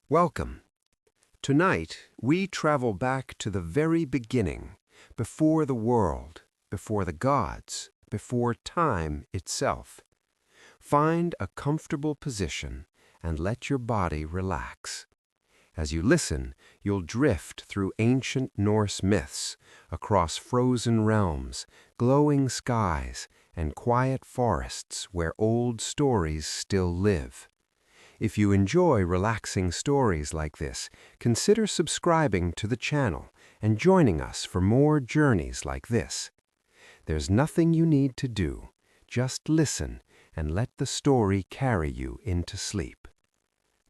Welcome. Tonight, we travel back to the very beginning, before the world, before the gods, before time itself. Find a comfortable position and let your body relax. As you listen, you'll drift through ancient Norse myths, across frozen realms, glowing skies, and quiet forests where old stories still live. If you enjoy relaxing stories like this, consider subscribing to the channel and joining us for more journeys like this. There's nothing you need to do. Just listen and let the story carry you into sleep.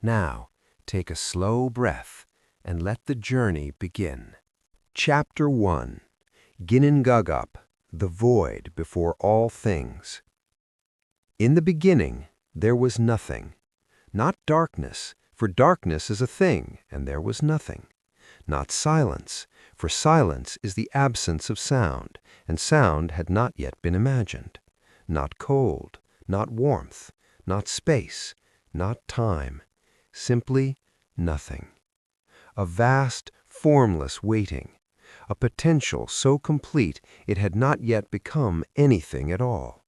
Now, take a slow breath and let the journey begin. Chapter 1. Ginnungagap, the Void Before All Things. In the beginning, there was nothing. Not darkness, for darkness is a thing, and there was nothing. Not silence, for silence is the absence of sound, and sound had not yet been imagined. Not cold, not warmth, not space, not time. Simply nothing. A vast, formless waiting. A potential so complete it had not yet become anything at all.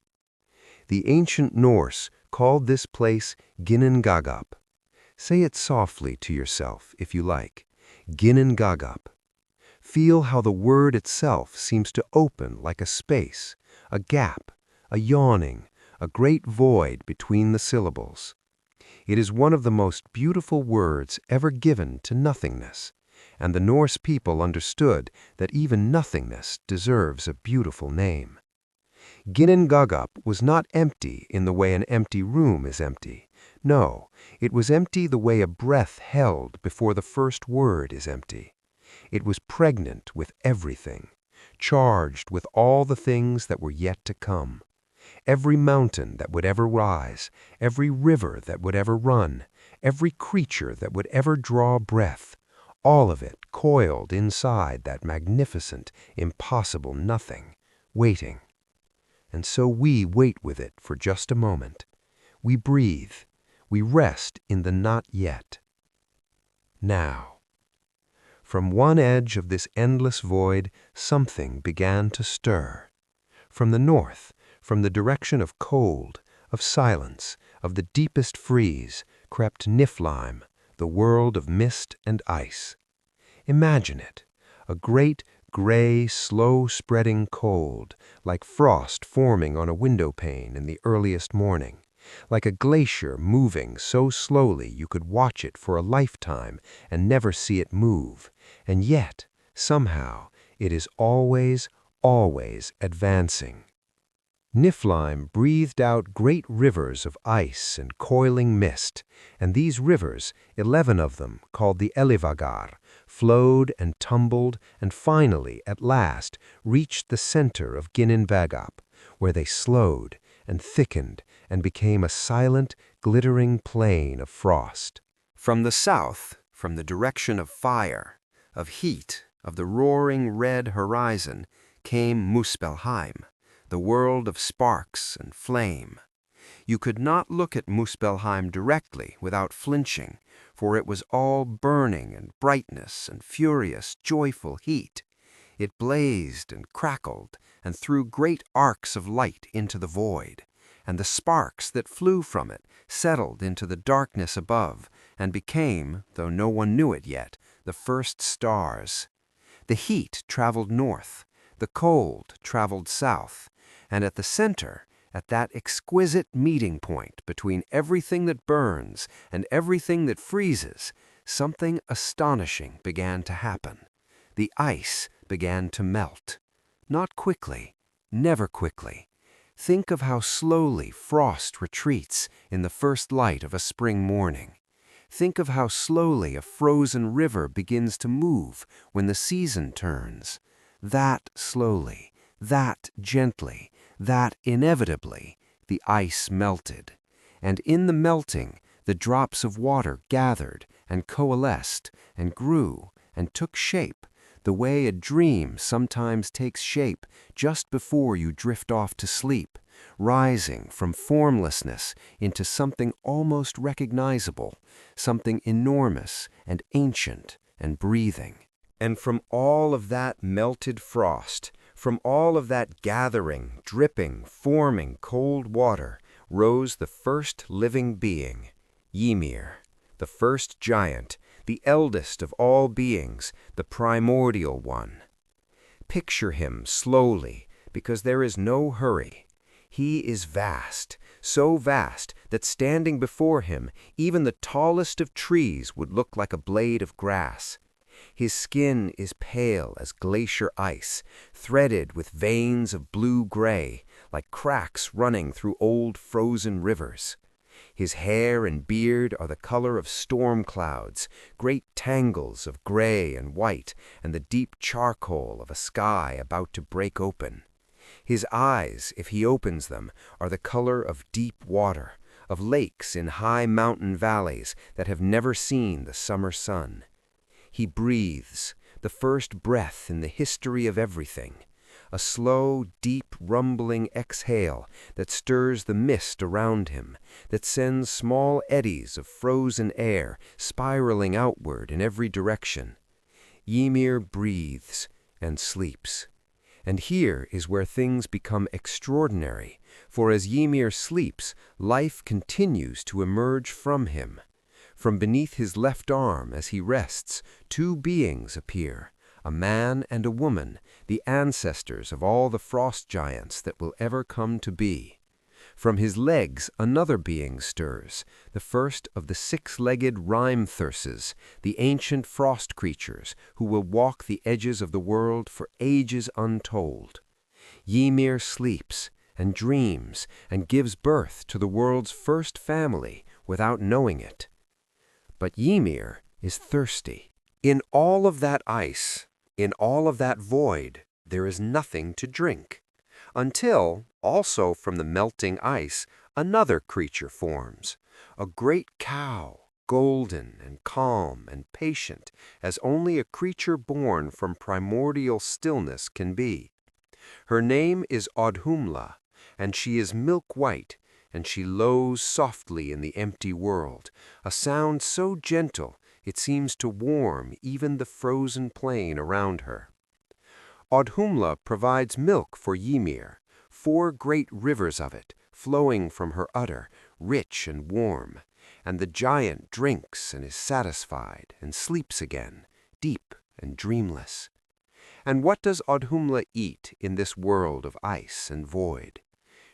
The ancient Norse called this place Ginnungagap. Say it softly to yourself, if you like. Ginnungagap. Feel how the word itself seems to open like a space, a gap, a yawning, a great void between the syllables. It is one of the most beautiful words ever given to nothingness, and the Norse people understood that even nothingness deserves a beautiful name. Ginnungagap was not empty in the way an empty room is empty. No, it was empty the way a breath held before the first word is empty. It was pregnant with everything, charged with all the things that were yet to come. Every mountain that would ever rise, every river that would ever run, every creature that would ever draw breath, all of it coiled inside that magnificent, impossible nothing, waiting. And so we wait with it for just a moment. We breathe. We rest in the not yet. Now. From one edge of this endless void, something began to stir. From the north, from the direction of cold, of silence, of the deepest freeze, crept Niflheim, the world of mist and ice. Imagine it, a great, gray, slow-spreading cold, like frost forming on a window pane in the earliest morning, like a glacier moving so slowly you could watch it for a lifetime and never see it move, and yet, somehow, it is always, always advancing. Niflheim breathed out great rivers of ice and coiling mist, and these rivers, 11 of them, called the Elivagar, flowed and tumbled and finally, at last, reached the center of Ginnungagap, where they slowed and thickened and became a silent, glittering plain of frost. From the south, from the direction of fire, of heat, of the roaring red horizon, came Muspelheim, the world of sparks and flame. You could not look at Muspelheim directly without flinching, for it was all burning and brightness and furious, joyful heat. It blazed and crackled and threw great arcs of light into the void, and the sparks that flew from it settled into the darkness above and became, though no one knew it yet, the first stars. The heat traveled north, the cold traveled south, and at the center, at that exquisite meeting point between everything that burns and everything that freezes, something astonishing began to happen. The ice began to melt. Not quickly, never quickly. Think of how slowly frost retreats in the first light of a spring morning. Think of how slowly a frozen river begins to move when the season turns. That slowly, that gently, that inevitably, the ice melted. And in the melting, the drops of water gathered and coalesced and grew and took shape, the way a dream sometimes takes shape just before you drift off to sleep, rising from formlessness into something almost recognizable, something enormous and ancient and breathing. And from all of that melted frost, from all of that gathering, dripping, forming cold water, rose the first living being, Ymir, the first giant, the eldest of all beings, the primordial one. Picture him slowly, because there is no hurry. He is vast, so vast that standing before him, even the tallest of trees would look like a blade of grass. His skin is pale as glacier ice, threaded with veins of blue-gray, like cracks running through old frozen rivers. His hair and beard are the color of storm clouds, great tangles of gray and white, and the deep charcoal of a sky about to break open. His eyes, if he opens them, are the color of deep water, of lakes in high mountain valleys that have never seen the summer sun. He breathes, the first breath in the history of everything, a slow, deep, rumbling exhale that stirs the mist around him, that sends small eddies of frozen air spiraling outward in every direction. Ymir breathes and sleeps. And here is where things become extraordinary, for as Ymir sleeps, life continues to emerge from him. From beneath his left arm, as he rests, two beings appear, a man and a woman, the ancestors of all the frost giants that will ever come to be. From his legs another being stirs, the first of the six-legged rime-thyrses, the ancient frost creatures who will walk the edges of the world for ages untold. Ymir sleeps and dreams and gives birth to the world's first family without knowing it. But Ymir is thirsty. In all of that ice, in all of that void, there is nothing to drink. Until, also from the melting ice, another creature forms, a great cow, golden and calm and patient, as only a creature born from primordial stillness can be. Her name is Audhumla, and she is milk-white, and she lows softly in the empty world, a sound so gentle it seems to warm even the frozen plain around her. Audhumla provides milk for Ymir, 4 great rivers of it, flowing from her udder, rich and warm, and the giant drinks and is satisfied and sleeps again, deep and dreamless. And what does Audhumla eat in this world of ice and void?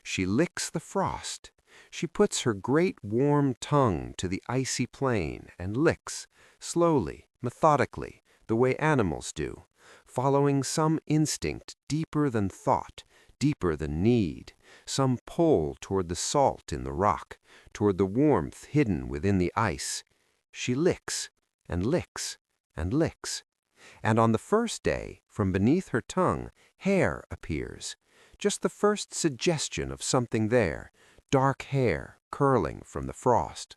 She licks the frost. She puts her great warm tongue to the icy plain and licks, slowly, methodically, the way animals do, following some instinct deeper than thought, deeper than need, some pull toward the salt in the rock, toward the warmth hidden within the ice. She licks and licks and licks. And on the first day, from beneath her tongue, hair appears, just the first suggestion of something there, dark hair curling from the frost.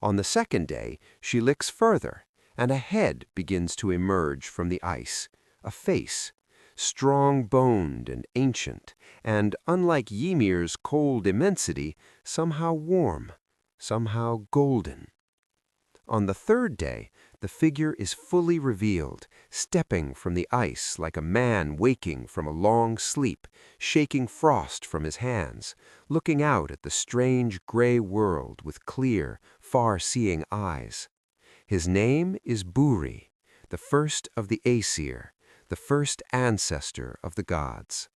On the second day, she licks further, and a head begins to emerge from the ice, a face, strong-boned and ancient, and, unlike Ymir's cold immensity, somehow warm, somehow golden. On the third day, the figure is fully revealed, stepping from the ice like a man waking from a long sleep, shaking frost from his hands, looking out at the strange gray world with clear, far-seeing eyes. His name is Buri, the first of the Aesir, the first ancestor of the gods.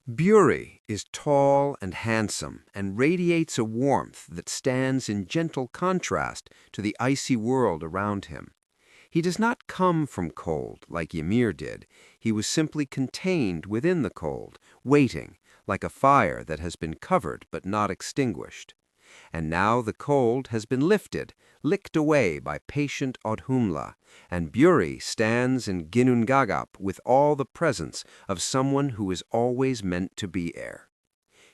Buri is tall and handsome and radiates a warmth that stands in gentle contrast to the icy world around him. He does not come from cold like Ymir did. He was simply contained within the cold, waiting, like a fire that has been covered but not extinguished. And now the cold has been lifted, licked away by patient Audhumla, and Buri stands in Ginnungagap with all the presence of someone who is always meant to be heir.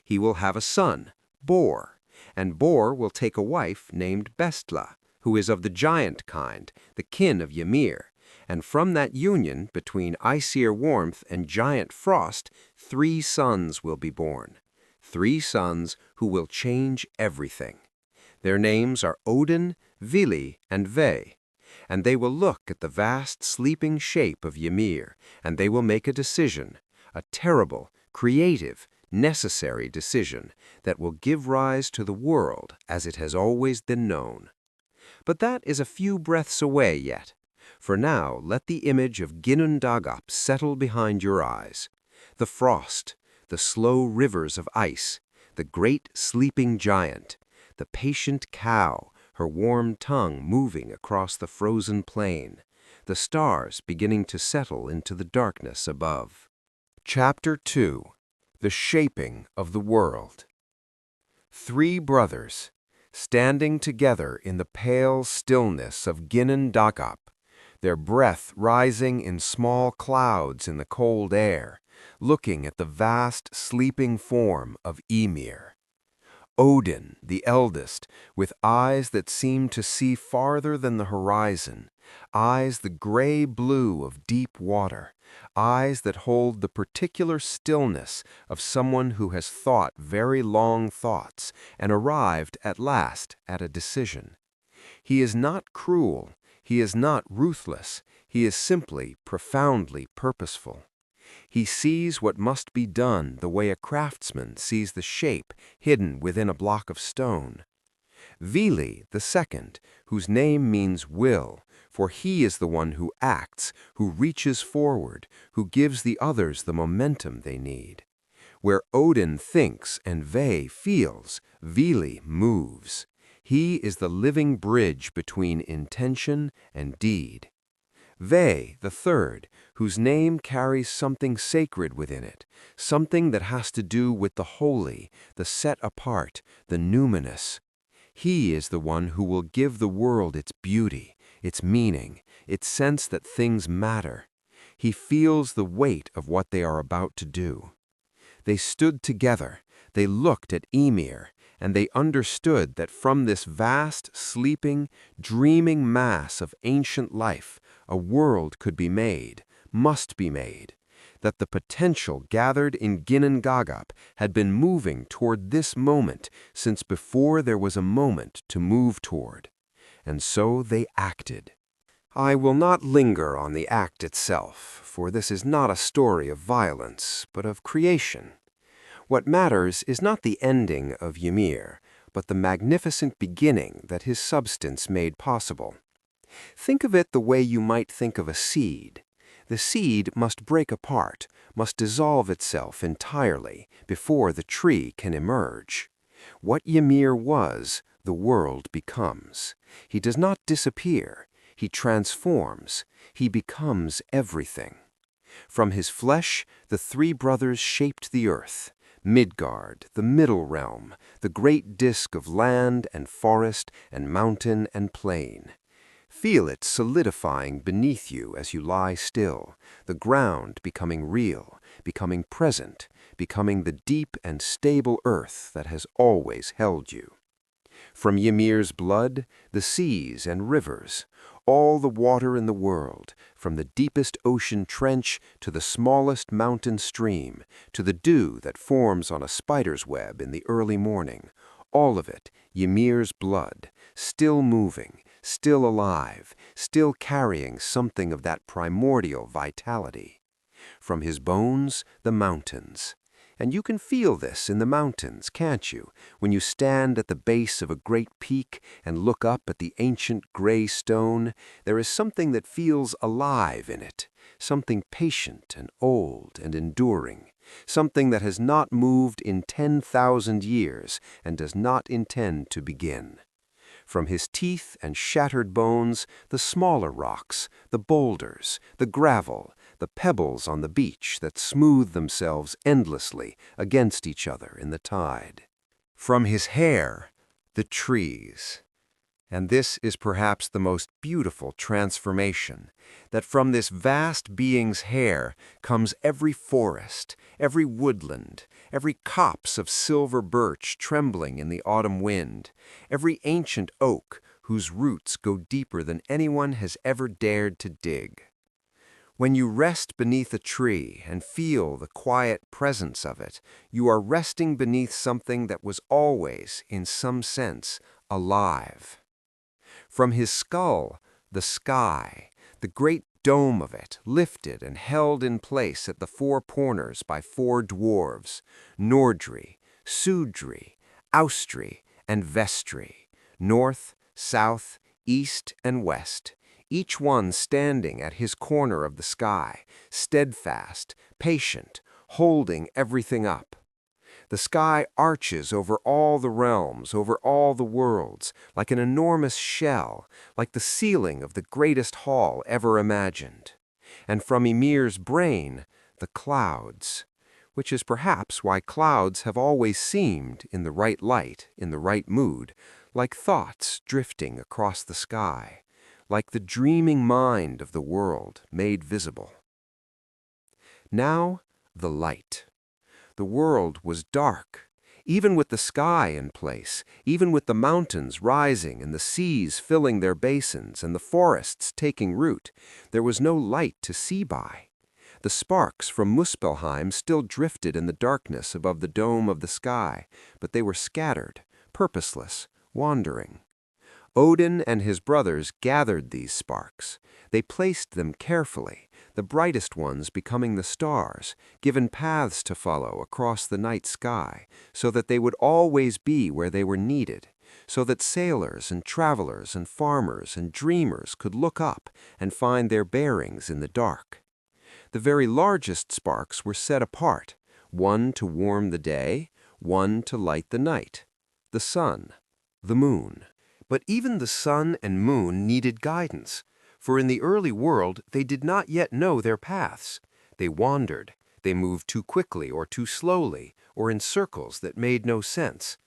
He will have a son, Bor, and Bor will take a wife named Bestla, who is of the giant kind, the kin of Ymir, and from that union between Aesir warmth and giant frost, 3 sons will be born. 3 sons who will change everything. Their names are Odin, Vili, and Ve, and they will look at the vast sleeping shape of Ymir, and they will make a decision, a terrible, creative, necessary decision that will give rise to the world as it has always been known. But that is a few breaths away yet. For now, let the image of Ginnungagap settle behind your eyes. The frost, the slow rivers of ice, the great sleeping giant, the patient cow, her warm tongue moving across the frozen plain, the stars beginning to settle into the darkness above. Chapter 2. The Shaping of the World. 3 brothers, standing together in the pale stillness of Ginnungagap, their breath rising in small clouds in the cold air, looking at the vast sleeping form of Ymir. Odin, the eldest, with eyes that seem to see farther than the horizon, eyes the gray-blue of deep water, eyes that hold the particular stillness of someone who has thought very long thoughts and arrived at last at a decision. He is not cruel, he is not ruthless, he is simply profoundly purposeful. He sees what must be done the way a craftsman sees the shape hidden within a block of stone. Vili, the second, whose name means will, for he is the one who acts, who reaches forward, who gives the others the momentum they need. Where Odin thinks and Ve feels, Vili moves. He is the living bridge between intention and deed. Ve, the third, whose name carries something sacred within it, something that has to do with the holy, the set apart, the numinous. He is the one who will give the world its beauty, its meaning, its sense that things matter. He feels the weight of what they are about to do. They stood together, they looked at Ymir, and they understood that from this vast, sleeping, dreaming mass of ancient life, a world could be made, must be made, that the potential gathered in Ginnungagap had been moving toward this moment since before there was a moment to move toward. And so they acted. I will not linger on the act itself, for this is not a story of violence, but of creation. What matters is not the ending of Ymir, but the magnificent beginning that his substance made possible. Think of it the way you might think of a seed. The seed must break apart, must dissolve itself entirely before the tree can emerge. What Ymir was, the world becomes. He does not disappear. He transforms. He becomes everything. From his flesh, the 3 brothers shaped the earth. Midgard, the middle realm, the great disk of land and forest and mountain and plain. Feel it solidifying beneath you as you lie still, the ground becoming real, becoming present, becoming the deep and stable earth that has always held you. From Ymir's blood, the seas and rivers, all the water in the world, from the deepest ocean trench to the smallest mountain stream, to the dew that forms on a spider's web in the early morning, all of it, Ymir's blood, still moving, still alive, still carrying something of that primordial vitality. From his bones, the mountains. And you can feel this in the mountains, can't you, when you stand at the base of a great peak and look up at the ancient gray stone? There is something that feels alive in it, something patient and old and enduring, something that has not moved in 10,000 years and does not intend to begin. From his teeth and shattered bones, the smaller rocks, the boulders, the gravel, the pebbles on the beach that smooth themselves endlessly against each other in the tide. From his hair, the trees. And this is perhaps the most beautiful transformation, that from this vast being's hair comes every forest, every woodland, every copse of silver birch trembling in the autumn wind, every ancient oak whose roots go deeper than anyone has ever dared to dig. When you rest beneath a tree and feel the quiet presence of it, you are resting beneath something that was always, in some sense, alive. From his skull, the sky, the great dome of it, lifted and held in place at the four corners by four dwarves, Nordri, Sudri, Austri, and Vestri, north, south, east, and west, each one standing at his corner of the sky, steadfast, patient, holding everything up. The sky arches over all the realms, over all the worlds, like an enormous shell, like the ceiling of the greatest hall ever imagined. And from Ymir's brain, the clouds, which is perhaps why clouds have always seemed, in the right light, in the right mood, like thoughts drifting across the sky, like the dreaming mind of the world made visible. Now, the light. The world was dark, even with the sky in place, even with the mountains rising and the seas filling their basins and the forests taking root. There was no light to see by. The sparks from Muspelheim still drifted in the darkness above the dome of the sky, but they were scattered, purposeless, wandering. Odin and his brothers gathered these sparks. They placed them carefully, the brightest ones becoming the stars, given paths to follow across the night sky, so that they would always be where they were needed, so that sailors and travelers and farmers and dreamers could look up and find their bearings in the dark. The very largest sparks were set apart, one to warm the day, one to light the night, the sun, the moon. But even the sun and moon needed guidance, for in the early world they did not yet know their paths. They wandered, they moved too quickly or too slowly, or in circles that made no sense.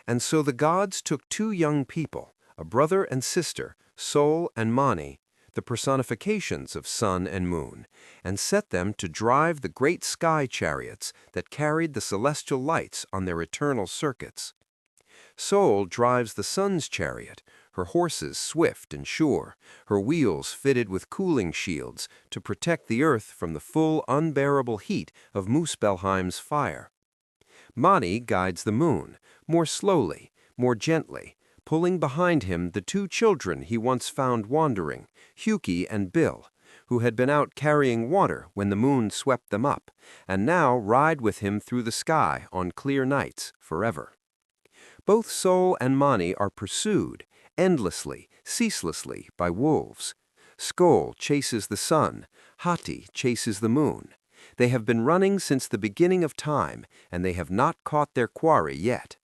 And so the gods took two young people, a brother and sister, Sol and Mani, the personifications of sun and moon, and set them to drive the great sky chariots that carried the celestial lights on their eternal circuits. Sol drives the sun's chariot, her horses swift and sure, her wheels fitted with cooling shields to protect the earth from the full unbearable heat of Muspelheim's fire. Mani guides the moon, more slowly, more gently, pulling behind him the two children he once found wandering, Huki and Bil, who had been out carrying water when the moon swept them up, and now ride with him through the sky on clear nights forever. Both Sol and Mani are pursued, endlessly, ceaselessly, by wolves. Skoll chases the sun, Hati chases the moon. They have been running since the beginning of time, and they have not caught their quarry yet.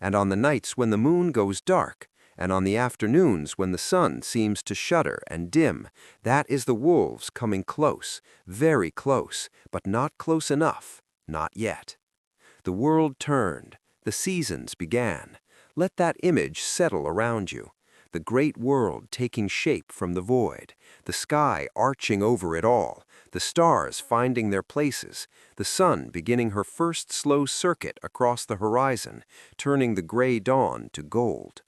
And on the nights when the moon goes dark, and on the afternoons when the sun seems to shudder and dim, that is the wolves coming close, very close, but not close enough, not yet. The world turned. The seasons began. Let that image settle around you. The great world taking shape from the void, the sky arching over it all, the stars finding their places, the sun beginning her first slow circuit across the horizon, turning the gray dawn to gold.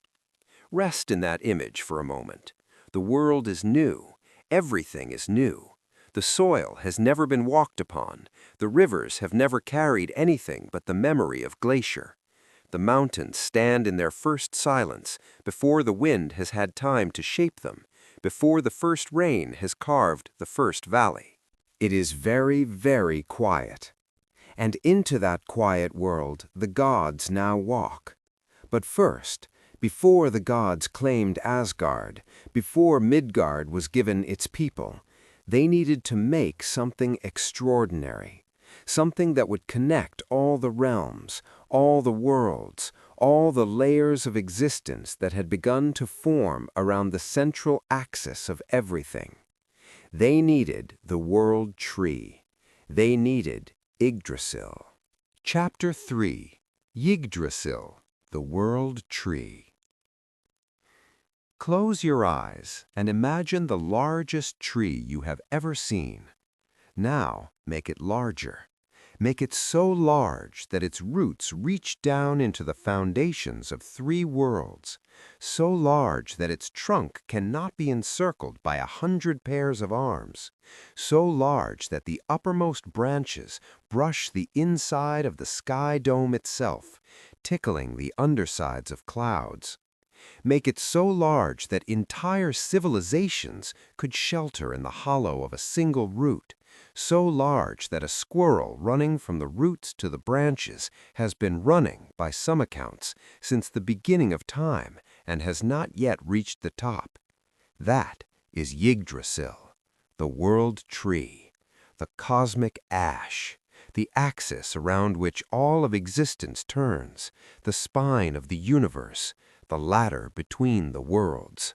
Rest in that image for a moment. The world is new. Everything is new. The soil has never been walked upon. The rivers have never carried anything but the memory of glacier. The mountains stand in their first silence, before the wind has had time to shape them, before the first rain has carved the first valley. It is very, very quiet. And into that quiet world the gods now walk. But first, before the gods claimed Asgard, before Midgard was given its people, they needed to make something extraordinary. Something that would connect all the realms, all the worlds, all the layers of existence that had begun to form around the central axis of everything. They needed the world tree. They needed Yggdrasil. Chapter 3. Yggdrasil, the world tree. Close your eyes and imagine the largest tree you have ever seen. Now make it larger. Make it so large that its roots reach down into the foundations of 3 worlds, so large that its trunk cannot be encircled by 100 pairs of arms, so large that the uppermost branches brush the inside of the sky dome itself, tickling the undersides of clouds. Make it so large that entire civilizations could shelter in the hollow of a single root, so large that a squirrel running from the roots to the branches has been running, by some accounts, since the beginning of time and has not yet reached the top. That is Yggdrasil, the world tree, the cosmic ash, the axis around which all of existence turns, the spine of the universe, the ladder between the worlds.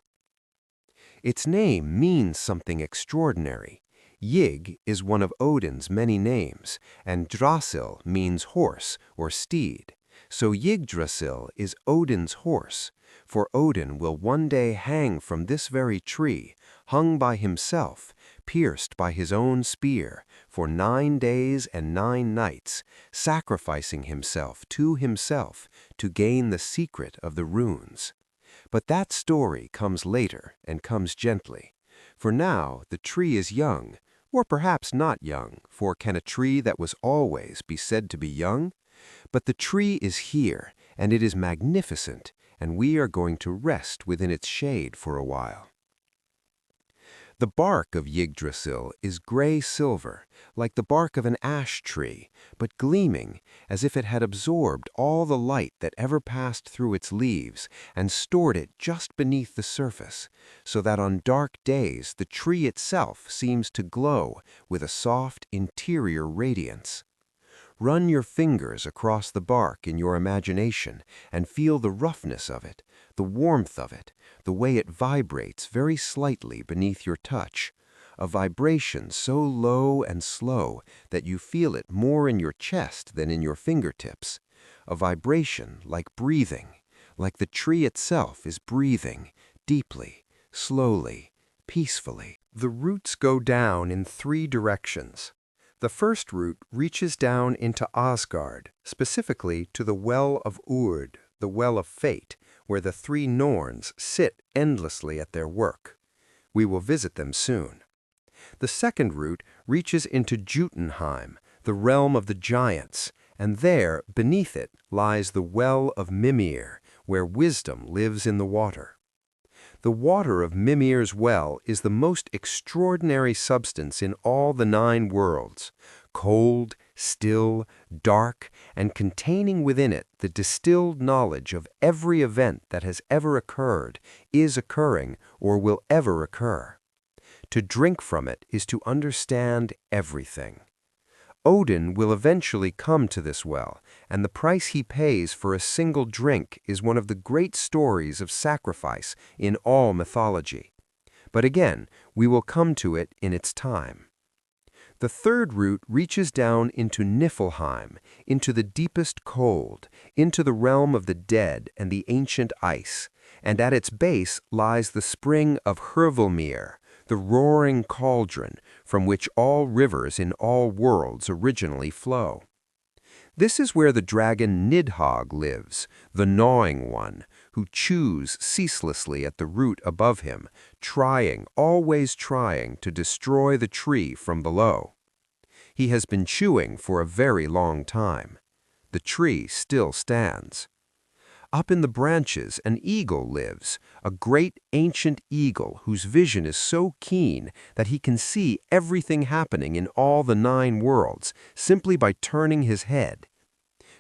Its name means something extraordinary. Ygg is one of Odin's many names, and Drasil means horse or steed. So Yggdrasil is Odin's horse, for Odin will one day hang from this very tree, hung by himself, pierced by his own spear, for 9 days and 9 nights, sacrificing himself to gain the secret of the runes. But that story comes later and comes gently. For now the tree is young, or perhaps not young, for can a tree that was always be said to be young? But the tree is here, and it is magnificent, and we are going to rest within its shade for a while. The bark of Yggdrasil is gray-silver, like the bark of an ash tree, but gleaming, as if it had absorbed all the light that ever passed through its leaves and stored it just beneath the surface, so that on dark days the tree itself seems to glow with a soft interior radiance. Run your fingers across the bark in your imagination and feel the roughness of it, the warmth of it, the way it vibrates very slightly beneath your touch, a vibration so low and slow that you feel it more in your chest than in your fingertips, a vibration like breathing, like the tree itself is breathing, deeply, slowly, peacefully. The roots go down in 3 directions. The first root reaches down into Asgard, specifically to the Well of Urd, the Well of Fate, where the 3 Norns sit endlessly at their work. We will visit them soon. The second root reaches into Jotunheim, the realm of the giants, and there, beneath it, lies the Well of Mimir, where wisdom lives in the water. The water of Mimir's well is the most extraordinary substance in all the 9 worlds, cold, still, dark, and containing within it the distilled knowledge of every event that has ever occurred, is occurring, or will ever occur. To drink from it is to understand everything. Odin will eventually come to this well, and the price he pays for a single drink is one of the great stories of sacrifice in all mythology. But again, we will come to it in its time. The third root reaches down into Niflheim, into the deepest cold, into the realm of the dead and the ancient ice, and at its base lies the spring of Hvergelmir, the roaring cauldron from which all rivers in all worlds originally flow. This is where the dragon Nidhogg lives, the gnawing one, who chews ceaselessly at the root above him, always trying to destroy the tree from below. He has been chewing for a very long time. The tree still stands. Up in the branches an eagle lives, a great ancient eagle whose vision is so keen that he can see everything happening in all the 9 worlds simply by turning his head.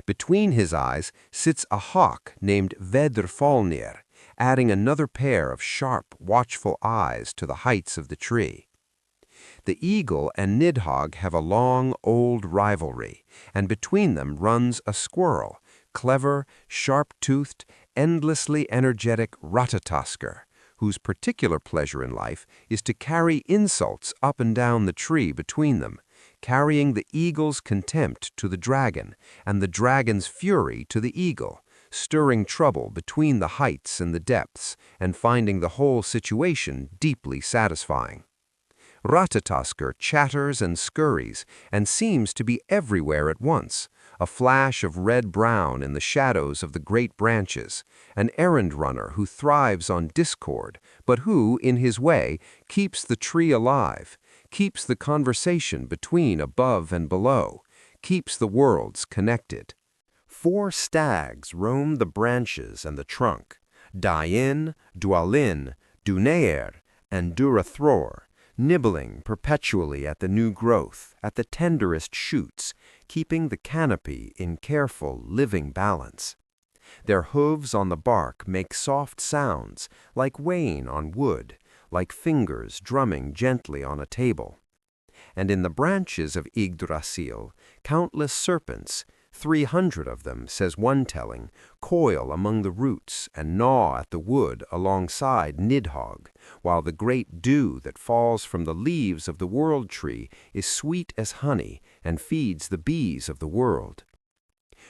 Between his eyes sits a hawk named Vedrfalnir, adding another pair of sharp, watchful eyes to the heights of the tree. The eagle and Nidhogg have a long, old rivalry, and between them runs a squirrel, clever, sharp-toothed, endlessly energetic Ratatoskr, whose particular pleasure in life is to carry insults up and down the tree between them, carrying the eagle's contempt to the dragon and the dragon's fury to the eagle, stirring trouble between the heights and the depths, and finding the whole situation deeply satisfying. Ratatoskr chatters and scurries and seems to be everywhere at once, a flash of red-brown in the shadows of the great branches, an errand runner who thrives on discord, but who, in his way, keeps the tree alive, keeps the conversation between above and below, keeps the worlds connected. 4 stags roam the branches and the trunk, Dain, Dwalin, Duneir, and Durathror, nibbling perpetually at the new growth, at the tenderest shoots, keeping the canopy in careful, living balance. Their hooves on the bark make soft sounds, like weighing on wood, like fingers drumming gently on a table. And in the branches of Yggdrasil, countless serpents, 300 of them, says one telling, coil among the roots and gnaw at the wood alongside Nidhogg, while the great dew that falls from the leaves of the world tree is sweet as honey and feeds the bees of the world.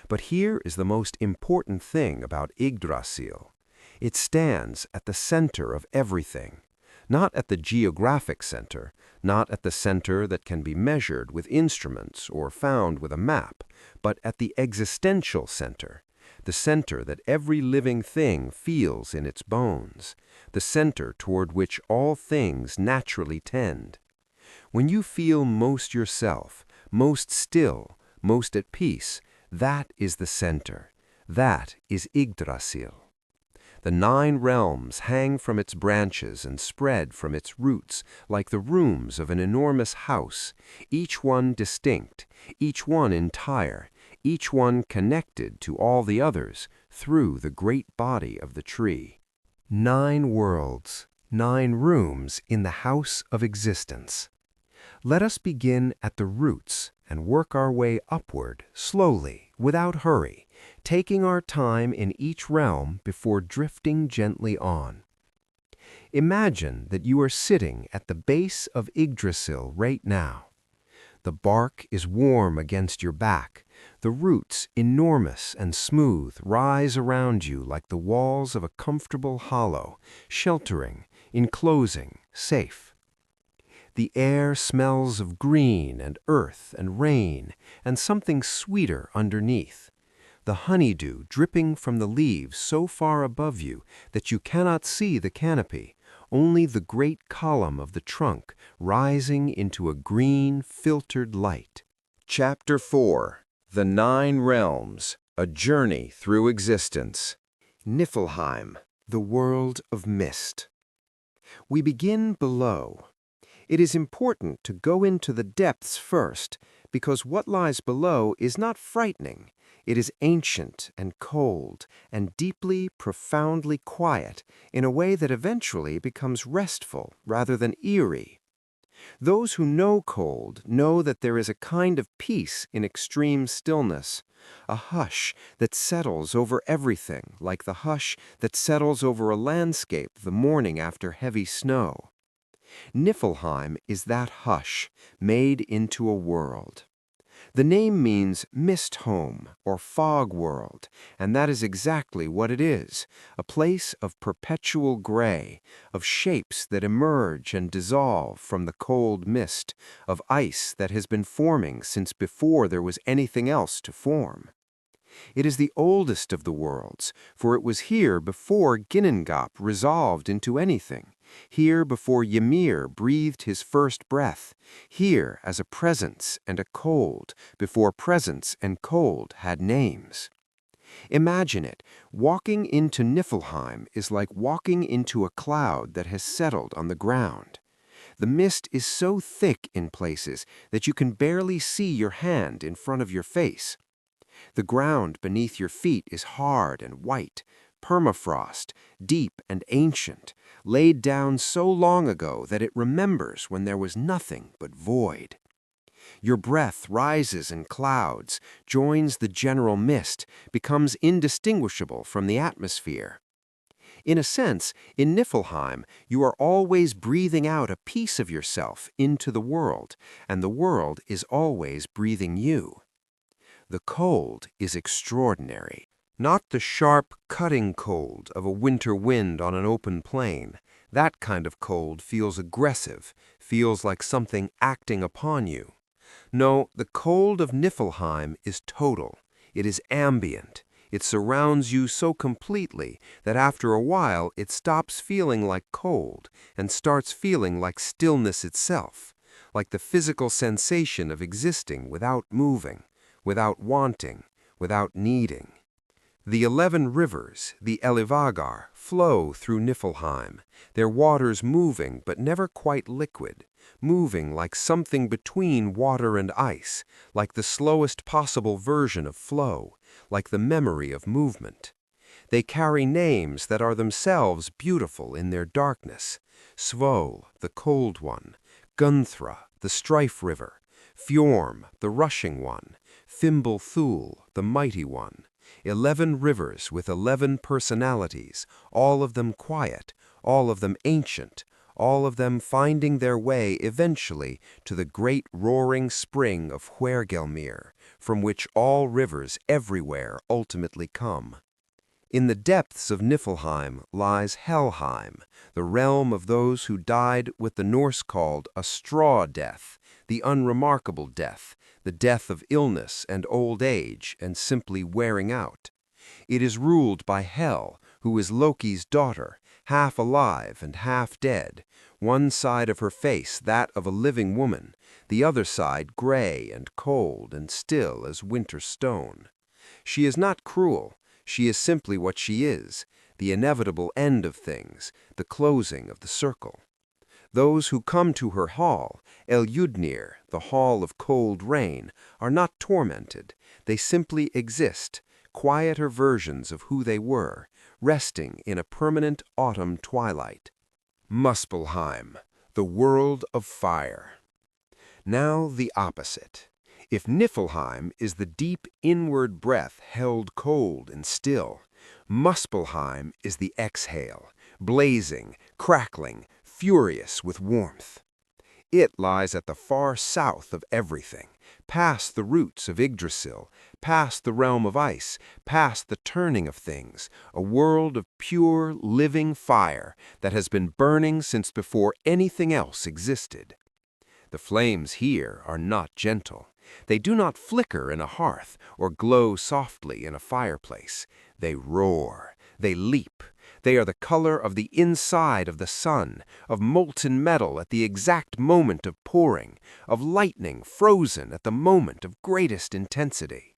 But here is the most important thing about Yggdrasil. It stands at the center of everything. Not at the geographic center, not at the center that can be measured with instruments or found with a map, but at the existential center, the center that every living thing feels in its bones, the center toward which all things naturally tend. When you feel most yourself, most still, most at peace, that is the center. That is Yggdrasil. The 9 realms hang from its branches and spread from its roots like the rooms of an enormous house, each one distinct, each one entire, each one connected to all the others through the great body of the tree. 9 worlds, 9 rooms in the house of existence. Let us begin at the roots and work our way upward, slowly, without hurry, taking our time in each realm before drifting gently on. Imagine that you are sitting at the base of Yggdrasil right now. The bark is warm against your back. The roots, enormous and smooth, rise around you like the walls of a comfortable hollow, sheltering, enclosing, safe. The air smells of green and earth and rain and something sweeter underneath. The honeydew dripping from the leaves so far above you that you cannot see the canopy, only the great column of the trunk rising into a green, filtered light. Chapter 4. The 9 Realms, A Journey Through Existence. Niflheim, the world of mist. We begin below. It is important to go into the depths first, because what lies below is not frightening. It is ancient and cold and deeply, profoundly quiet in a way that eventually becomes restful rather than eerie. Those who know cold know that there is a kind of peace in extreme stillness, a hush that settles over everything like the hush that settles over a landscape the morning after heavy snow. Niflheim is that hush made into a world. The name means mist home or fog world, and that is exactly what it is, a place of perpetual gray, of shapes that emerge and dissolve from the cold mist, of ice that has been forming since before there was anything else to form. It is the oldest of the worlds, for it was here before Ginnungagap resolved into anything, here before Ymir breathed his first breath, here as a presence and a cold, before presence and cold had names. Imagine it, walking into Niflheim is like walking into a cloud that has settled on the ground. The mist is so thick in places that you can barely see your hand in front of your face. The ground beneath your feet is hard and white, permafrost, deep and ancient, laid down so long ago that it remembers when there was nothing but void. Your breath rises in clouds, joins the general mist, becomes indistinguishable from the atmosphere. In a sense, in Niflheim, you are always breathing out a piece of yourself into the world, and the world is always breathing you. The cold is extraordinary. Not the sharp, cutting cold of a winter wind on an open plain. That kind of cold feels aggressive, feels like something acting upon you. No, the cold of Niflheim is total. It is ambient. It surrounds you so completely that after a while it stops feeling like cold and starts feeling like stillness itself, like the physical sensation of existing without moving, without wanting, without needing. The 11 rivers, the Elivagar, flow through Niflheim, their waters moving but never quite liquid, moving like something between water and ice, like the slowest possible version of flow, like the memory of movement. They carry names that are themselves beautiful in their darkness: Svol, the cold one; Gunthra, the strife river; Fjorm, the rushing one; Thimble Thul, the mighty one. 11 rivers with 11 personalities, all of them quiet, all of them ancient, all of them finding their way eventually to the great roaring spring of Hvergelmir, from which all rivers everywhere ultimately come. In the depths of Niflheim lies Helheim, the realm of those who died what the Norse called a straw death, the unremarkable death, the death of illness and old age and simply wearing out. It is ruled by Hel, who is Loki's daughter, half alive and half dead, one side of her face that of a living woman, the other side gray and cold and still as winter stone. She is not cruel. She is simply what she is, the inevitable end of things, the closing of the circle. Those who come to her hall, Eljudnir, the hall of cold rain, are not tormented. They simply exist, quieter versions of who they were, resting in a permanent autumn twilight. Muspelheim, the world of fire. Now the opposite. If Niflheim is the deep inward breath held cold and still, Muspelheim is the exhale, blazing, crackling, furious with warmth. It lies at the far south of everything, past the roots of Yggdrasil, past the realm of ice, past the turning of things, a world of pure, living fire that has been burning since before anything else existed. The flames here are not gentle. They do not flicker in a hearth or glow softly in a fireplace. They roar. They leap. They are the color of the inside of the sun, of molten metal at the exact moment of pouring, of lightning frozen at the moment of greatest intensity.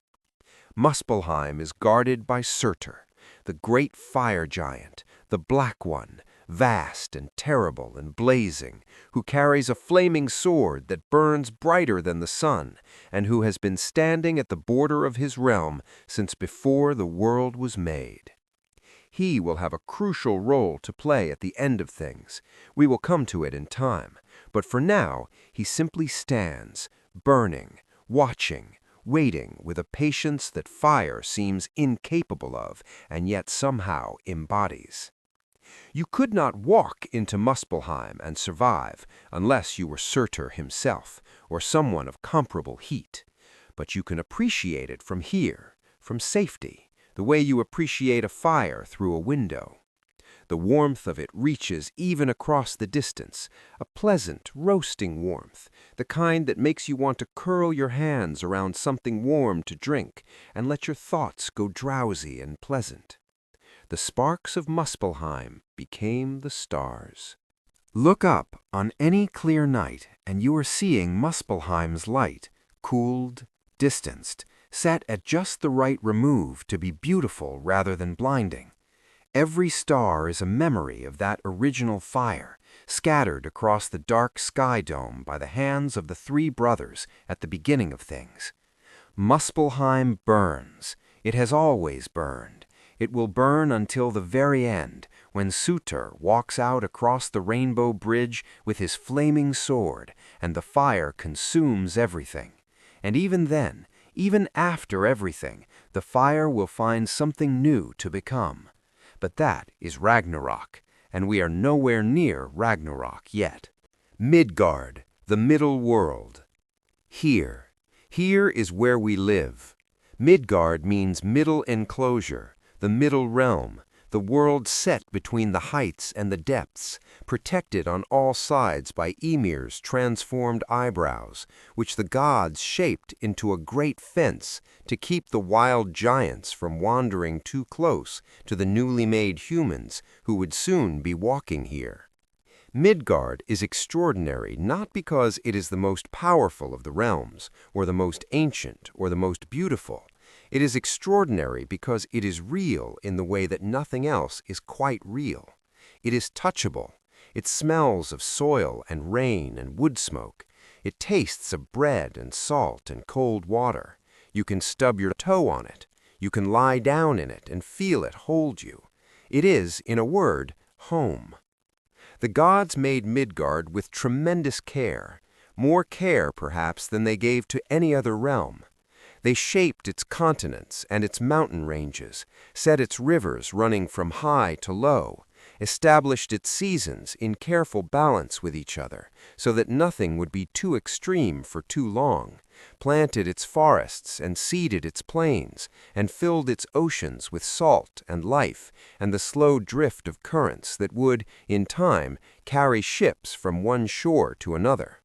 Muspelheim is guarded by Surtur, the great fire giant, the Black One, vast and terrible and blazing, who carries a flaming sword that burns brighter than the sun, and who has been standing at the border of his realm since before the world was made. He will have a crucial role to play at the end of things. We will come to it in time, but for now he simply stands, burning, watching, waiting with a patience that fire seems incapable of and yet somehow embodies. You could not walk into Muspelheim and survive unless you were Surtur himself or someone of comparable heat. But you can appreciate it from here, from safety, the way you appreciate a fire through a window. The warmth of it reaches even across the distance, a pleasant, roasting warmth, the kind that makes you want to curl your hands around something warm to drink and let your thoughts go drowsy and pleasant. The sparks of Muspelheim became the stars. Look up on any clear night and you are seeing Muspelheim's light, cooled, distanced, set at just the right remove to be beautiful rather than blinding. Every star is a memory of that original fire, scattered across the dark sky dome by the hands of the 3 brothers at the beginning of things. Muspelheim burns. It has always burned. It will burn until the very end, when Surtur walks out across the rainbow bridge with his flaming sword, and the fire consumes everything. And even then, even after everything, the fire will find something new to become. But that is Ragnarök, and we are nowhere near Ragnarök yet. Midgard, the middle world. Here is where we live. Midgard means middle enclosure, the middle realm, the world set between the heights and the depths, protected on all sides by Ymir's transformed eyebrows, which the gods shaped into a great fence to keep the wild giants from wandering too close to the newly made humans who would soon be walking here. Midgard is extraordinary not because it is the most powerful of the realms, or the most ancient, or the most beautiful. It is extraordinary because it is real in the way that nothing else is quite real. It is touchable. It smells of soil and rain and wood smoke. It tastes of bread and salt and cold water. You can stub your toe on it. You can lie down in it and feel it hold you. It is, in a word, home. The gods made Midgard with tremendous care, more care perhaps than they gave to any other realm. They shaped its continents and its mountain ranges, set its rivers running from high to low, established its seasons in careful balance with each other so that nothing would be too extreme for too long, planted its forests and seeded its plains, and filled its oceans with salt and life and the slow drift of currents that would, in time, carry ships from one shore to another.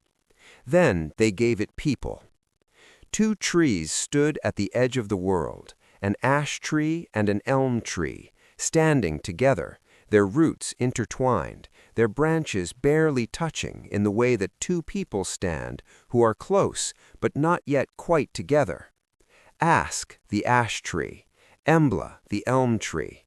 Then they gave it people. 2 trees stood at the edge of the world, an ash tree and an elm tree, standing together, their roots intertwined, their branches barely touching in the way that 2 people stand who are close but not yet quite together. Ask, the ash tree, Embla, the elm tree.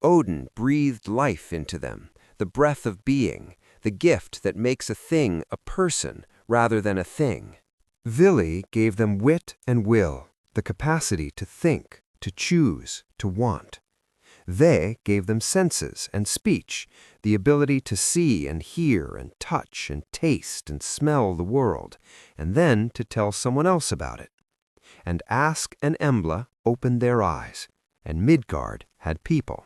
Odin breathed life into them, the breath of being, the gift that makes a thing a person rather than a thing. Vili gave them wit and will, the capacity to think, to choose, to want. They gave them senses and speech, the ability to see and hear and touch and taste and smell the world, and then to tell someone else about it. And Ask and Embla opened their eyes, and Midgard had people.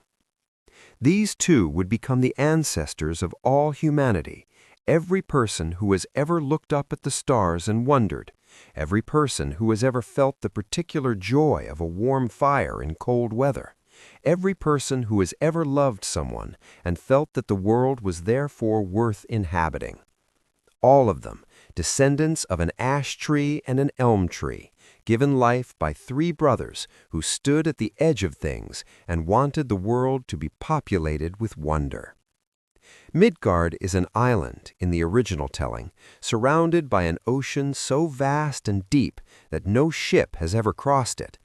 These 2 would become the ancestors of all humanity, every person who has ever looked up at the stars and wondered, every person who has ever felt the particular joy of a warm fire in cold weather, every person who has ever loved someone and felt that the world was therefore worth inhabiting. All of them, descendants of an ash tree and an elm tree, given life by 3 brothers who stood at the edge of things and wanted the world to be populated with wonder. Midgard is an island, in the original telling, surrounded by an ocean so vast and deep that no ship has ever crossed it.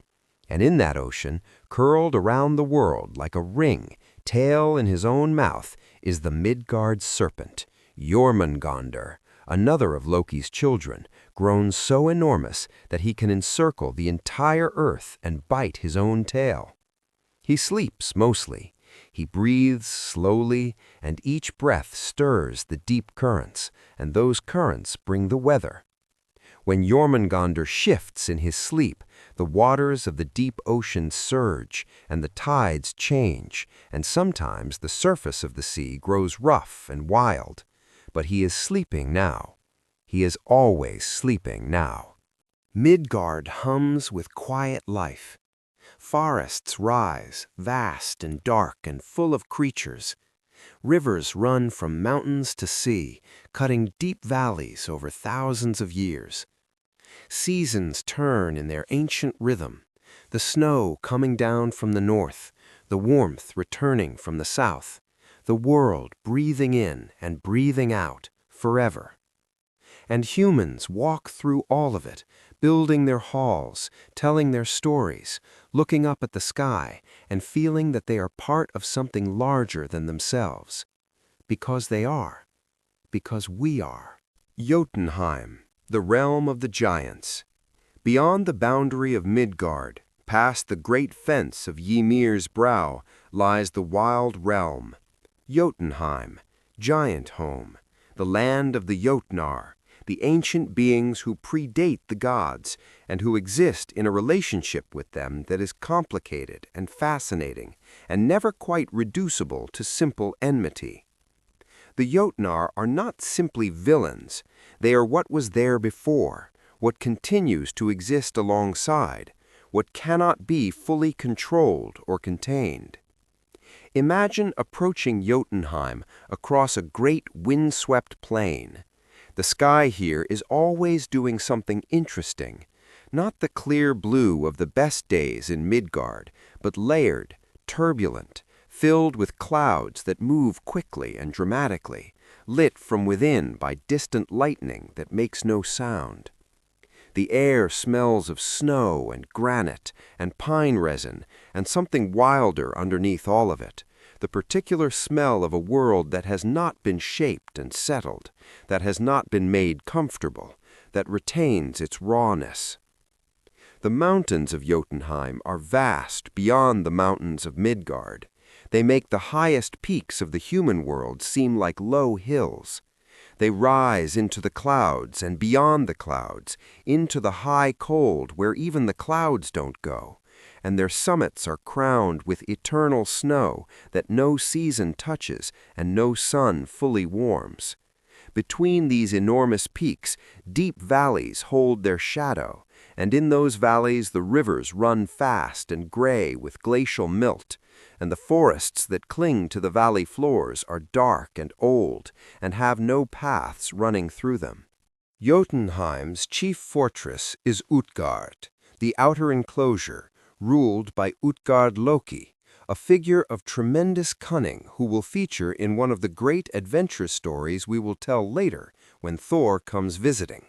And in that ocean, curled around the world like a ring, tail in his own mouth, is the Midgard serpent, Jormungandr, another of Loki's children, grown so enormous that he can encircle the entire earth and bite his own tail. He sleeps mostly. He breathes slowly, and each breath stirs the deep currents, and those currents bring the weather. When Jormungandr shifts in his sleep, the waters of the deep ocean surge, and the tides change, and sometimes the surface of the sea grows rough and wild. But he is sleeping now. He is always sleeping now. Midgard hums with quiet life. Forests rise, vast and dark and full of creatures. Rivers run from mountains to sea, cutting deep valleys over thousands of years. Seasons turn in their ancient rhythm, the snow coming down from the north, the warmth returning from the south, the world breathing in and breathing out forever. And humans walk through all of it, building their halls, telling their stories, looking up at the sky, and feeling that they are part of something larger than themselves. Because they are. Because we are. Jotunheim, the realm of the giants. Beyond the boundary of Midgard, past the great fence of Ymir's brow, lies the wild realm. Jotunheim, giant home, the land of the Jotnar, the ancient beings who predate the gods and who exist in a relationship with them that is complicated and fascinating and never quite reducible to simple enmity. The Jotnar are not simply villains. They are what was there before, what continues to exist alongside, what cannot be fully controlled or contained. Imagine approaching Jotunheim across a great windswept plain. The sky here is always doing something interesting. Not the clear blue of the best days in Midgard, but layered, turbulent, filled with clouds that move quickly and dramatically, lit from within by distant lightning that makes no sound. The air smells of snow and granite and pine resin and something wilder underneath all of it, the particular smell of a world that has not been shaped and settled, that has not been made comfortable, that retains its rawness. The mountains of Jotunheim are vast beyond the mountains of Midgard. They make the highest peaks of the human world seem like low hills. They rise into the clouds and beyond the clouds, into the high cold where even the clouds don't go, and their summits are crowned with eternal snow that no season touches and no sun fully warms. Between these enormous peaks, deep valleys hold their shadow, and in those valleys the rivers run fast and gray with glacial milt, and the forests that cling to the valley floors are dark and old and have no paths running through them. Jotunheim's chief fortress is Utgard, the outer enclosure, ruled by Utgard Loki, a figure of tremendous cunning who will feature in one of the great adventure stories we will tell later when Thor comes visiting.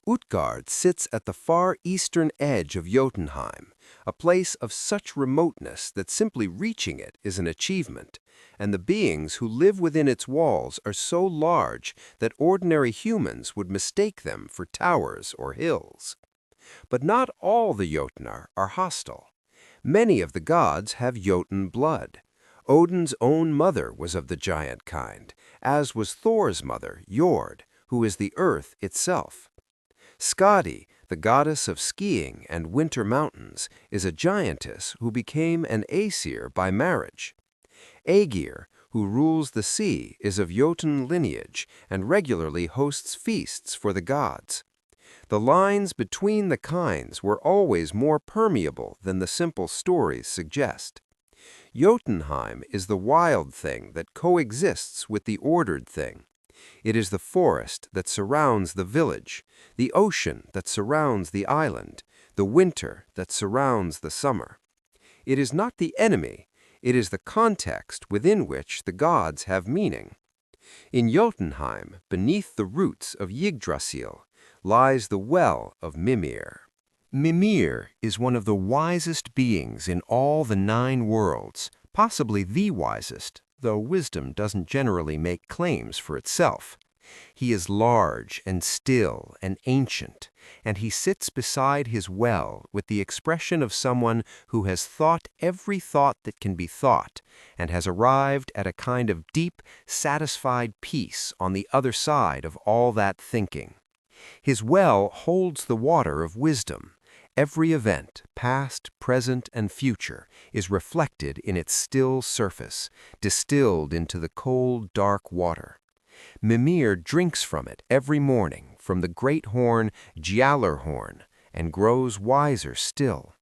Utgard sits at the far eastern edge of Jotunheim, a place of such remoteness that simply reaching it is an achievement, and the beings who live within its walls are so large that ordinary humans would mistake them for towers or hills. But not all the Jotnar are hostile. Many of the gods have Jotun blood. Odin's own mother was of the giant kind, as was Thor's mother, Jord, who is the earth itself. Skadi, the goddess of skiing and winter mountains, is a giantess who became an Aesir by marriage. Aegir, who rules the sea, is of Jotun lineage and regularly hosts feasts for the gods. The lines between the kinds were always more permeable than the simple stories suggest. Jotunheim is the wild thing that coexists with the ordered thing. It is the forest that surrounds the village, the ocean that surrounds the island, the winter that surrounds the summer. It is not the enemy, it is the context within which the gods have meaning. In Jotunheim, beneath the roots of Yggdrasil, lies the well of Mimir. Mimir is one of the wisest beings in all the 9 worlds, possibly the wisest, though wisdom doesn't generally make claims for itself. He is large and still and ancient, and he sits beside his well with the expression of someone who has thought every thought that can be thought, and has arrived at a kind of deep, satisfied peace on the other side of all that thinking. His well holds the water of wisdom. Every event, past, present, and future, is reflected in its still surface, distilled into the cold, dark water. Mimir drinks from it every morning from the great horn Gjallarhorn, and grows wiser still.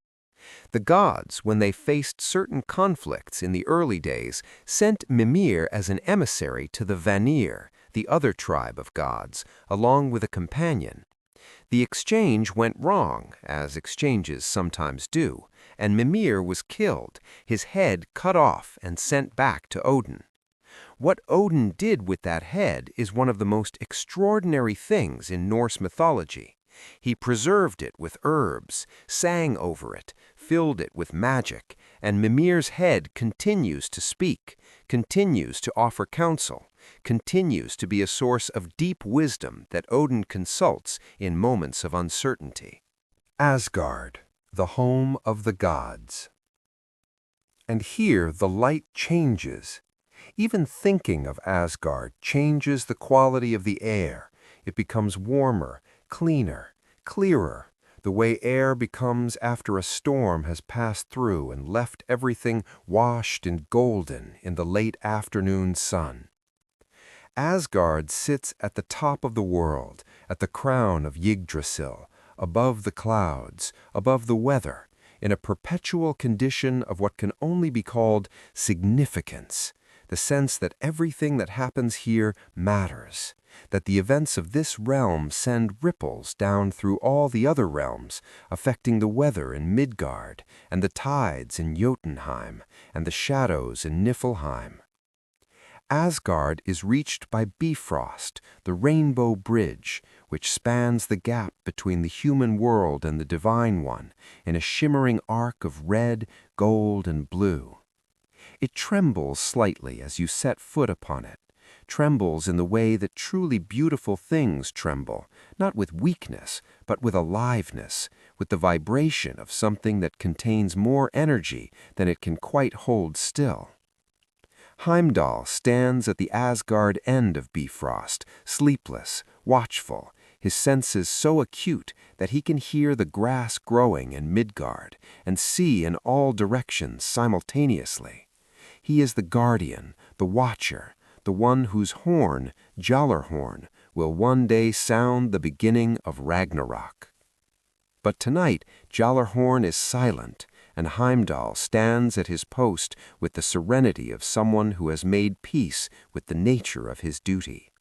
The gods, when they faced certain conflicts in the early days, sent Mimir as an emissary to the Vanir, the other tribe of gods, along with a companion. The exchange went wrong, as exchanges sometimes do, and Mimir was killed, his head cut off and sent back to Odin. What Odin did with that head is one of the most extraordinary things in Norse mythology. He preserved it with herbs, sang over it, filled it with magic, and Mimir's head continues to speak, continues to offer counsel, continues to be a source of deep wisdom that Odin consults in moments of uncertainty. Asgard, the home of the gods. And here the light changes. Even thinking of Asgard changes the quality of the air. It becomes warmer, cleaner, clearer, the way air becomes after a storm has passed through and left everything washed and golden in the late afternoon sun. Asgard sits at the top of the world, at the crown of Yggdrasil, above the clouds, above the weather, in a perpetual condition of what can only be called significance, the sense that everything that happens here matters, that the events of this realm send ripples down through all the other realms, affecting the weather in Midgard, and the tides in Jotunheim, and the shadows in Niflheim. Asgard is reached by Bifrost, the rainbow bridge, which spans the gap between the human world and the divine one, in a shimmering arc of red, gold, and blue. It trembles slightly as you set foot upon it, trembles in the way that truly beautiful things tremble, not with weakness, but with aliveness, with the vibration of something that contains more energy than it can quite hold still. Heimdall stands at the Asgard end of Bifrost, sleepless, watchful, his senses so acute that he can hear the grass growing in Midgard and see in all directions simultaneously. He is the guardian, the watcher, the one whose horn, Gjallarhorn, will one day sound the beginning of Ragnarök. But tonight Gjallarhorn is silent, and Heimdall stands at his post with the serenity of someone who has made peace with the nature of his duty.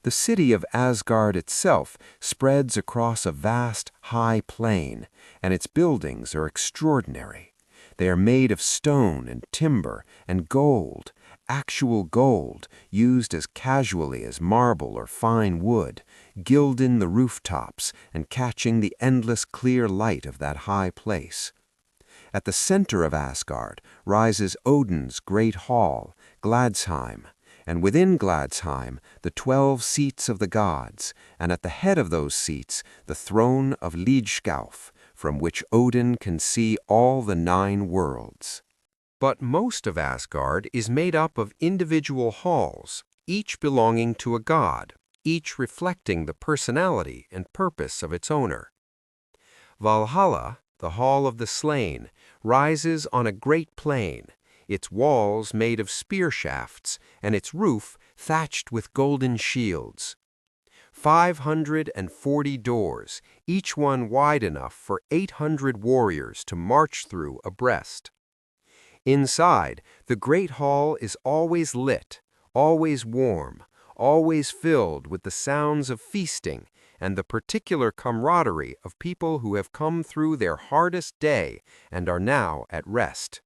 The city of Asgard itself spreads across a vast, high plain, and its buildings are extraordinary. They are made of stone and timber and gold, actual gold, used as casually as marble or fine wood, gilding the rooftops and catching the endless clear light of that high place. At the center of Asgard rises Odin's great hall, Gladsheim, and within Gladsheim the 12 seats of the gods, and at the head of those seats the throne of Lidskauf, from which Odin can see all the 9 worlds. But most of Asgard is made up of individual halls, each belonging to a god, each reflecting the personality and purpose of its owner. Valhalla, the Hall of the Slain, rises on a great plain, its walls made of spear shafts and its roof thatched with golden shields. 540 doors, each one wide enough for 800 warriors to march through abreast. Inside, the great hall is always lit, always warm, always filled with the sounds of feasting and the particular camaraderie of people who have come through their hardest day and are now at rest.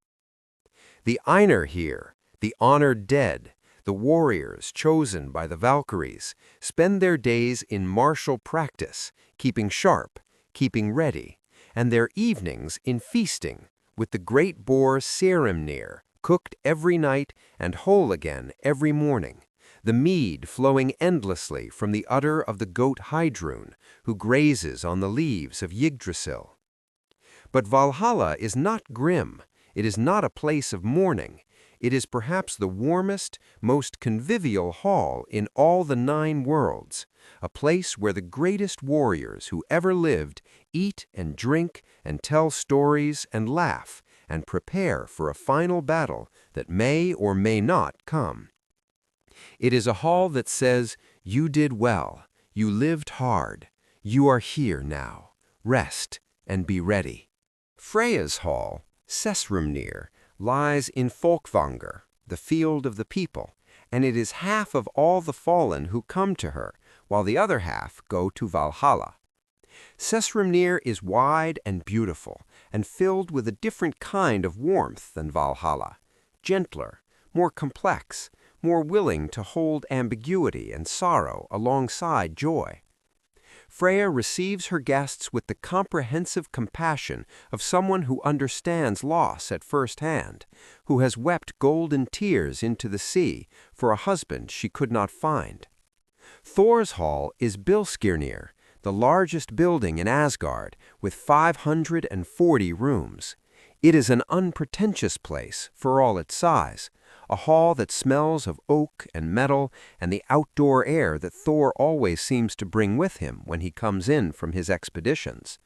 The Einir here, the honored dead, the warriors chosen by the Valkyries, spend their days in martial practice, keeping sharp, keeping ready, and their evenings in feasting, with the great boar Saehrimnir, cooked every night and whole again every morning, the mead flowing endlessly from the udder of the goat Heidrun, who grazes on the leaves of Yggdrasil. But Valhalla is not grim, it is not a place of mourning, it is perhaps the warmest, most convivial hall in all the 9 worlds, a place where the greatest warriors who ever lived eat and drink and tell stories and laugh and prepare for a final battle that may or may not come. It is a hall that says, "You did well, you lived hard, you are here now, rest and be ready." Freya's hall, Saehrimnir, lies in Folkvangr, the field of the people, and it is half of all the fallen who come to her, while the other half go to Valhalla. Saehrimnir is wide and beautiful, and filled with a different kind of warmth than Valhalla, gentler, more complex, more willing to hold ambiguity and sorrow alongside joy. Freya receives her guests with the comprehensive compassion of someone who understands loss at first hand, who has wept golden tears into the sea for a husband she could not find. Thor's hall is Bilskirnir, the largest building in Asgard, with 540 rooms. It is an unpretentious place for all its size, a hall that smells of oak and metal and the outdoor air that Thor always seems to bring with him when he comes in from his expeditions.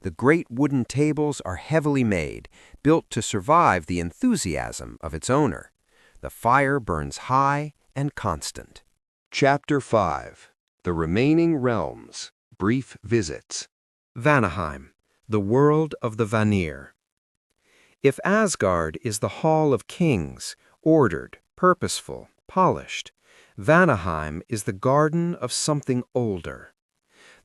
The great wooden tables are heavily made, built to survive the enthusiasm of its owner. The fire burns high and constant. Chapter 5. The Remaining Realms. Brief Visits. Vanaheim, The world of the Vanir. If Asgard is the hall of kings, ordered, purposeful, polished, Vanaheim is the garden of something older.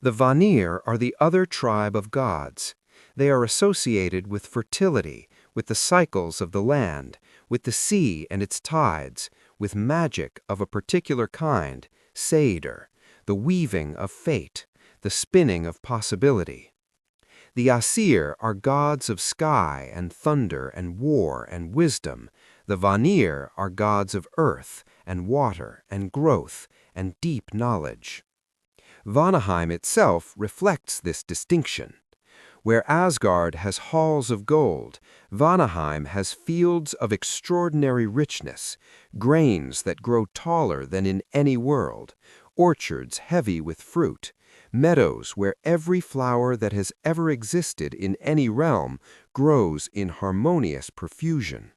The Vanir are the other tribe of gods. They are associated with fertility, with the cycles of the land, with the sea and its tides, with magic of a particular kind, Seder, the weaving of fate, the spinning of possibility. The Asir are gods of sky and thunder and war and wisdom. The Vanir are gods of earth and water and growth and deep knowledge. Vanaheim itself reflects this distinction. Where Asgard has halls of gold, Vanaheim has fields of extraordinary richness, grains that grow taller than in any world, orchards heavy with fruit, meadows where every flower that has ever existed in any realm grows in harmonious profusion.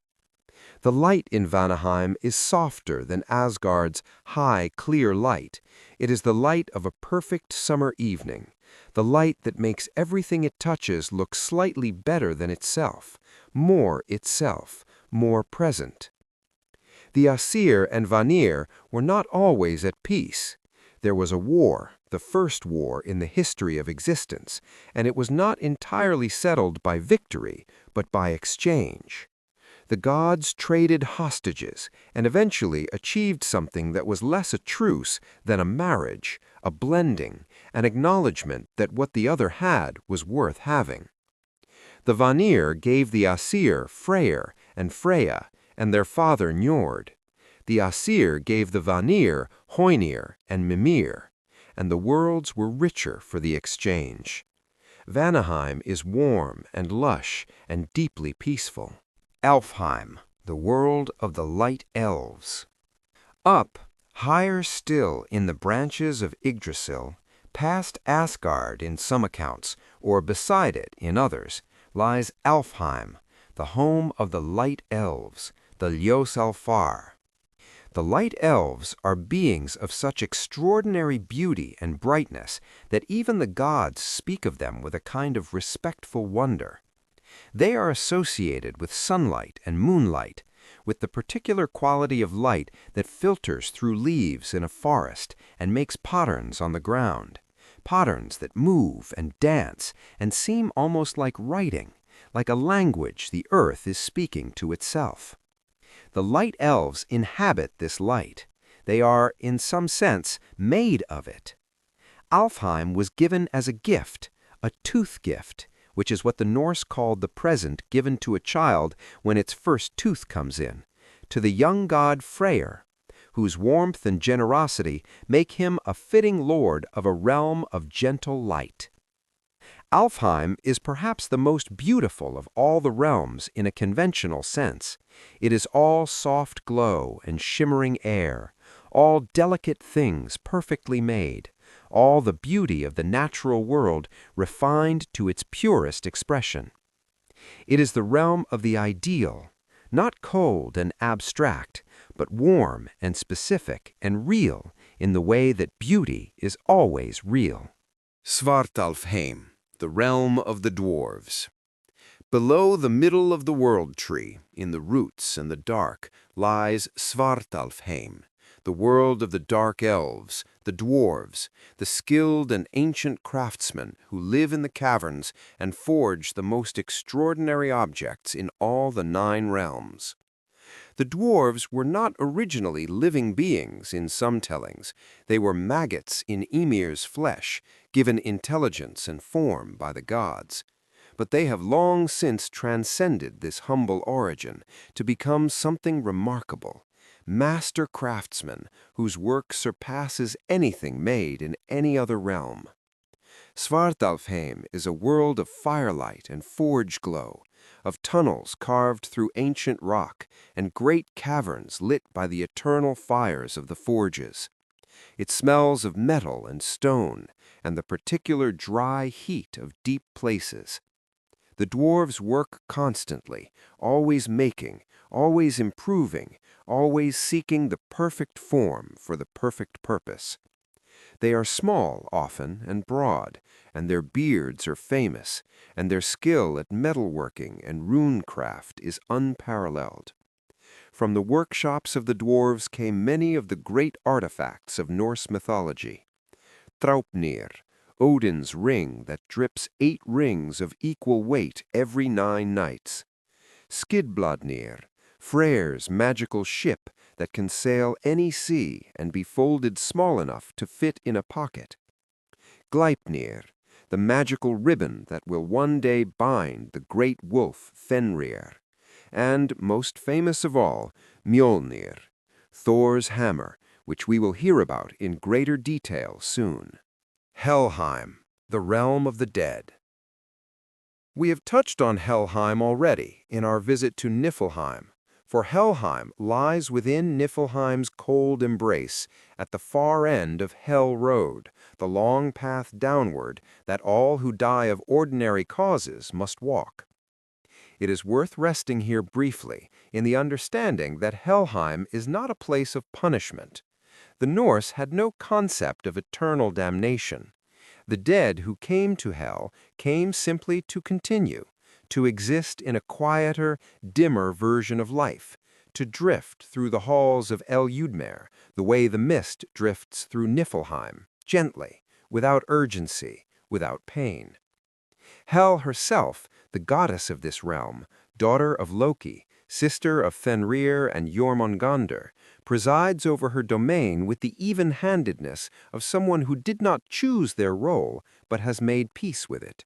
The light in Vanaheim is softer than Asgard's high, clear light. It is the light of a perfect summer evening, the light that makes everything it touches look slightly better than itself, more present. The Asir and Vanir were not always at peace. There was a war, the first war in the history of existence, and it was not entirely settled by victory, but by exchange. The gods traded hostages and eventually achieved something that was less a truce than a marriage, a blending, an acknowledgement that what the other had was worth having. The Vanir gave the Asir Freyr and Freya and their father Njord. The Asir gave the Vanir Hoynir and Mimir, and the worlds were richer for the exchange. Vanaheim is warm and lush and deeply peaceful. Alfheim, the world of the light elves. Up, higher still in the branches of Yggdrasil, past Asgard in some accounts, or beside it in others, lies Alfheim, the home of the light elves, the Ljósálfar. The light elves are beings of such extraordinary beauty and brightness that even the gods speak of them with a kind of respectful wonder. They are associated with sunlight and moonlight, with the particular quality of light that filters through leaves in a forest and makes patterns on the ground, patterns that move and dance and seem almost like writing, like a language the earth is speaking to itself. The light elves inhabit this light. They are, in some sense, made of it. Alfheim was given as a gift, a tooth gift, which is what the Norse called the present given to a child when its first tooth comes in, to the young god Freyr, whose warmth and generosity make him a fitting lord of a realm of gentle light. Alfheim is perhaps the most beautiful of all the realms in a conventional sense. It is all soft glow and shimmering air, all delicate things perfectly made, all the beauty of the natural world refined to its purest expression. It is the realm of the ideal, not cold and abstract, but warm and specific and real in the way that beauty is always real. Svartalfheim, the realm of the dwarves. Below the middle of the world tree, in the roots and the dark, lies Svartalfheim, the world of the dark elves, the dwarves, the skilled and ancient craftsmen who live in the caverns and forge the most extraordinary objects in all the 9 realms. The dwarves were not originally living beings in some tellings. They were maggots in Ymir's flesh, given intelligence and form by the gods. But they have long since transcended this humble origin to become something remarkable, master craftsmen whose work surpasses anything made in any other realm. Svartalfheim is a world of firelight and forge glow, of tunnels carved through ancient rock and great caverns lit by the eternal fires of the forges. It smells of metal and stone and the particular dry heat of deep places. The dwarves work constantly, always making, always improving, always seeking the perfect form for the perfect purpose. They are small often and broad, and their beards are famous, and their skill at metalworking and runecraft is unparalleled. From the workshops of the dwarves came many of the great artifacts of Norse mythology. Draupnir, Odin's ring that drips 8 rings of equal weight every 9 nights. Skidbladnir, Freyr's magical ship that can sail any sea and be folded small enough to fit in a pocket. Gleipnir, the magical ribbon that will one day bind the great wolf Fenrir. And, most famous of all, Mjolnir, Thor's hammer, which we will hear about in greater detail soon. Helheim, the realm of the dead. We have touched on Helheim already in our visit to Niflheim, for Helheim lies within Niflheim's cold embrace at the far end of Hel Road, the long path downward that all who die of ordinary causes must walk. It is worth resting here briefly in the understanding that Helheim is not a place of punishment. The Norse had no concept of eternal damnation. The dead who came to Hel came simply to continue, to exist in a quieter, dimmer version of life, to drift through the halls of Ymir, the way the mist drifts through Niflheim, gently, without urgency, without pain. Hel herself, the goddess of this realm, daughter of Loki, sister of Fenrir and Jormungandr, presides over her domain with the even-handedness of someone who did not choose their role, but has made peace with it.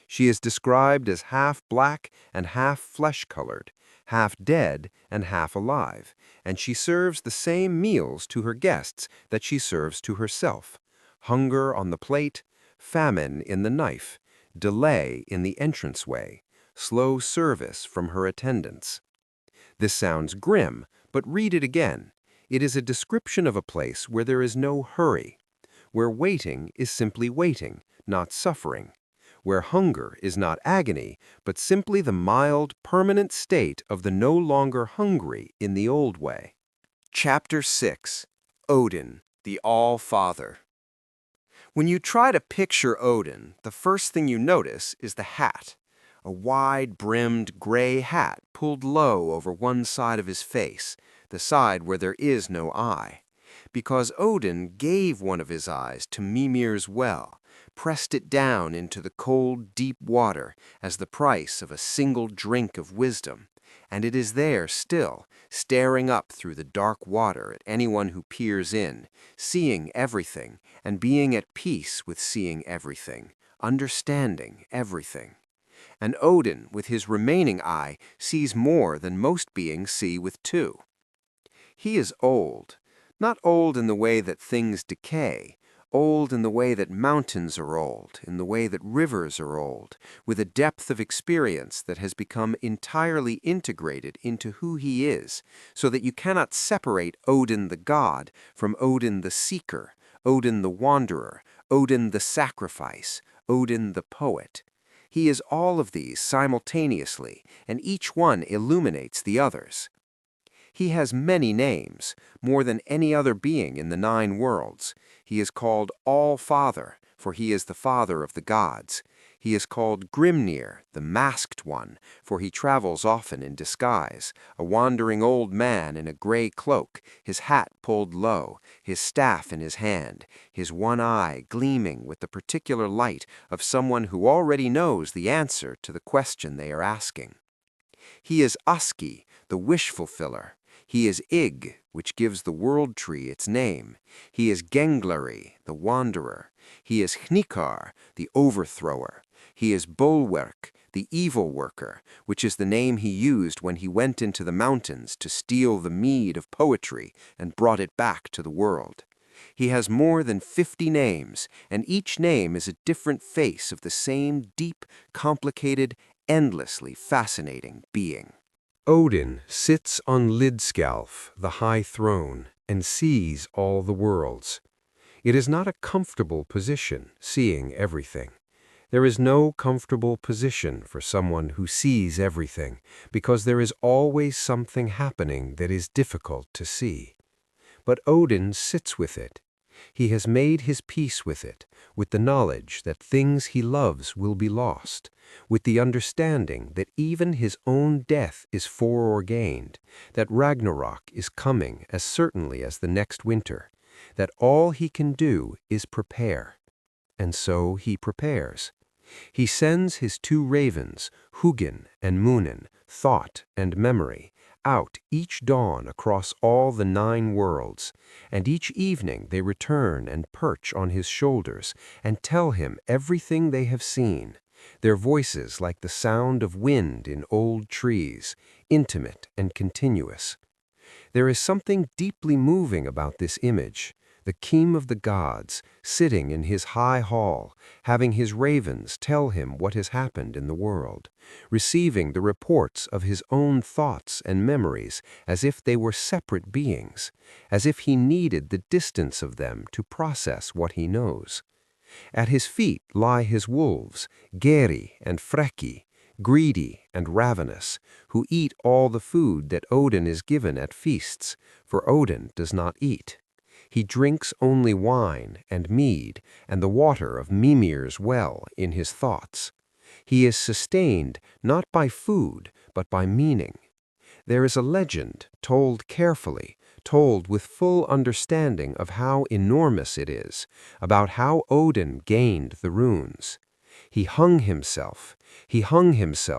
She is described as half black and half flesh-colored, half dead and half alive, and she serves the same meals to her guests that she serves to herself: hunger on the plate, famine in the knife, delay in the entranceway, slow service from her attendants. This sounds grim, but read it again. It is a description of a place where there is no hurry, where waiting is simply waiting, not suffering, where hunger is not agony, but simply the mild, permanent state of the no longer hungry in the old way. Chapter 6. Odin, the All-Father. When you try to picture Odin, the first thing you notice is the hat. A wide-brimmed gray hat pulled low over one side of his face, the side where there is no eye. Because Odin gave one of his eyes to Mimir's well, pressed it down into the cold, deep water as the price of a single drink of wisdom, and it is there still, staring up through the dark water at anyone who peers in, seeing everything and being at peace with seeing everything, understanding everything. And Odin, with his remaining eye, sees more than most beings see with 2. He is old, not old in the way that things decay, old in the way that mountains are old, in the way that rivers are old, with a depth of experience that has become entirely integrated into who he is, so that you cannot separate Odin the god from Odin the seeker, Odin the wanderer, Odin the sacrifice, Odin the poet. He is all of these simultaneously, and each one illuminates the others. He has many names, more than any other being in the 9 worlds. He is called All-Father, for he is the father of the gods. He is called Grimnir, the masked one, for he travels often in disguise, a wandering old man in a gray cloak, his hat pulled low, his staff in his hand, his one eye gleaming with the particular light of someone who already knows the answer to the question they are asking. He is Aski, the wish-fulfiller. He is Ygg, which gives the world tree its name. He is Genglari, the wanderer. He is Hnikar, the overthrower. He is Bolwerk, the evil worker, which is the name he used when he went into the mountains to steal the mead of poetry and brought it back to the world. He has more than 50 names, and each name is a different face of the same deep, complicated, endlessly fascinating being. Odin sits on Lidskjalf, the high throne, and sees all the worlds. It is not a comfortable position, seeing everything. There is no comfortable position for someone who sees everything, because there is always something happening that is difficult to see. But Odin sits with it. He has made his peace with it, with the knowledge that things he loves will be lost, with the understanding that even his own death is foreordained, that Ragnarök is coming as certainly as the next winter, that all he can do is prepare. And so he prepares. He sends his two ravens, Hugin and Munin, Thought and Memory, out each dawn across all the 9 worlds, and each evening they return and perch on his shoulders and tell him everything they have seen, their voices like the sound of wind in old trees, intimate and continuous. There is something deeply moving about this image, the king of the gods, sitting in his high hall, having his ravens tell him what has happened in the world, receiving the reports of his own thoughts and memories as if they were separate beings, as if he needed the distance of them to process what he knows. At his feet lie his wolves, Geri and Freki, greedy and ravenous, who eat all the food that Odin is given at feasts, for Odin does not eat. He drinks only wine and mead and the water of Mimir's well in his thoughts. He is sustained not by food, but by meaning. There is a legend, told carefully, told with full understanding of how enormous it is, about how Odin gained the runes. He hung himself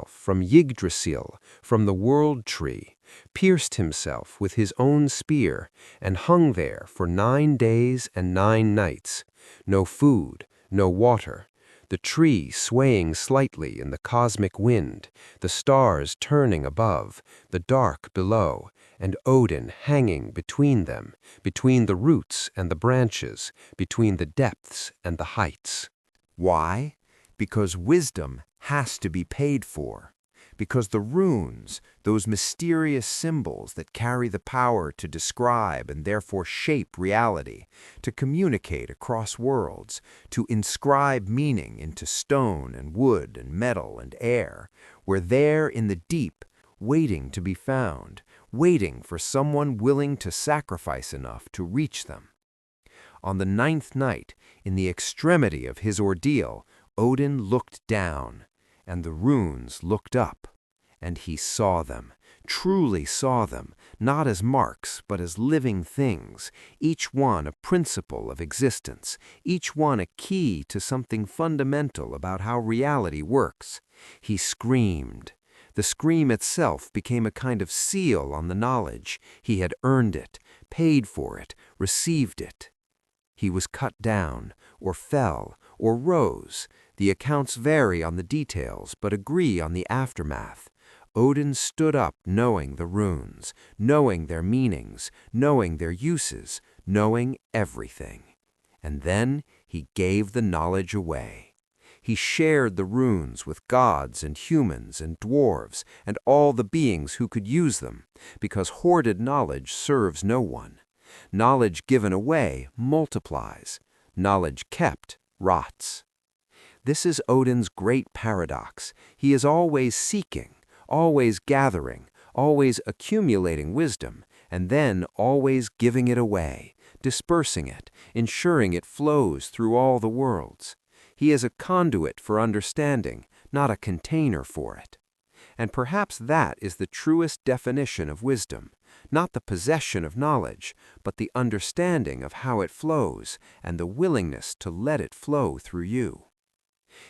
from Yggdrasil, from the world tree, pierced himself with his own spear, and hung there for 9 days and 9 nights. No food, no water, the tree swaying slightly in the cosmic wind, the stars turning above, the dark below, and Odin hanging between them, between the roots and the branches, between the depths and the heights. Why? Because wisdom has to be paid for. Because the runes, those mysterious symbols that carry the power to describe and therefore shape reality, to communicate across worlds, to inscribe meaning into stone and wood and metal and air, were there in the deep, waiting to be found, waiting for someone willing to sacrifice enough to reach them. On the 9th night, in the extremity of his ordeal, Odin looked down, and the runes looked up, and he saw them, truly saw them, not as marks, but as living things, each one a principle of existence, each one a key to something fundamental about how reality works. He screamed. The scream itself became a kind of seal on the knowledge. He had earned it, paid for it, received it. He was cut down, or fell, or rose. The accounts vary on the details, but agree on the aftermath. Odin stood up knowing the runes, knowing their meanings, knowing their uses, knowing everything. And then he gave the knowledge away. He shared the runes with gods and humans and dwarves and all the beings who could use them, because hoarded knowledge serves no one. Knowledge given away multiplies. Knowledge kept rots. This is Odin's great paradox. He is always seeking, always gathering, always accumulating wisdom, and then always giving it away, dispersing it, ensuring it flows through all the worlds. He is a conduit for understanding, not a container for it. And perhaps that is the truest definition of wisdom, not the possession of knowledge, but the understanding of how it flows and the willingness to let it flow through you.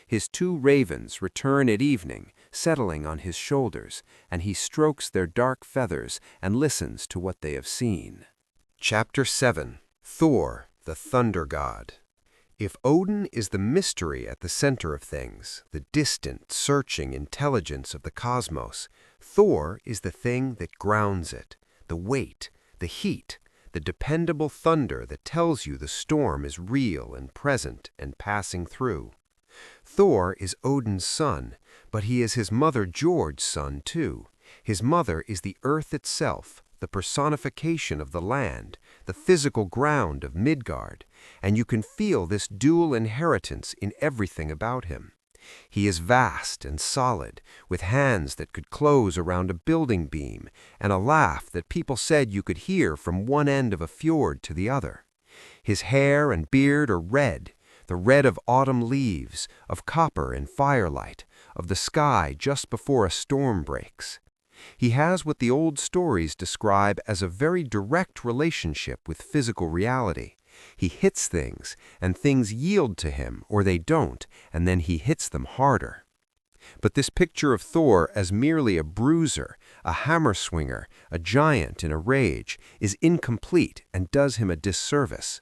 His two ravens return at evening, settling on his shoulders, and he strokes their dark feathers and listens to what they have seen. Chapter 7. Thor, the Thunder God. If Odin is the mystery at the center of things, the distant, searching intelligence of the cosmos, Thor is the thing that grounds it, the weight, the heat, the dependable thunder that tells you the storm is real and present and passing through. Thor is Odin's son, but he is his mother Jorde's son too. His mother is the earth itself, the personification of the land, the physical ground of Midgard, and you can feel this dual inheritance in everything about him. He is vast and solid, with hands that could close around a building beam, and a laugh that people said you could hear from one end of a fjord to the other. His hair and beard are red, the red of autumn leaves, of copper in firelight, of the sky just before a storm breaks. He has what the old stories describe as a very direct relationship with physical reality. He hits things, and things yield to him, or they don't, and then he hits them harder. But this picture of Thor as merely a bruiser, a hammer swinger, a giant in a rage, is incomplete and does him a disservice.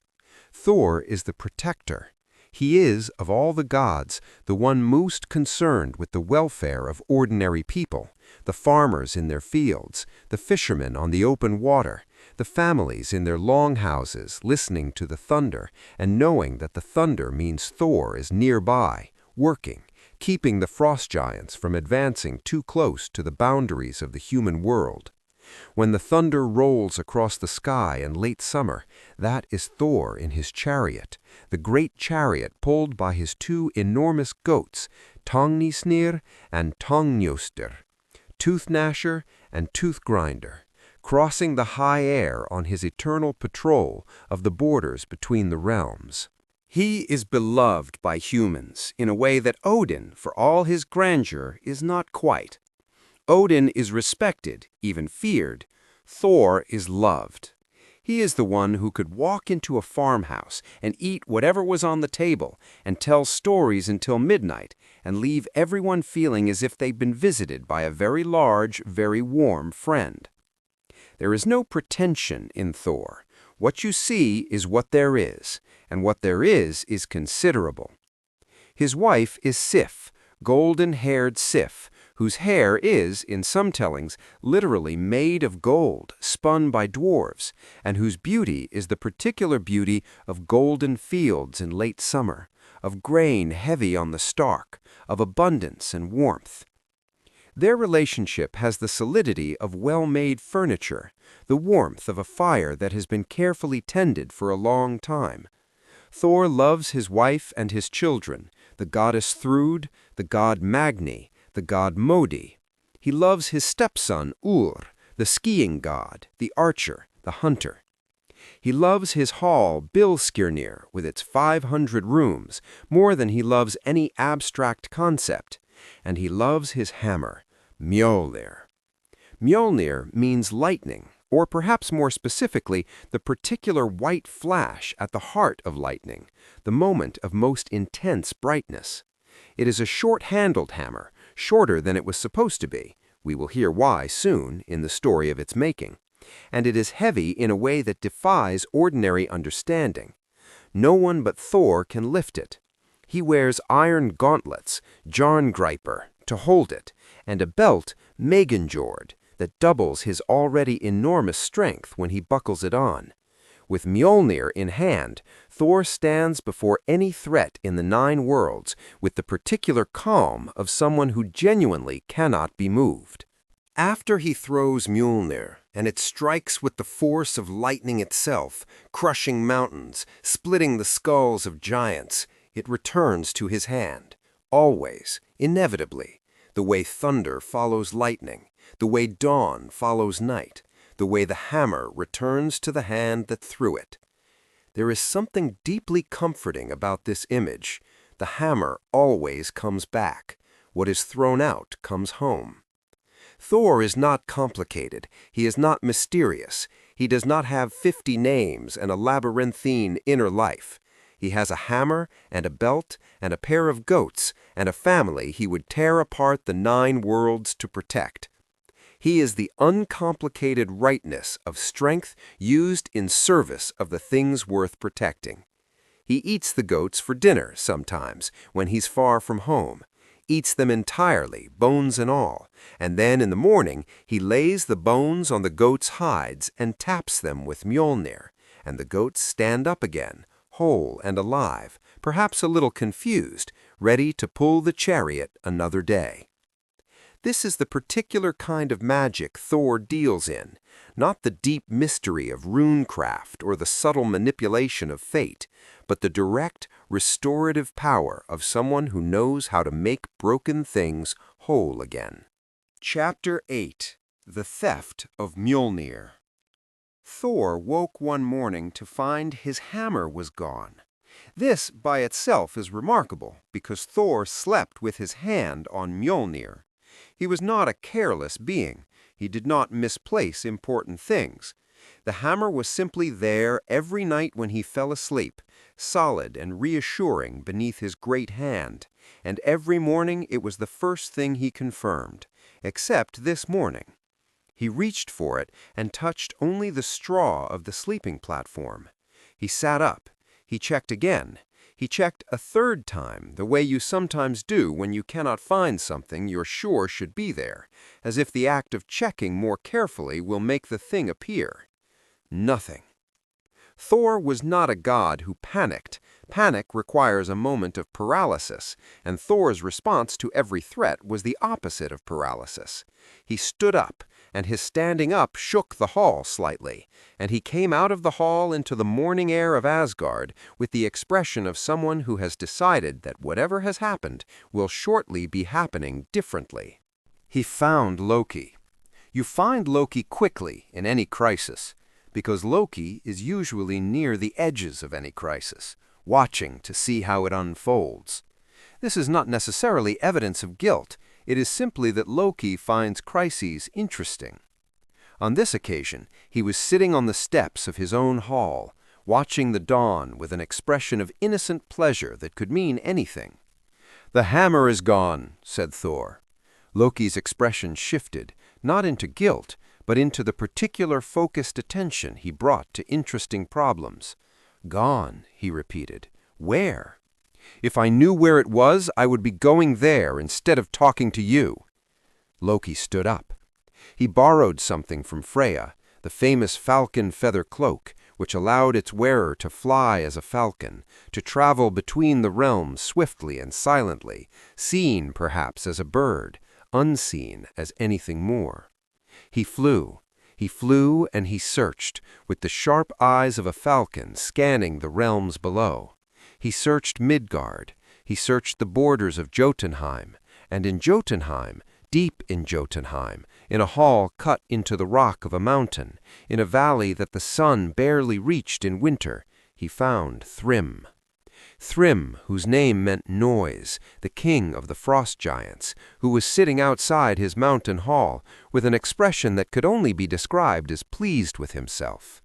Thor is the protector. He is, of all the gods, the one most concerned with the welfare of ordinary people, the farmers in their fields, the fishermen on the open water, the families in their longhouses listening to the thunder and knowing that the thunder means Thor is nearby, working, keeping the frost giants from advancing too close to the boundaries of the human world. When the thunder rolls across the sky in late summer, that is Thor in his chariot, the great chariot pulled by his two enormous goats, Tongnir and Tongnjoster, Tooth Gnasher and Tooth Grinder, crossing the high air on his eternal patrol of the borders between the realms. He is beloved by humans in a way that Odin, for all his grandeur, is not quite. Odin is respected, even feared. Thor is loved. He is the one who could walk into a farmhouse and eat whatever was on the table and tell stories until midnight and leave everyone feeling as if they'd been visited by a very large, very warm friend. There is no pretension in Thor. What you see is what there is, and what there is considerable. His wife is Sif, golden-haired Sif, whose hair is, in some tellings, literally made of gold, spun by dwarves, and whose beauty is the particular beauty of golden fields in late summer, of grain heavy on the stalk, of abundance and warmth. Their relationship has the solidity of well-made furniture, the warmth of a fire that has been carefully tended for a long time. Thor loves his wife and his children, the goddess Thrud, the god Magni, the god Modi. He loves his stepson Ur, the skiing god, the archer, the hunter. He loves his hall Bilskirnir with its 500 rooms more than he loves any abstract concept. And he loves his hammer, Mjolnir. Mjolnir means lightning, or perhaps more specifically, the particular white flash at the heart of lightning, the moment of most intense brightness. It is a short-handled hammer, shorter than it was supposed to be. We will hear why soon in the story of its making. And it is heavy in a way that defies ordinary understanding. No one but Thor can lift it. He wears iron gauntlets, Jarngriper, to hold it, and a belt, Megingjord, that doubles his already enormous strength when he buckles it on. With Mjolnir in hand, Thor stands before any threat in the 9 worlds with the particular calm of someone who genuinely cannot be moved. After he throws Mjolnir, and it strikes with the force of lightning itself, crushing mountains, splitting the skulls of giants, it returns to his hand, always, inevitably, the way thunder follows lightning, the way dawn follows night, the way the hammer returns to the hand that threw it. There is something deeply comforting about this image. The hammer always comes back. What is thrown out comes home. Thor is not complicated. He is not mysterious. He does not have 50 names and a labyrinthine inner life. He has a hammer and a belt and a pair of goats and a family he would tear apart the 9 worlds to protect. He is the uncomplicated rightness of strength used in service of the things worth protecting. He eats the goats for dinner sometimes when he's far from home, eats them entirely, bones and all, and then in the morning he lays the bones on the goats' hides and taps them with Mjolnir, and the goats stand up again, whole and alive, perhaps a little confused, ready to pull the chariot another day. This is the particular kind of magic Thor deals in, not the deep mystery of runecraft or the subtle manipulation of fate, but the direct, restorative power of someone who knows how to make broken things whole again. Chapter 8. The Theft of Mjolnir. Thor woke one morning to find his hammer was gone. This by itself is remarkable, because Thor slept with his hand on Mjolnir. He was not a careless being. He did not misplace important things. The hammer was simply there every night when he fell asleep, solid and reassuring beneath his great hand, and every morning it was the first thing he confirmed, except this morning. He reached for it and touched only the straw of the sleeping platform. He sat up. He checked again. He checked a third time, the way you sometimes do when you cannot find something you're sure should be there, as if the act of checking more carefully will make the thing appear. Nothing. Thor was not a god who panicked. Panic requires a moment of paralysis, and Thor's response to every threat was the opposite of paralysis. He stood up, and his standing up shook the hall slightly, and he came out of the hall into the morning air of Asgard with the expression of someone who has decided that whatever has happened will shortly be happening differently. He found Loki. You find Loki quickly in any crisis, because Loki is usually near the edges of any crisis, watching to see how it unfolds. This is not necessarily evidence of guilt. It is simply that Loki finds crises interesting. On this occasion, he was sitting on the steps of his own hall, watching the dawn with an expression of innocent pleasure that could mean anything. "The hammer is gone," said Thor. Loki's expression shifted, not into guilt, but into the particular focused attention he brought to interesting problems. "Gone," he repeated. "Where?" "If I knew where it was, I would be going there instead of talking to you." Loki stood up. He borrowed something from Freya, the famous falcon feather cloak, which allowed its wearer to fly as a falcon, to travel between the realms swiftly and silently, seen perhaps as a bird, unseen as anything more. He flew and he searched, with the sharp eyes of a falcon scanning the realms below. He searched Midgard, he searched the borders of Jotunheim, and in Jotunheim, deep in Jotunheim, in a hall cut into the rock of a mountain, in a valley that the sun barely reached in winter, he found Thrym. Thrym, whose name meant noise, the king of the frost giants, who was sitting outside his mountain hall with an expression that could only be described as pleased with himself.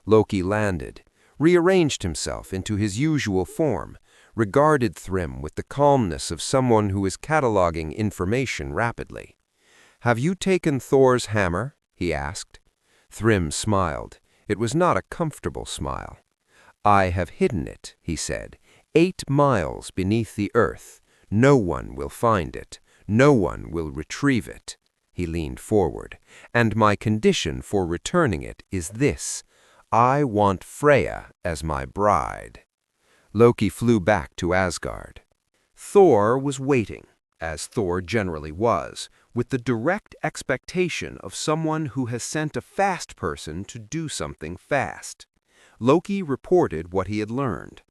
Loki landed, rearranged himself into his usual form, regarded Thrym with the calmness of someone who is cataloging information rapidly. "Have you taken Thor's hammer?" he asked. Thrym smiled. It was not a comfortable smile. "I have hidden it," he said, 8 miles beneath the earth. No one will find it. No one will retrieve it." He leaned forward. "And my condition for returning it is this. I want Freya as my bride." Loki flew back to Asgard. Thor was waiting, as Thor generally was, with the direct expectation of someone who has sent a fast person to do something fast. Loki reported what he had learned.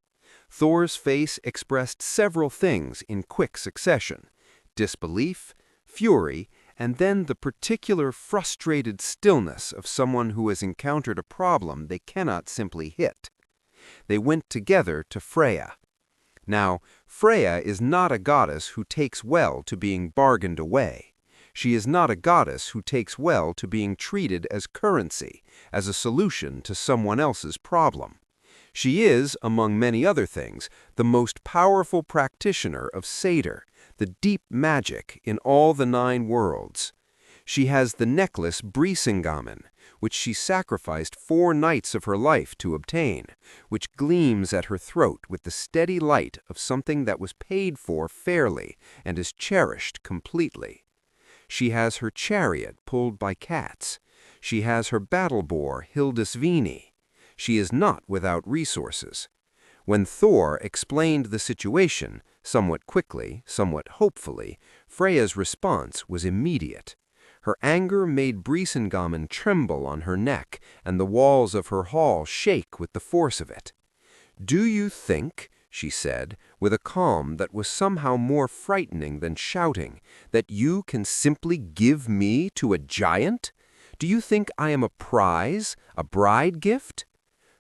Thor's face expressed several things in quick succession: disbelief, fury, and then the particular frustrated stillness of someone who has encountered a problem they cannot simply hit. They went together to Freya. Now, Freya is not a goddess who takes well to being bargained away. She is not a goddess who takes well to being treated as currency, as a solution to someone else's problem. She is, among many other things, the most powerful practitioner of Satyr, the deep magic in all the 9 worlds. She has the necklace Brisingamen, which she sacrificed 4 nights of her life to obtain, which gleams at her throat with the steady light of something that was paid for fairly and is cherished completely. She has her chariot pulled by cats. She has her battle boar Hildisvini. She is not without resources. When Thor explained the situation, somewhat quickly, somewhat hopefully, Freya's response was immediate. Her anger made Brisingamen tremble on her neck, and the walls of her hall shake with the force of it. "Do you think," she said, with a calm that was somehow more frightening than shouting, "that you can simply give me to a giant? Do you think I am a prize, a bride gift?"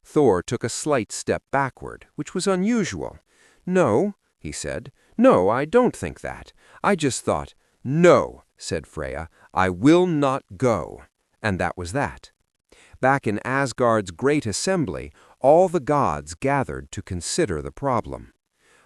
Thor took a slight step backward, which was unusual. "No," he said. "No, I don't think that. I just thought—" "No," said Freya, "I will not go." And that was that. Back in Asgard's great assembly, all the gods gathered to consider the problem.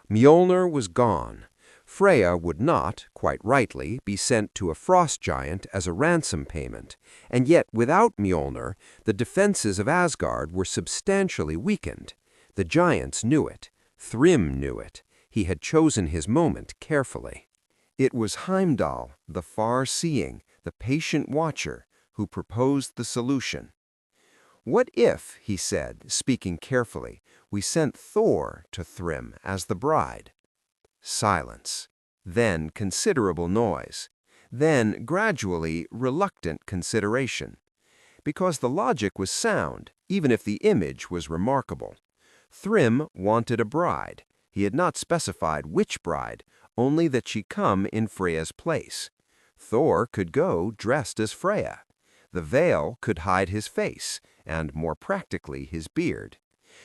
Mjolnir was gone. Freya would not, quite rightly, be sent to a frost giant as a ransom payment, and yet without Mjolnir, the defenses of Asgard were substantially weakened. The giants knew it. Thrym knew it. He had chosen his moment carefully. It was Heimdall, the far-seeing, the patient watcher, who proposed the solution. "What if," he said, speaking carefully, "we sent Thor to Thrym as the bride?" Silence. Then considerable noise. Then, gradually, reluctant consideration. Because the logic was sound, even if the image was remarkable. Thrym wanted a bride. He had not specified which bride, only that she come in Freya's place. Thor could go dressed as Freya. The veil could hide his face, and more practically his beard.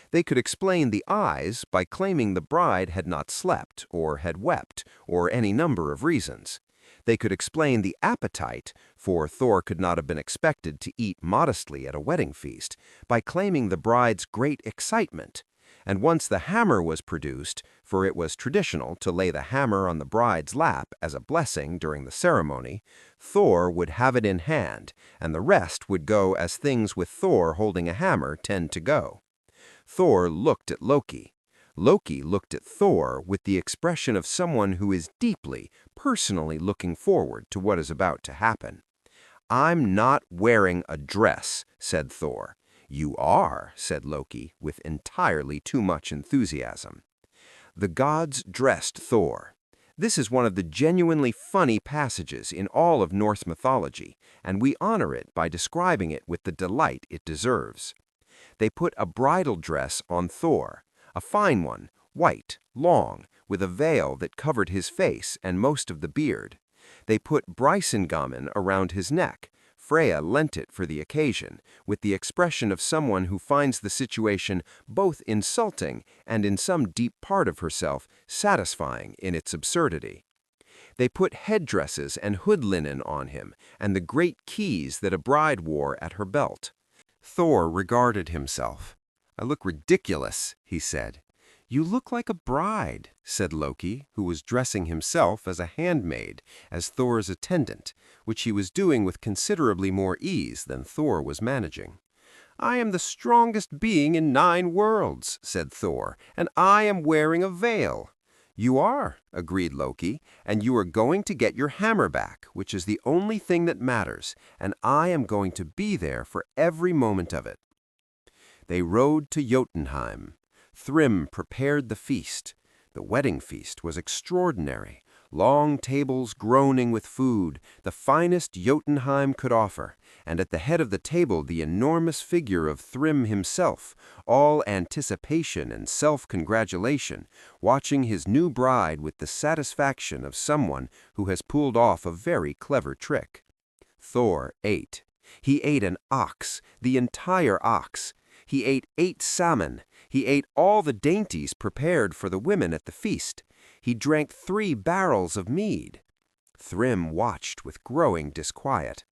They could explain the eyes by claiming the bride had not slept, or had wept, or any number of reasons. They could explain the appetite, for Thor could not have been expected to eat modestly at a wedding feast, by claiming the bride's great excitement. And once the hammer was produced, for it was traditional to lay the hammer on the bride's lap as a blessing during the ceremony, Thor would have it in hand, and the rest would go as things with Thor holding a hammer tend to go. Thor looked at Loki. Loki looked at Thor with the expression of someone who is deeply, personally looking forward to what is about to happen. "I'm not wearing a dress," said Thor. "You are," said Loki, with entirely too much enthusiasm. The gods dressed Thor. This is one of the genuinely funny passages in all of Norse mythology, and we honor it by describing it with the delight it deserves. They put a bridal dress on Thor, a fine one, white, long, with a veil that covered his face and most of the beard. They put Brisingamen around his neck. Freya lent it for the occasion, with the expression of someone who finds the situation both insulting and in some deep part of herself satisfying in its absurdity. They put headdresses and hood linen on him, and the great keys that a bride wore at her belt. Thor regarded himself. "I look ridiculous," he said. "You look like a bride," said Loki, who was dressing himself as a handmaid, as Thor's attendant, which he was doing with considerably more ease than Thor was managing. "I am the strongest being in 9 worlds," said Thor, "and I am wearing a veil." "You are," agreed Loki, "and you are going to get your hammer back, which is the only thing that matters, and I am going to be there for every moment of it." They rode to Jotunheim. Thrym prepared the feast. The wedding feast was extraordinary. Long tables groaning with food, the finest Jotunheim could offer, and at the head of the table the enormous figure of Thrym himself, all anticipation and self-congratulation, watching his new bride with the satisfaction of someone who has pulled off a very clever trick. Thor ate. He ate an ox, the entire ox. He ate 8 salmon. He ate all the dainties prepared for the women at the feast. He drank 3 barrels of mead. Thrym watched with growing disquiet.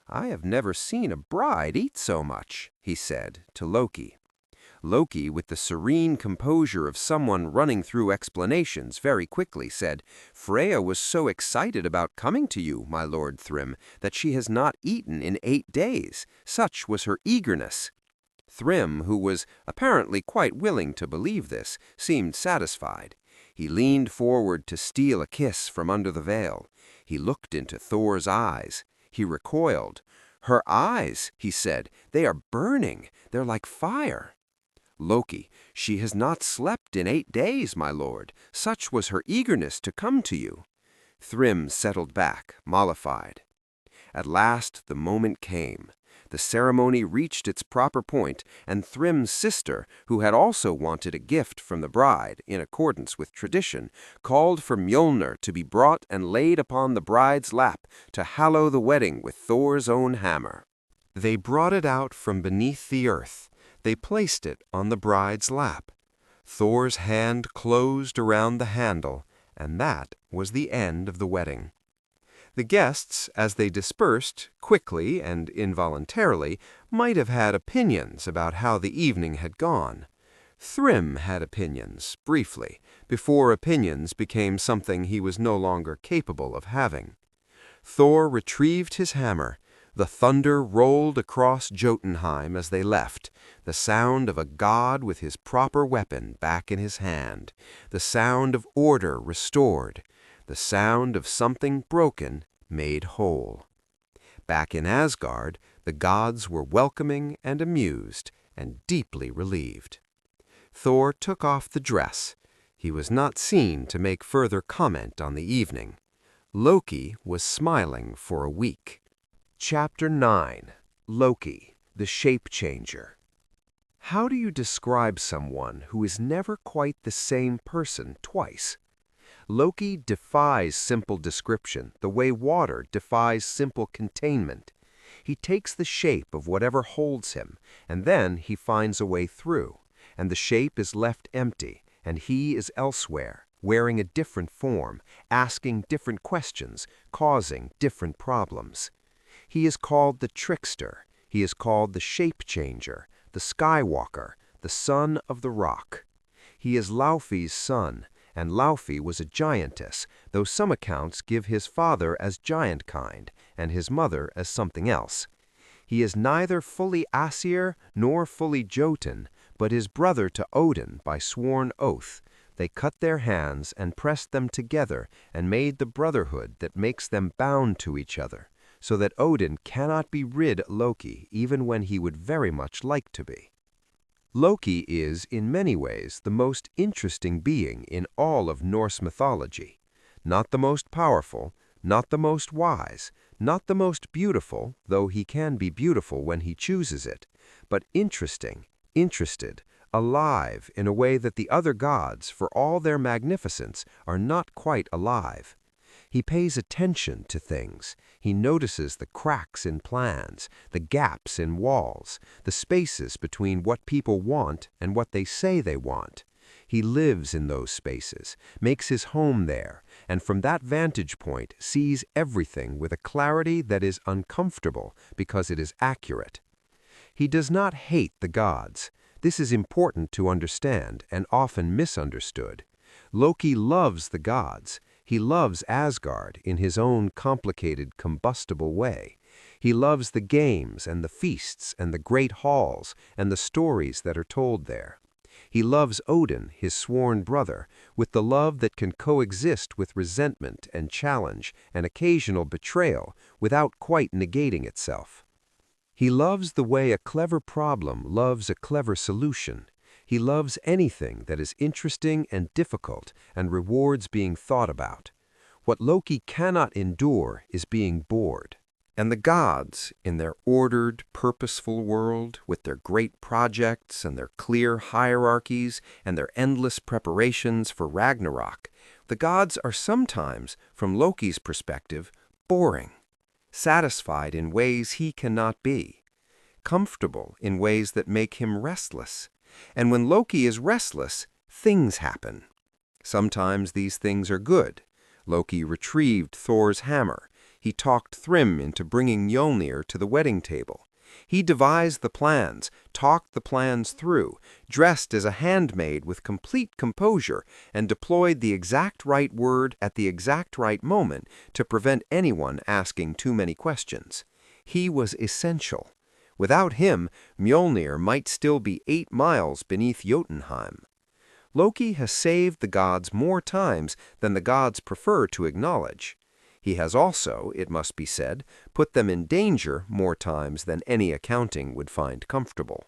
"I have never seen a bride eat so much," he said to Loki. Loki, with the serene composure of someone running through explanations, very quickly said, "Freya was so excited about coming to you, my lord Thrym, that she has not eaten in 8 days. Such was her eagerness." Thrym, who was apparently quite willing to believe this, seemed satisfied. He leaned forward to steal a kiss from under the veil. He looked into Thor's eyes. He recoiled. "Her eyes," he said, "they are burning. They're like fire." "Loki, she has not slept in 8 days, my lord. Such was her eagerness to come to you." Thrym settled back, mollified. At last the moment came. The ceremony reached its proper point, and Thrym's sister, who had also wanted a gift from the bride, in accordance with tradition, called for Mjolnir to be brought and laid upon the bride's lap to hallow the wedding with Thor's own hammer. They brought it out from beneath the earth. They placed it on the bride's lap. Thor's hand closed around the handle, and that was the end of the wedding. The guests, as they dispersed, quickly and involuntarily, might have had opinions about how the evening had gone. Thrym had opinions, briefly, before opinions became something he was no longer capable of having. Thor retrieved his hammer. The thunder rolled across Jotunheim as they left, the sound of a god with his proper weapon back in his hand, the sound of order restored, the sound of something broken made whole. Back in Asgard, the gods were welcoming and amused and deeply relieved. Thor took off the dress. He was not seen to make further comment on the evening. Loki was smiling for a week. Chapter 9. Loki, the Shape Changer. How do you describe someone who is never quite the same person twice? Loki defies simple description the way water defies simple containment. He takes the shape of whatever holds him, and then he finds a way through, and the shape is left empty, and he is elsewhere, wearing a different form, asking different questions, causing different problems. He is called the trickster, he is called the shape changer, the skywalker, the son of the rock. He is Laufey's son, and Laufey was a giantess, though some accounts give his father as giant-kind, and his mother as something else. He is neither fully Aesir nor fully Jotun, but is brother to Odin by sworn oath. They cut their hands and pressed them together and made the brotherhood that makes them bound to each other, so that Odin cannot be rid Loki even when he would very much like to be. Loki is, in many ways, the most interesting being in all of Norse mythology. Not the most powerful, not the most wise, not the most beautiful, though he can be beautiful when he chooses it, but interesting, interested, alive in a way that the other gods, for all their magnificence, are not quite alive. He pays attention to things. He notices the cracks in plans, the gaps in walls, the spaces between what people want and what they say they want. He lives in those spaces, makes his home there, and from that vantage point sees everything with a clarity that is uncomfortable because it is accurate. He does not hate the gods. This is important to understand and often misunderstood. Loki loves the gods. He loves Asgard in his own complicated, combustible way. He loves the games and the feasts and the great halls and the stories that are told there. He loves Odin, his sworn brother, with the love that can coexist with resentment and challenge and occasional betrayal without quite negating itself. He loves the way a clever problem loves a clever solution. He loves anything that is interesting and difficult and rewards being thought about. What Loki cannot endure is being bored. And the gods, in their ordered, purposeful world, with their great projects and their clear hierarchies and their endless preparations for Ragnarök, the gods are sometimes, from Loki's perspective, boring, satisfied in ways he cannot be, comfortable in ways that make him restless. And when Loki is restless, things happen. Sometimes these things are good. Loki retrieved Thor's hammer. He talked Thrym into bringing Mjolnir to the wedding table. He devised the plans, talked the plans through, dressed as a handmaid with complete composure, and deployed the exact right word at the exact right moment to prevent anyone asking too many questions. He was essential. Without him, Mjolnir might still be 8 miles beneath Jotunheim. Loki has saved the gods more times than the gods prefer to acknowledge. He has also, it must be said, put them in danger more times than any accounting would find comfortable.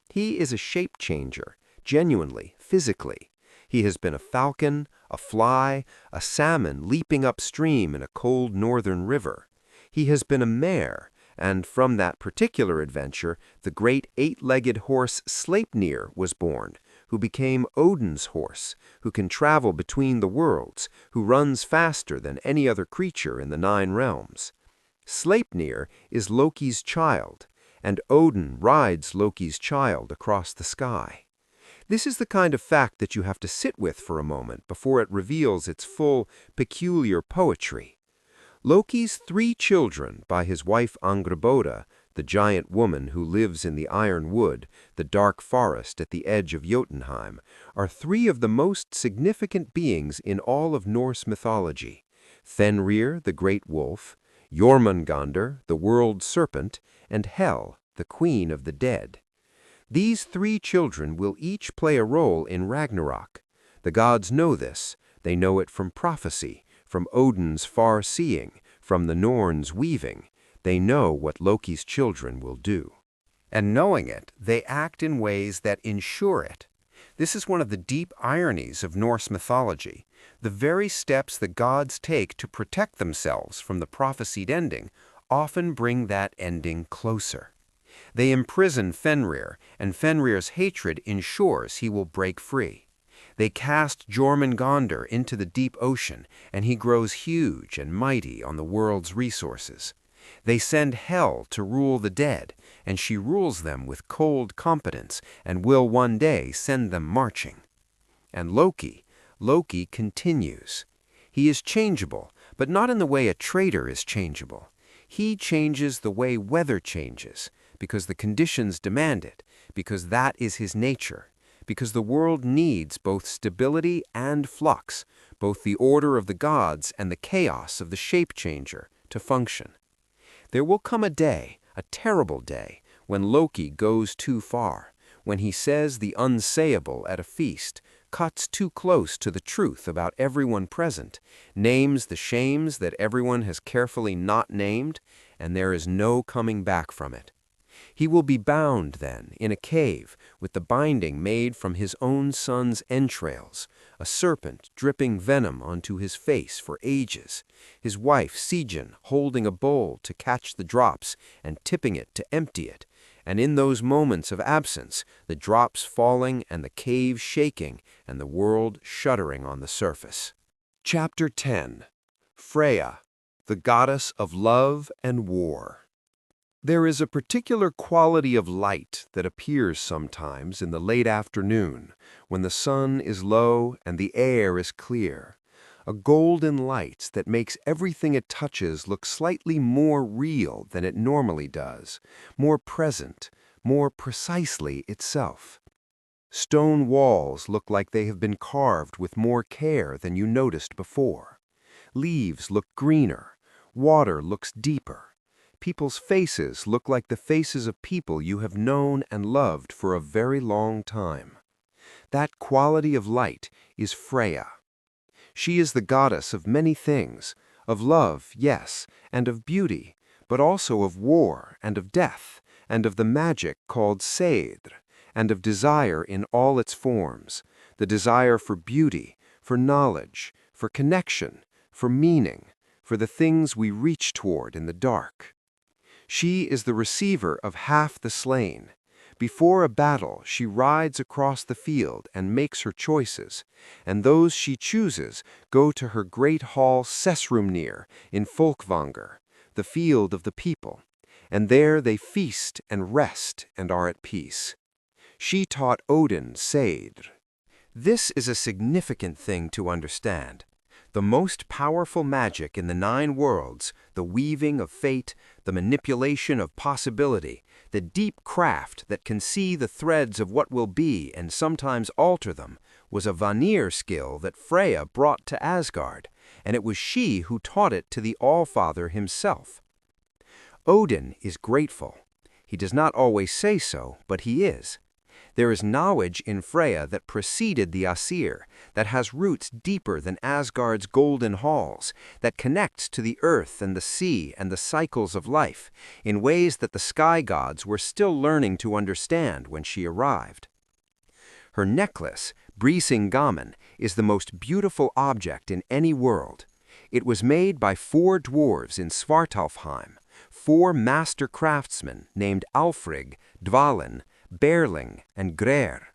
He is a shape changer, genuinely, physically. He has been a falcon, a fly, a salmon leaping upstream in a cold northern river. He has been a mare, and from that particular adventure, the great 8-legged horse Sleipnir was born, who became Odin's horse, who can travel between the worlds, who runs faster than any other creature in the 9 realms. Sleipnir is Loki's child, and Odin rides Loki's child across the sky. This is the kind of fact that you have to sit with for a moment before it reveals its full, peculiar poetry. Loki's 3 children by his wife Angrboda, the giant woman who lives in the Iron Wood, the dark forest at the edge of Jotunheim, are 3 of the most significant beings in all of Norse mythology: Fenrir, the great wolf, Jormungandr, the world serpent, and Hel, the queen of the dead. These 3 children will each play a role in Ragnarök. The gods know this. They know it from prophecy, from Odin's far-seeing, from the Norns' weaving. They know what Loki's children will do. And knowing it, they act in ways that ensure it. This is one of the deep ironies of Norse mythology. The very steps the gods take to protect themselves from the prophesied ending often bring that ending closer. They imprison Fenrir, and Fenrir's hatred ensures he will break free. They cast Jormungandr into the deep ocean, and he grows huge and mighty on the world's resources. They send Hel to rule the dead, and she rules them with cold competence and will one day send them marching. And Loki continues. He is changeable, but not in the way a traitor is changeable. He changes the way weather changes, because the conditions demand it, because that is his nature, because the world needs both stability and flux, both the order of the gods and the chaos of the shape-changer, to function. There will come a day, a terrible day, when Loki goes too far, when he says the unsayable at a feast, cuts too close to the truth about everyone present, names the shames that everyone has carefully not named, and there is no coming back from it. He will be bound, then, in a cave, with the binding made from his own son's entrails, a serpent dripping venom onto his face for ages, his wife Sigyn holding a bowl to catch the drops and tipping it to empty it, and in those moments of absence, the drops falling and the cave shaking and the world shuddering on the surface. Chapter 10. Freya, the goddess of love and war. There is a particular quality of light that appears sometimes in the late afternoon, when the sun is low and the air is clear, a golden light that makes everything it touches look slightly more real than it normally does, more present, more precisely itself. Stone walls look like they have been carved with more care than you noticed before. Leaves look greener, water looks deeper. People's faces look like the faces of people you have known and loved for a very long time. That quality of light is Freya. She is the goddess of many things, of love, yes, and of beauty, but also of war and of death, and of the magic called Seidr, and of desire in all its forms, the desire for beauty, for knowledge, for connection, for meaning, for the things we reach toward in the dark. She is the receiver of half the slain. Before a battle, she rides across the field and makes her choices, and those she chooses go to her great hall Sessrumnir in Folkvangr, the field of the people, and there they feast and rest and are at peace. She taught Odin Seidr. This is a significant thing to understand. The most powerful magic in the 9 worlds, the weaving of fate, the manipulation of possibility, the deep craft that can see the threads of what will be and sometimes alter them, was a Vanir skill that Freya brought to Asgard, and it was she who taught it to the Allfather himself. Odin is grateful. He does not always say so, but he is. There is knowledge in Freya that preceded the Aesir, that has roots deeper than Asgard's golden halls, that connects to the earth and the sea and the cycles of life, in ways that the sky gods were still learning to understand when she arrived. Her necklace, Brisingamen, is the most beautiful object in any world. It was made by 4 dwarves in Svartalfheim, 4 master craftsmen named Alfrig, Dvalin, Berling, and Grer.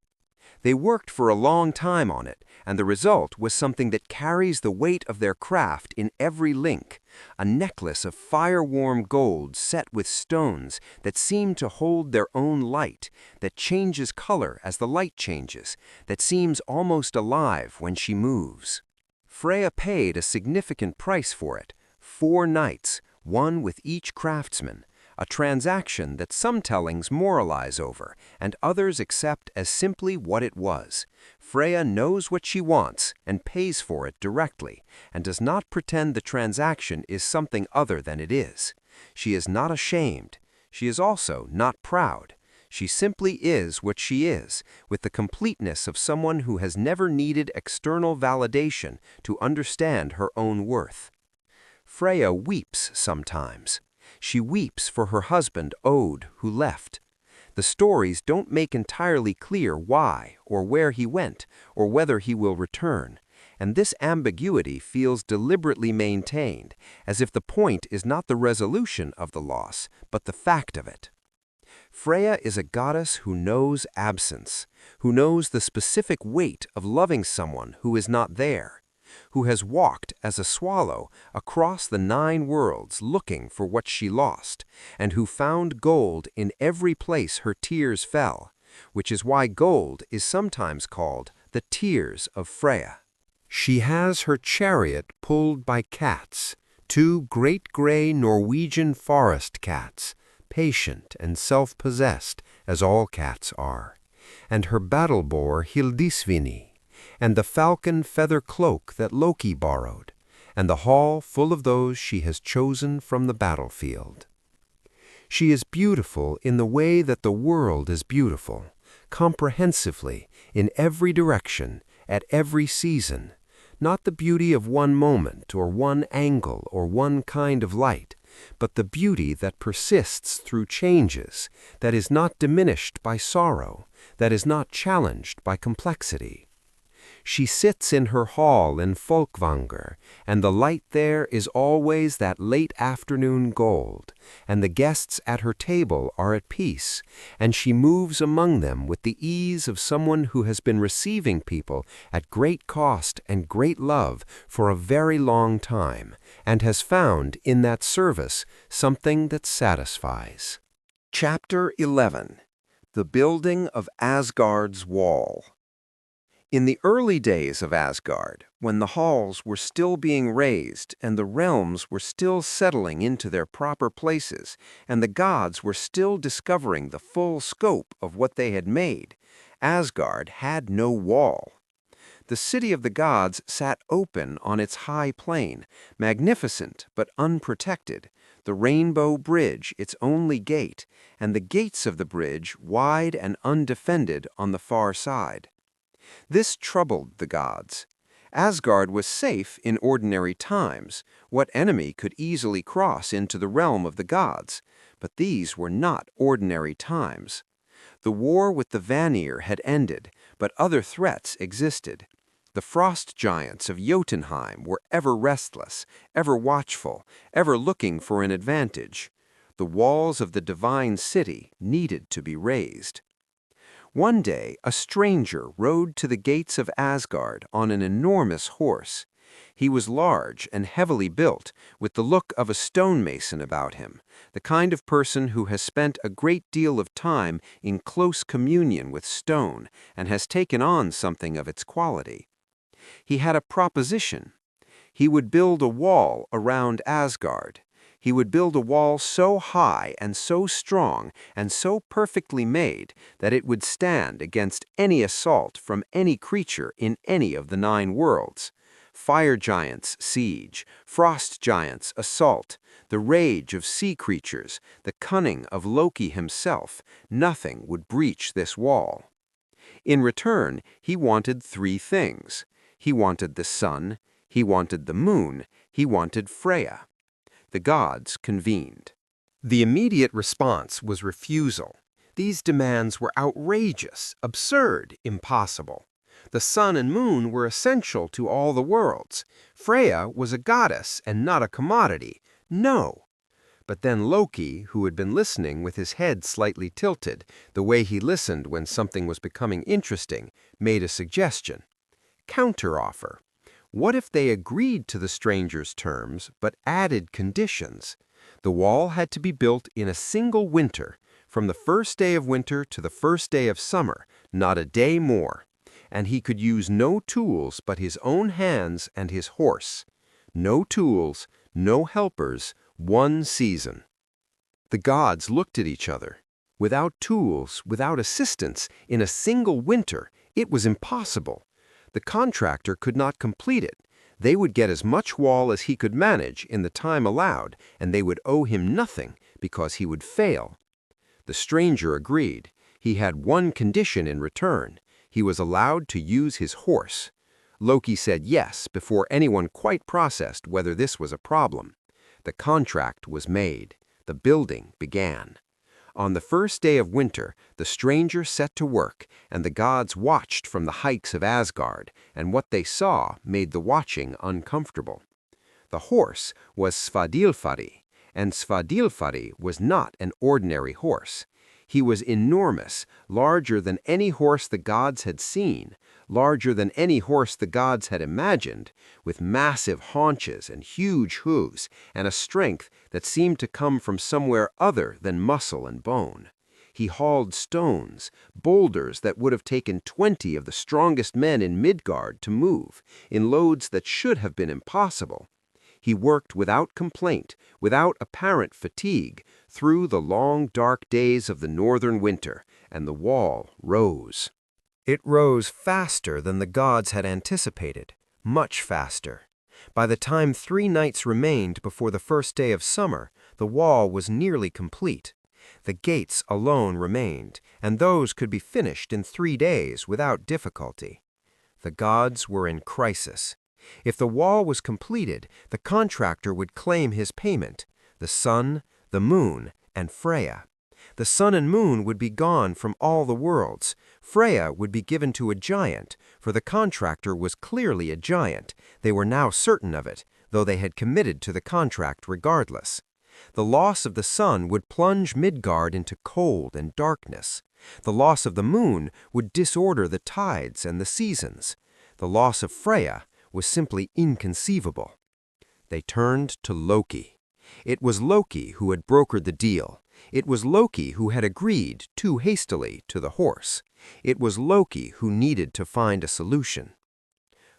They worked for a long time on it, and the result was something that carries the weight of their craft in every link, a necklace of fire-warm gold set with stones that seem to hold their own light, that changes color as the light changes, that seems almost alive when she moves. Freya paid a significant price for it, 4 knights, one with each craftsman, a transaction that some tellings moralize over and others accept as simply what it was. Freya knows what she wants and pays for it directly, and does not pretend the transaction is something other than it is. She is not ashamed. She is also not proud. She simply is what she is, with the completeness of someone who has never needed external validation to understand her own worth. Freya weeps sometimes. She weeps for her husband, Od, who left. The stories don't make entirely clear why or where he went or whether he will return, and this ambiguity feels deliberately maintained, as if the point is not the resolution of the loss, but the fact of it. Freya is a goddess who knows absence, who knows the specific weight of loving someone who is not there, who has walked as a swallow across the 9 worlds looking for what she lost, and who found gold in every place her tears fell, which is why gold is sometimes called the tears of Freya. She has her chariot pulled by cats, 2 great gray Norwegian forest cats, patient and self-possessed as all cats are, and her battle-boar Hildisvini, and the falcon feather cloak that Loki borrowed, and the hall full of those she has chosen from the battlefield. She is beautiful in the way that the world is beautiful, comprehensively, in every direction, at every season, not the beauty of one moment or one angle or one kind of light, but the beauty that persists through changes, that is not diminished by sorrow, that is not challenged by complexity. She sits in her hall in Folkvanger, and the light there is always that late afternoon gold, and the guests at her table are at peace, and she moves among them with the ease of someone who has been receiving people at great cost and great love for a very long time, and has found in that service something that satisfies. Chapter 11. The Building of Asgard's Wall. In the early days of Asgard, when the halls were still being raised and the realms were still settling into their proper places and the gods were still discovering the full scope of what they had made, Asgard had no wall. The city of the gods sat open on its high plain, magnificent but unprotected, the rainbow bridge its only gate, and the gates of the bridge wide and undefended on the far side. This troubled the gods. Asgard was safe in ordinary times. What enemy could easily cross into the realm of the gods? But these were not ordinary times. The war with the Vanir had ended, but other threats existed. The frost giants of Jotunheim were ever restless, ever watchful, ever looking for an advantage. The walls of the divine city needed to be raised. One day, a stranger rode to the gates of Asgard on an enormous horse. He was large and heavily built, with the look of a stonemason about him, the kind of person who has spent a great deal of time in close communion with stone and has taken on something of its quality. He had a proposition. He would build a wall around Asgard. He would build a wall so high and so strong and so perfectly made that it would stand against any assault from any creature in any of the 9 worlds. Fire giants siege, frost giants assault, the rage of sea creatures, the cunning of Loki himself, nothing would breach this wall. In return, he wanted 3 things. He wanted the sun, he wanted the moon, he wanted Freya. The gods convened. The immediate response was refusal. These demands were outrageous, absurd, impossible. The sun and moon were essential to all the worlds. Freya was a goddess and not a commodity. No. But then Loki, who had been listening with his head slightly tilted, the way he listened when something was becoming interesting, made a suggestion. Counteroffer. What if they agreed to the stranger's terms, but added conditions? The wall had to be built in a single winter, from the first day of winter to the first day of summer, not a day more. And he could use no tools but his own hands and his horse. No tools, no helpers, one season. The gods looked at each other. Without tools, without assistance, in a single winter, it was impossible. The contractor could not complete it. They would get as much wall as he could manage in the time allowed, and they would owe him nothing because he would fail. The stranger agreed. He had one condition in return. He was allowed to use his horse. Loki said yes before anyone quite processed whether this was a problem. The contract was made. The building began. On the first day of winter, the stranger set to work, and the gods watched from the heights of Asgard, and what they saw made the watching uncomfortable. The horse was Svadilfari, and Svadilfari was not an ordinary horse. He was enormous, larger than any horse the gods had seen, larger than any horse the gods had imagined, with massive haunches and huge hooves, and a strength that seemed to come from somewhere other than muscle and bone. He hauled stones, boulders that would have taken 20 of the strongest men in Midgard to move, in loads that should have been impossible. He worked without complaint, without apparent fatigue, through the long, dark days of the northern winter, and the wall rose. It rose faster than the gods had anticipated, much faster. By the time 3 nights remained before the first day of summer, the wall was nearly complete. The gates alone remained, and those could be finished in 3 days without difficulty. The gods were in crisis. If the wall was completed, the contractor would claim his payment, the sun, the moon, and Freya. The sun and moon would be gone from all the worlds. Freya would be given to a giant, for the contractor was clearly a giant. They were now certain of it, though they had committed to the contract regardless. The loss of the sun would plunge Midgard into cold and darkness. The loss of the moon would disorder the tides and the seasons. The loss of Freya was simply inconceivable. They turned to Loki. It was Loki who had brokered the deal. It was Loki who had agreed, too hastily, to the horse. It was Loki who needed to find a solution.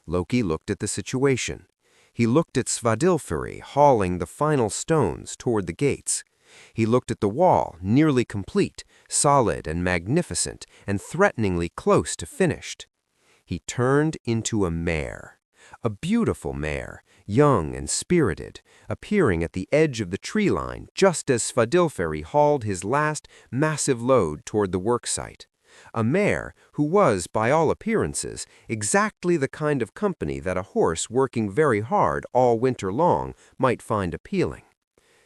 Loki looked at the situation. He looked at Svadilfari hauling the final stones toward the gates. He looked at the wall, nearly complete, solid and magnificent, and threateningly close to finished. He turned into a mare. A beautiful mare, young and spirited, appearing at the edge of the tree line just as Svadilfari hauled his last massive load toward the worksite. A mare who was, by all appearances, exactly the kind of company that a horse working very hard all winter long might find appealing.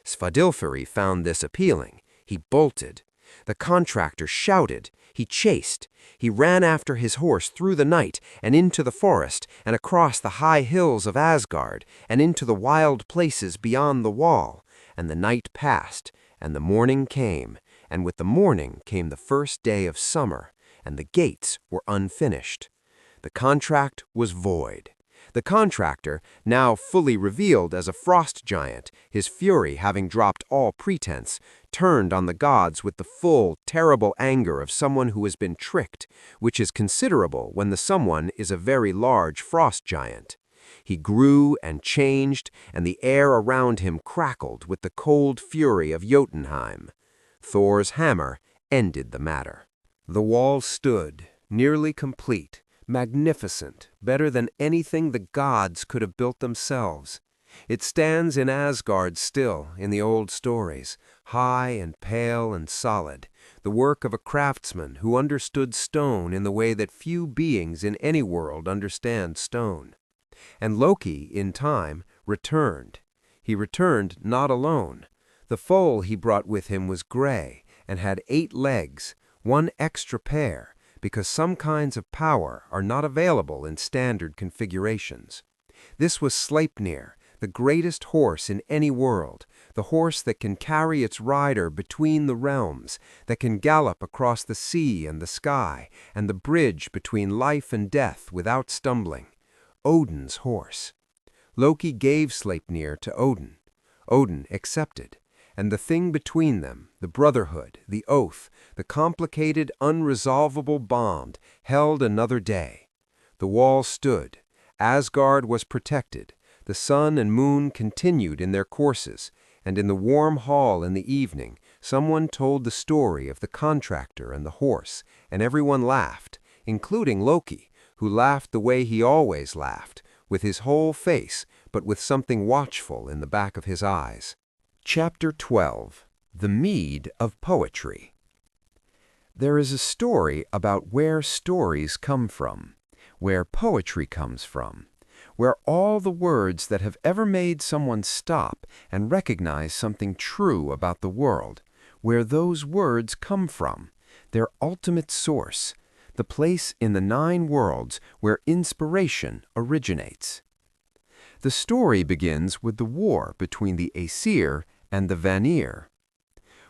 Svadilfari found this appealing. He bolted. The contractor shouted. He chased. He ran after his horse through the night and into the forest and across the high hills of Asgard and into the wild places beyond the wall. And the night passed, and the morning came, and with the morning came the first day of summer, and the gates were unfinished. The contract was void. The contractor, now fully revealed as a frost giant, his fury having dropped all pretense, turned on the gods with the full, terrible anger of someone who has been tricked, which is considerable when the someone is a very large frost giant. He grew and changed, and the air around him crackled with the cold fury of Jotunheim. Thor's hammer ended the matter. The wall stood, nearly complete, magnificent, better than anything the gods could have built themselves. It stands in Asgard still, in the old stories, high and pale and solid, the work of a craftsman who understood stone in the way that few beings in any world understand stone. And Loki, in time, returned. He returned not alone. The foal he brought with him was gray and had 8 legs, 1 extra pair, because some kinds of power are not available in standard configurations. This was Sleipnir, the greatest horse in any world, the horse that can carry its rider between the realms, that can gallop across the sea and the sky, and the bridge between life and death without stumbling. Odin's horse. Loki gave Sleipnir to Odin. Odin accepted, and the thing between them, the brotherhood, the oath, the complicated, unresolvable bond, held another day. The wall stood. Asgard was protected. The sun and moon continued in their courses, and in the warm hall in the evening, someone told the story of the contractor and the horse, and everyone laughed, including Loki, who laughed the way he always laughed, with his whole face, but with something watchful in the back of his eyes. Chapter 12. The Mead of Poetry. There is a story about where stories come from, where poetry comes from, where all the words that have ever made someone stop and recognize something true about the world, where those words come from, their ultimate source, the place in the 9 worlds where inspiration originates. The story begins with the war between the Aesir and the Vanir.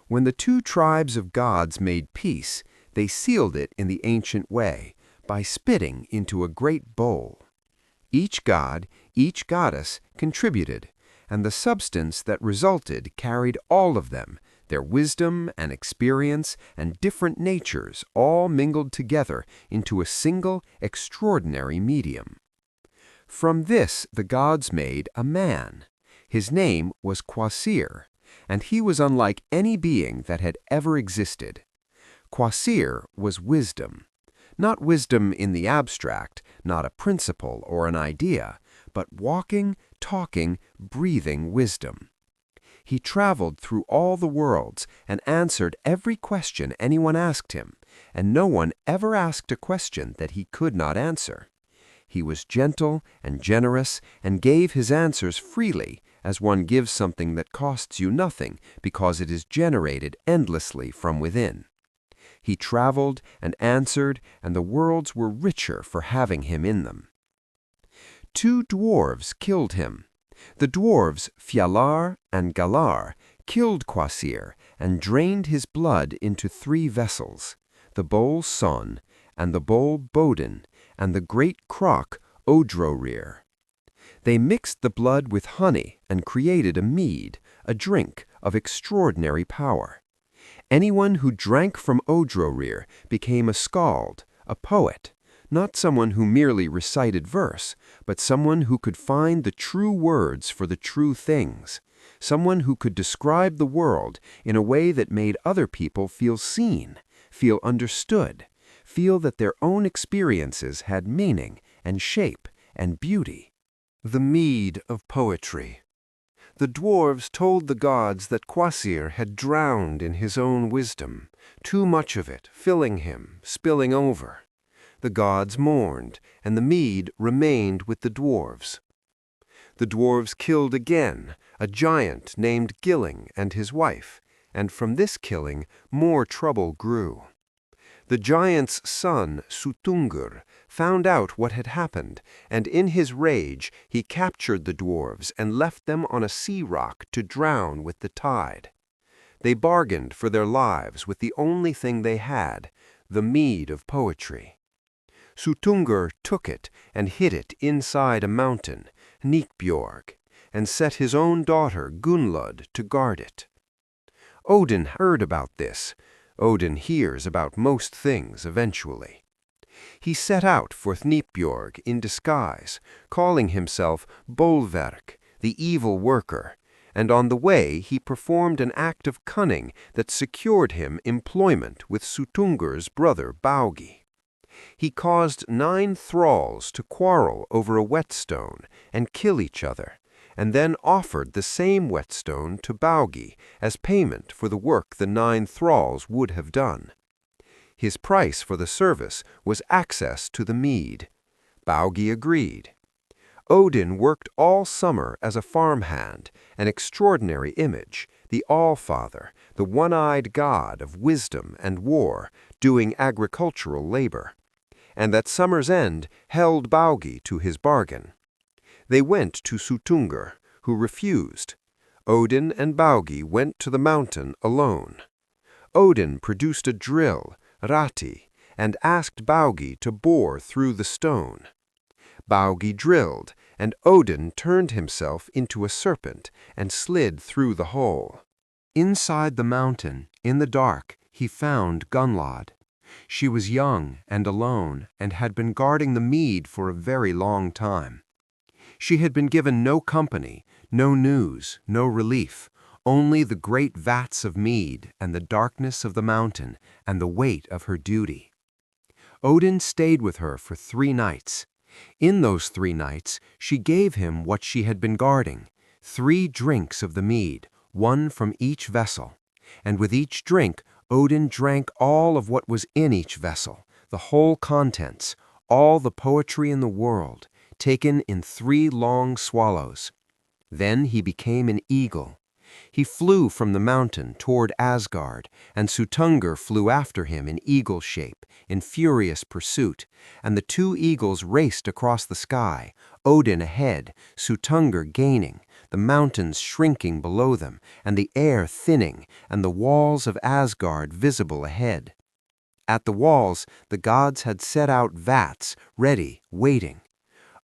When the 2 tribes of gods made peace, they sealed it in the ancient way, by spitting into a great bowl. Each god, each goddess contributed, and the substance that resulted carried all of them, their wisdom and experience and different natures all mingled together into a single extraordinary medium. From this the gods made a man. His name was Kvasir, and he was unlike any being that had ever existed. Kvasir was wisdom. Not wisdom in the abstract, not a principle or an idea, but walking, talking, breathing wisdom. He traveled through all the worlds and answered every question anyone asked him, and no one ever asked a question that he could not answer. He was gentle and generous and gave his answers freely, as one gives something that costs you nothing because it is generated endlessly from within. He traveled and answered, and the worlds were richer for having him in them. 2 dwarves killed him. The dwarves Fjalar and Galar killed Kvasir and drained his blood into 3 vessels, the bowl Son, and the bowl Bodin, and the great crock Odrorir. They mixed the blood with honey and created a mead, a drink of extraordinary power. Anyone who drank from Odrorir became a skald, a poet, not someone who merely recited verse, but someone who could find the true words for the true things, someone who could describe the world in a way that made other people feel seen, feel understood, feel that their own experiences had meaning and shape and beauty. The mead of poetry. The dwarves told the gods that Kvasir had drowned in his own wisdom, too much of it filling him, spilling over. The gods mourned, and the mead remained with the dwarves. The dwarves killed again a giant named Gilling and his wife, and from this killing more trouble grew. The giant's son, Sutungur, found out what had happened, and in his rage he captured the dwarves and left them on a sea rock to drown with the tide. They bargained for their lives with the only thing they had, the mead of poetry. Sutungur took it and hid it inside a mountain, Nikbjorg, and set his own daughter Gunnlod to guard it. Odin heard about this. Odin hears about most things eventually. He set out for Thnipbjorg in disguise, calling himself Bolverk, the evil worker, and on the way he performed an act of cunning that secured him employment with Sutungur's brother Baugi. He caused 9 thralls to quarrel over a whetstone and kill each other, and then offered the same whetstone to Baugi as payment for the work the 9 thralls would have done. His price for the service was access to the mead. Baugi agreed. Odin worked all summer as a farmhand, an extraordinary image, the All-Father, the one-eyed god of wisdom and war, doing agricultural labor. And at summer's end held Baugi to his bargain. They went to Sutungur, who refused. Odin and Baugi went to the mountain alone. Odin produced a drill, rati, and asked Baugi to bore through the stone. Baugi drilled, and Odin turned himself into a serpent and slid through the hole. Inside the mountain, in the dark, he found Gunnlod. She was young and alone and had been guarding the mead for a very long time. She had been given no company, no news, no relief, only the great vats of mead and the darkness of the mountain and the weight of her duty. Odin stayed with her for 3 nights. In those 3 nights, she gave him what she had been guarding, 3 drinks of the mead, 1 from each vessel. And with each drink, Odin drank all of what was in each vessel, the whole contents, all the poetry in the world, taken in 3 long swallows. Then he became an eagle. He flew from the mountain toward Asgard, and Suttungr flew after him in eagle shape, in furious pursuit, and the 2 eagles raced across the sky, Odin ahead, Suttungr gaining, the mountains shrinking below them, and the air thinning, and the walls of Asgard visible ahead. At the walls, the gods had set out vats, ready, waiting.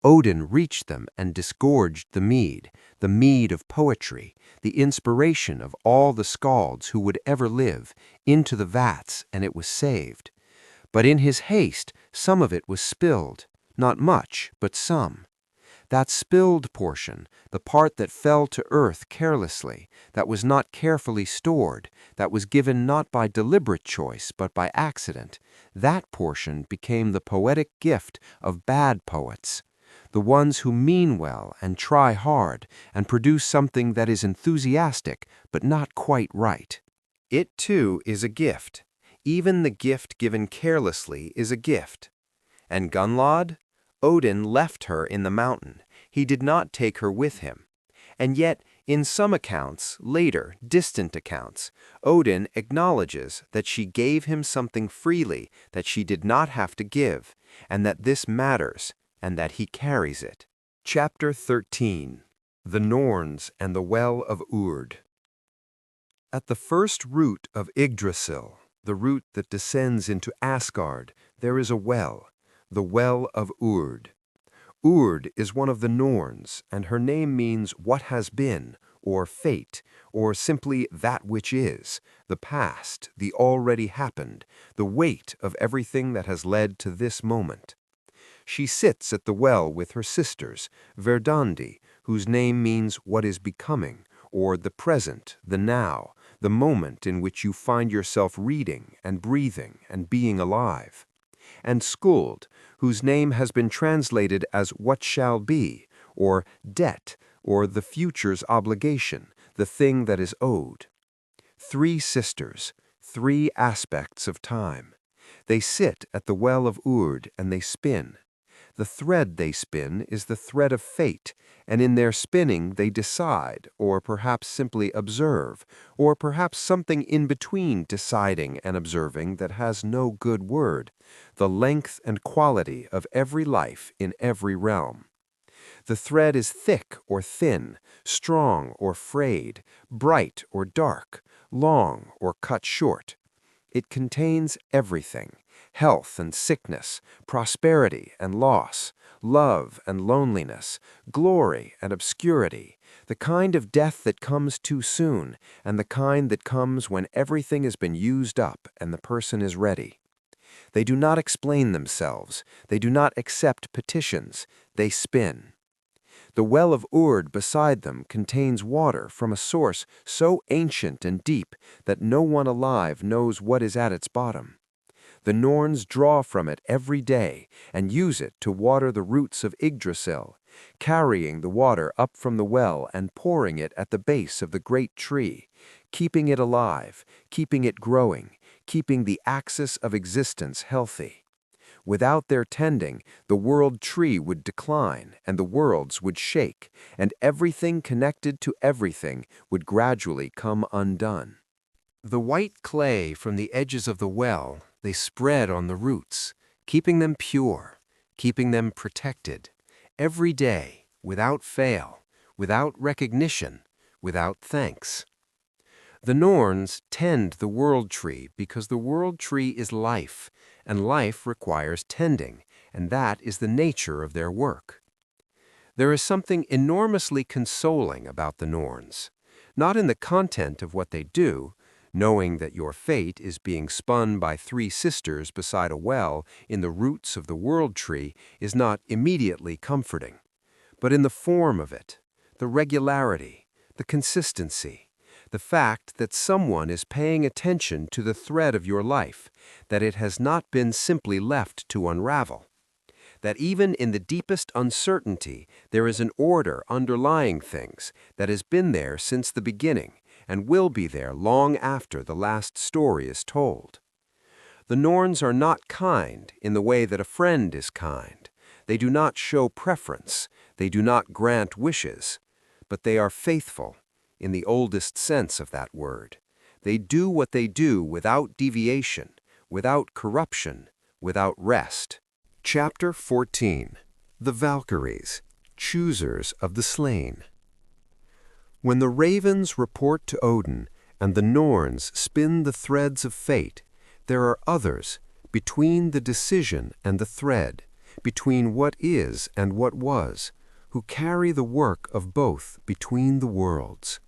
Odin reached them and disgorged the mead of poetry, the inspiration of all the skalds who would ever live, into the vats, and it was saved. But in his haste, some of it was spilled, not much, but some. That spilled portion, the part that fell to earth carelessly, that was not carefully stored, that was given not by deliberate choice but by accident, that portion became the poetic gift of bad poets, the ones who mean well and try hard and produce something that is enthusiastic but not quite right. It too is a gift. Even the gift given carelessly is a gift. And Gunnlod? Odin left her in the mountain. He did not take her with him. And yet, in some accounts, later, distant accounts, Odin acknowledges that she gave him something freely that she did not have to give, and that this matters, and that he carries it. Chapter 13. The Norns and the Well of Urd. At the first root of Yggdrasil, the root that descends into Asgard, there is a well, the Well of Urd. Urd is one of the Norns, and her name means what has been, or fate, or simply that which is, the past, the already happened, the weight of everything that has led to this moment. She sits at the well with her sisters, Verdandi, whose name means what is becoming, or the present, the now, the moment in which you find yourself reading and breathing and being alive, and Skuld, whose name has been translated as what shall be, or debt, or the future's obligation, the thing that is owed. 3 sisters, 3 aspects of time. They sit at the well of Urd and they spin. The thread they spin is the thread of fate, and in their spinning they decide, or perhaps simply observe, or perhaps something in between deciding and observing that has no good word, the length and quality of every life in every realm. The thread is thick or thin, strong or frayed, bright or dark, long or cut short. It contains everything: health and sickness, prosperity and loss, love and loneliness, glory and obscurity, the kind of death that comes too soon, and the kind that comes when everything has been used up and the person is ready. They do not explain themselves. They do not accept petitions. They spin. The well of Urd beside them contains water from a source so ancient and deep that no one alive knows what is at its bottom. The Norns draw from it every day and use it to water the roots of Yggdrasil, carrying the water up from the well and pouring it at the base of the great tree, keeping it alive, keeping it growing, keeping the axis of existence healthy. Without their tending, the world tree would decline, and the worlds would shake, and everything connected to everything would gradually come undone. The white clay from the edges of the well they spread on the roots, keeping them pure, keeping them protected, every day, without fail, without recognition, without thanks. The Norns tend the world tree because the world tree is life, and life requires tending, and that is the nature of their work. There is something enormously consoling about the Norns, not in the content of what they do. Knowing that your fate is being spun by three sisters beside a well in the roots of the world tree is not immediately comforting, but in the form of it, the regularity, the consistency, the fact that someone is paying attention to the thread of your life, that it has not been simply left to unravel, that even in the deepest uncertainty there is an order underlying things that has been there since the beginning and will be there long after the last story is told. The Norns are not kind in the way that a friend is kind. They do not show preference. They do not grant wishes. But they are faithful, in the oldest sense of that word. They do what they do without deviation, without corruption, without rest. Chapter 14. The Valkyries, Choosers of the Slain. When the ravens report to Odin and the Norns spin the threads of fate, there are others, between the decision and the thread, between what is and what was, who carry the work of both between the worlds.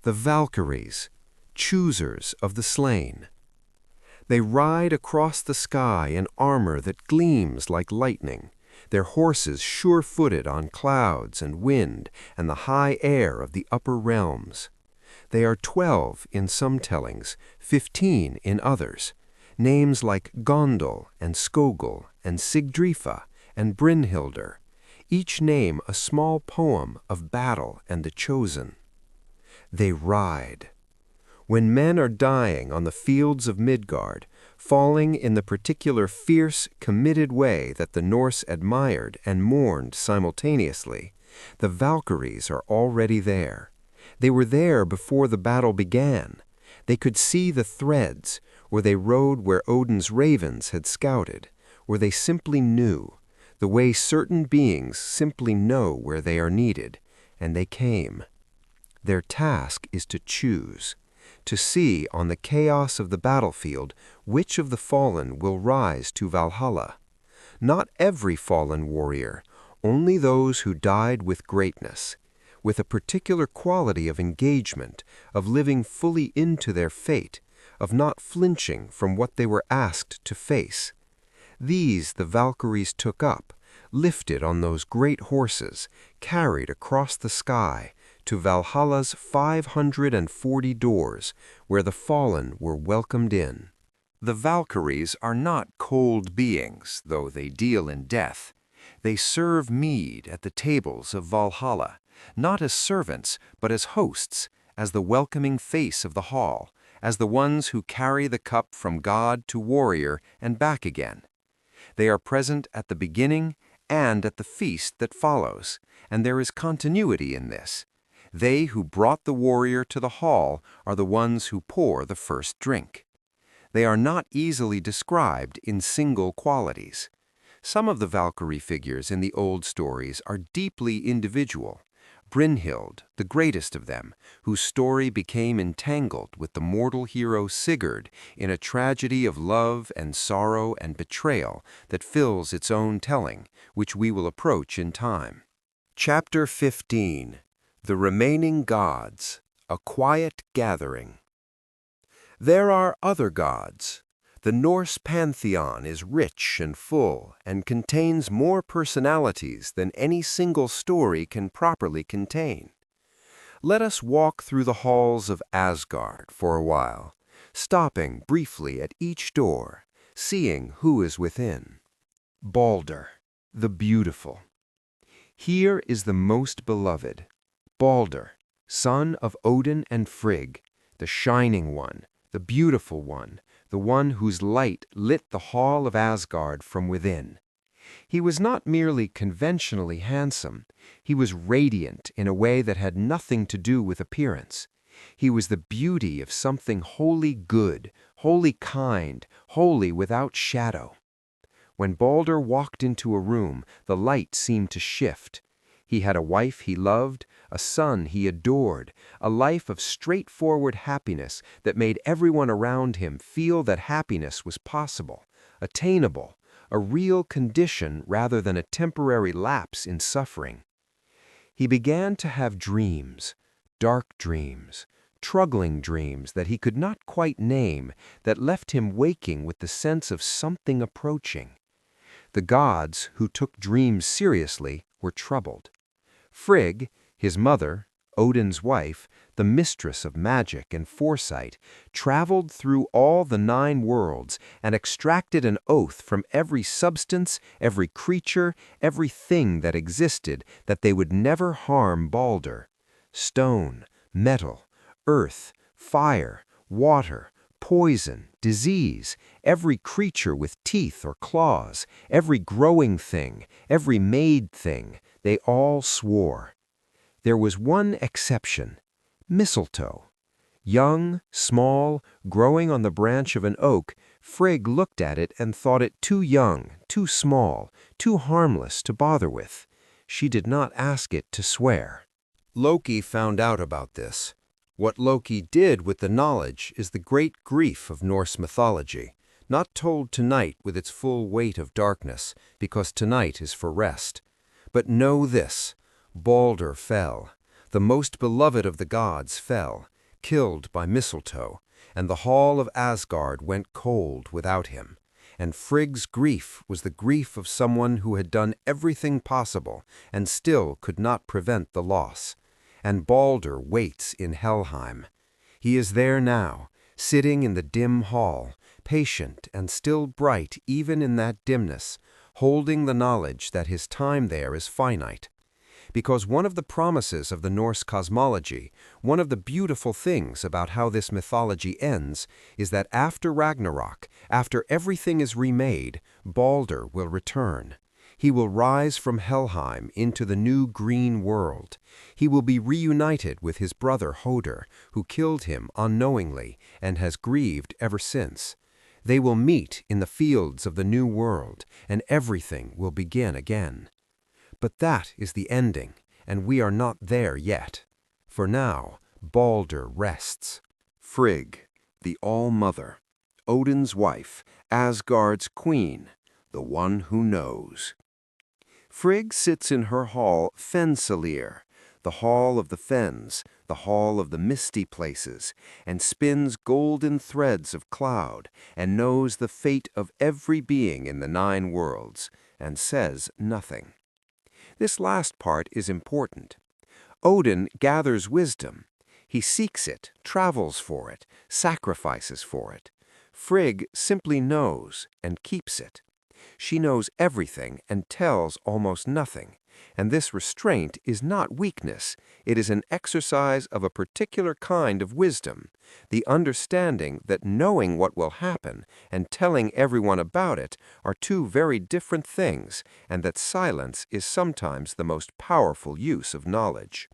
The Valkyries, choosers of the slain. They ride across the sky in armor that gleams like lightning, their horses sure-footed on clouds and wind and the high air of the upper realms. They are 12 in some tellings, 15 in others. Names like Gondel and Skogul and Sigdrifa and Brynhildr, each name a small poem of battle and the chosen. They ride. When men are dying on the fields of Midgard, falling in the particular fierce, committed way that the Norse admired and mourned simultaneously, the Valkyries are already there. They were there before the battle began. They could see the threads, or they rode where Odin's ravens had scouted, or they simply knew, the way certain beings simply know where they are needed, and they came. Their task is to choose, to see on the chaos of the battlefield which of the fallen will rise to Valhalla. Not every fallen warrior, only those who died with greatness, with a particular quality of engagement, of living fully into their fate, of not flinching from what they were asked to face. These the Valkyries took up, lifted on those great horses, carried across the sky, to Valhalla's 540 doors, where the fallen were welcomed in. The Valkyries are not cold beings, though they deal in death. They serve mead at the tables of Valhalla, not as servants, but as hosts, as the welcoming face of the hall, as the ones who carry the cup from god to warrior and back again. They are present at the beginning and at the feast that follows, and there is continuity in this. They who brought the warrior to the hall are the ones who pour the first drink. They are not easily described in single qualities. Some of the Valkyrie figures in the old stories are deeply individual. Brynhild, the greatest of them, whose story became entangled with the mortal hero Sigurd in a tragedy of love and sorrow and betrayal that fills its own telling, which we will approach in time. Chapter 15. The Remaining Gods, a Quiet Gathering. There are other gods. The Norse pantheon is rich and full and contains more personalities than any single story can properly contain. Let us walk through the halls of Asgard for a while, stopping briefly at each door, seeing who is within. Balder, the beautiful. Here is the most beloved. Balder, son of Odin and Frigg, the shining one, the beautiful one, the one whose light lit the hall of Asgard from within. He was not merely conventionally handsome, he was radiant in a way that had nothing to do with appearance. He was the beauty of something wholly good, wholly kind, wholly without shadow. When Balder walked into a room, the light seemed to shift. He had a wife he loved, a son he adored, a life of straightforward happiness that made everyone around him feel that happiness was possible, attainable, a real condition rather than a temporary lapse in suffering. He began to have dreams, dark dreams, troubling dreams that he could not quite name, that left him waking with the sense of something approaching. The gods, who took dreams seriously, were troubled. Frigg, his mother, Odin's wife, the mistress of magic and foresight, traveled through all the 9 worlds and extracted an oath from every substance, every creature, every thing that existed that they would never harm Balder. Stone, metal, earth, fire, water, poison, disease, every creature with teeth or claws, every growing thing, every made thing, they all swore. There was one exception, mistletoe. Young, small, growing on the branch of an oak, Frigg looked at it and thought it too young, too small, too harmless to bother with. She did not ask it to swear. Loki found out about this. What Loki did with the knowledge is the great grief of Norse mythology, not told tonight with its full weight of darkness, because tonight is for rest. But know this, Balder fell, the most beloved of the gods fell, killed by mistletoe, and the hall of Asgard went cold without him. And Frigg's grief was the grief of someone who had done everything possible and still could not prevent the loss. And Balder waits in Helheim. He is there now, sitting in the dim hall, patient and still bright even in that dimness, holding the knowledge that his time there is finite. Because one of the promises of the Norse cosmology, one of the beautiful things about how this mythology ends, is that after Ragnarök, after everything is remade, Balder will return. He will rise from Helheim into the new green world. He will be reunited with his brother Hoder, who killed him unknowingly and has grieved ever since. They will meet in the fields of the new world, and everything will begin again. But that is the ending, and we are not there yet. For now, Balder rests. Frigg, the All-Mother, Odin's wife, Asgard's queen, the one who knows. Frigg sits in her hall Fensalir, the hall of the fens, the hall of the misty places, and spins golden threads of cloud, and knows the fate of every being in the 9 worlds, and says nothing. This last part is important. Odin gathers wisdom. He seeks it, travels for it, sacrifices for it. Frigg simply knows and keeps it. She knows everything and tells almost nothing. And this restraint is not weakness. It is an exercise of a particular kind of wisdom, the understanding that knowing what will happen and telling everyone about it are 2 very different things, and that silence is sometimes the most powerful use of knowledge.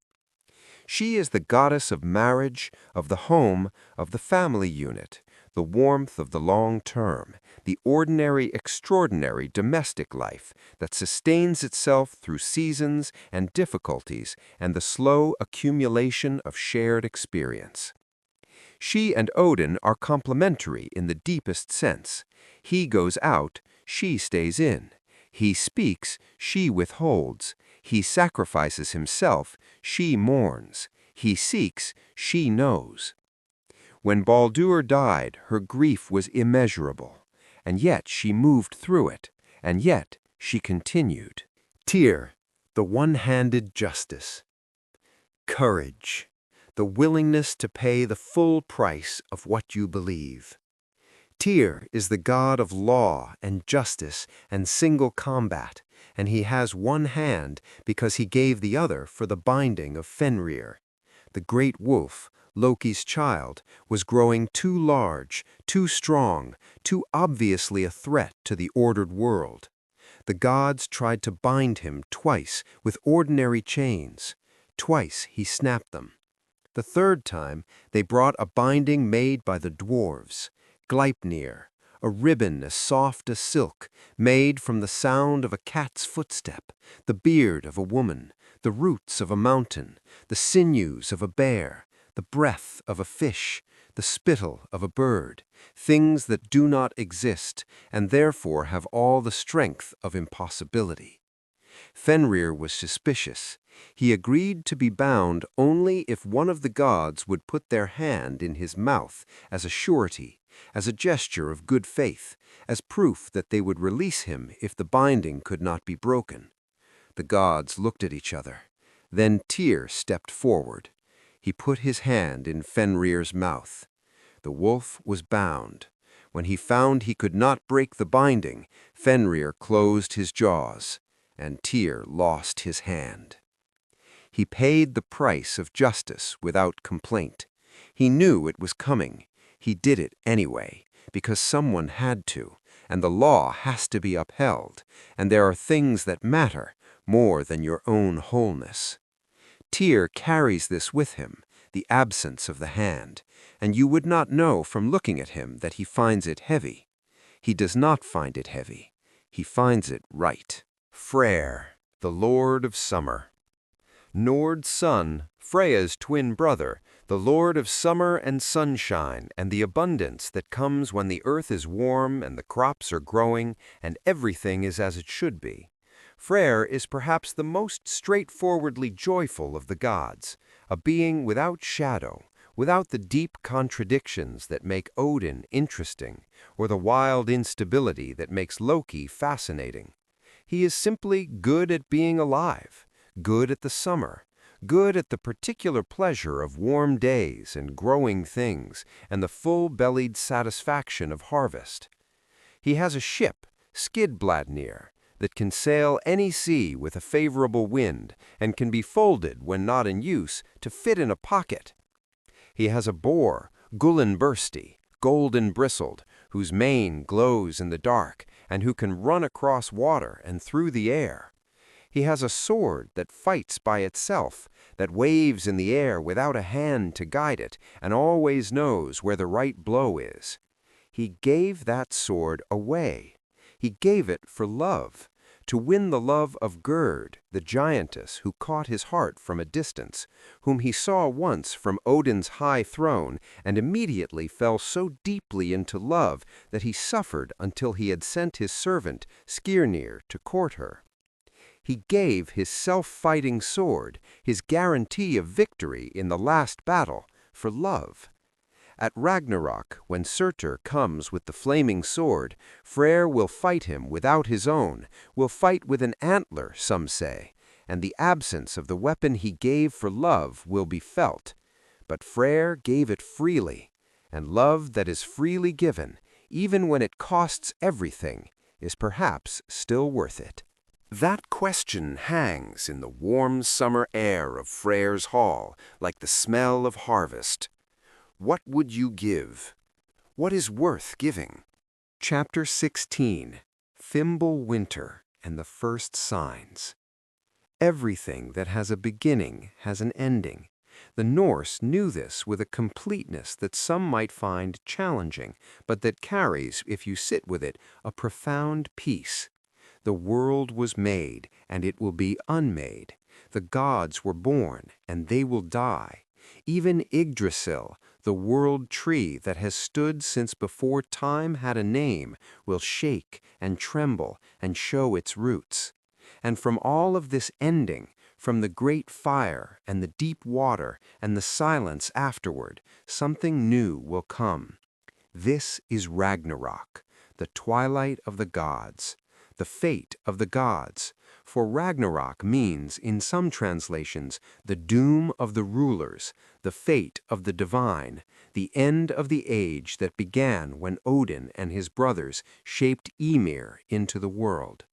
She is the goddess of marriage, of the home, of the family unit, the warmth of the long term, the ordinary, extraordinary domestic life that sustains itself through seasons and difficulties and the slow accumulation of shared experience. She and Odin are complementary in the deepest sense. He goes out, she stays in. He speaks, she withholds. He sacrifices himself, she mourns. He seeks, she knows. When Baldur died, her grief was immeasurable, and yet she moved through it, and yet she continued. Tyr, the one-handed justice. Courage, the willingness to pay the full price of what you believe. Tyr is the god of law and justice and single combat, and he has one hand because he gave the other for the binding of Fenrir. The great wolf, Loki's child, was growing too large, too strong, too obviously a threat to the ordered world. The gods tried to bind him twice with ordinary chains. Twice he snapped them. The 3rd time they brought a binding made by the dwarves, Gleipnir, a ribbon as soft as silk, made from the sound of a cat's footstep, the beard of a woman, the roots of a mountain, the sinews of a bear, the breath of a fish, the spittle of a bird, things that do not exist and therefore have all the strength of impossibility. Fenrir was suspicious. He agreed to be bound only if one of the gods would put their hand in his mouth as a surety, as a gesture of good faith, as proof that they would release him if the binding could not be broken. The gods looked at each other. Then Tyr stepped forward. He put his hand in Fenrir's mouth. The wolf was bound. When he found he could not break the binding, Fenrir closed his jaws, and Tyr lost his hand. He paid the price of justice without complaint. He knew it was coming. He did it anyway, because someone had to, and the law has to be upheld, and there are things that matter more than your own wholeness. Tyr carries this with him, the absence of the hand, and you would not know from looking at him that he finds it heavy. He does not find it heavy. He finds it right. Freyr, the Lord of Summer. Nord's son, Freya's twin brother, the Lord of summer and sunshine and the abundance that comes when the earth is warm and the crops are growing and everything is as it should be. Freyr is perhaps the most straightforwardly joyful of the gods, a being without shadow, without the deep contradictions that make Odin interesting, or the wild instability that makes Loki fascinating. He is simply good at being alive, good at the summer, good at the particular pleasure of warm days and growing things and the full-bellied satisfaction of harvest. He has a ship, Skidbladnir, that can sail any sea with a favorable wind and can be folded when not in use to fit in a pocket. He has a boar, Gullinbursti, golden-bristled, whose mane glows in the dark and who can run across water and through the air. He has a sword that fights by itself, that waves in the air without a hand to guide it and always knows where the right blow is. He gave that sword away. He gave it for love, to win the love of Gerd, the giantess who caught his heart from a distance, whom he saw once from Odin's high throne and immediately fell so deeply into love that he suffered until he had sent his servant Skirnir to court her. He gave his self-fighting sword, his guarantee of victory in the last battle, for love. At Ragnarök, when Surtur comes with the flaming sword, Freyr will fight him without his own, will fight with an antler, some say, and the absence of the weapon he gave for love will be felt. But Freyr gave it freely, and love that is freely given, even when it costs everything, is perhaps still worth it. That question hangs in the warm summer air of Freyr's hall, like the smell of harvest. What would you give? What is worth giving? Chapter 16. Fimbulwinter and the First Signs. Everything that has a beginning has an ending. The Norse knew this with a completeness that some might find challenging, but that carries, if you sit with it, a profound peace. The world was made, and it will be unmade. The gods were born, and they will die. Even Yggdrasil, the world tree that has stood since before time had a name, will shake and tremble and show its roots. And from all of this ending, from the great fire and the deep water and the silence afterward, something new will come. This is Ragnarök, the twilight of the gods, the fate of the gods. For Ragnarök means, in some translations, the doom of the rulers, the fate of the divine, the end of the age that began when Odin and his brothers shaped Ymir into the world.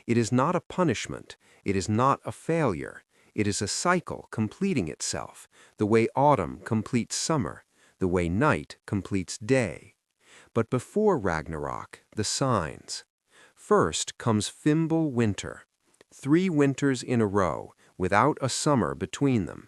It is not a punishment, it is not a failure, it is a cycle completing itself, the way autumn completes summer, the way night completes day. But before Ragnarök, the signs. First comes Fimbulwinter. 3 winters in a row, without a summer between them.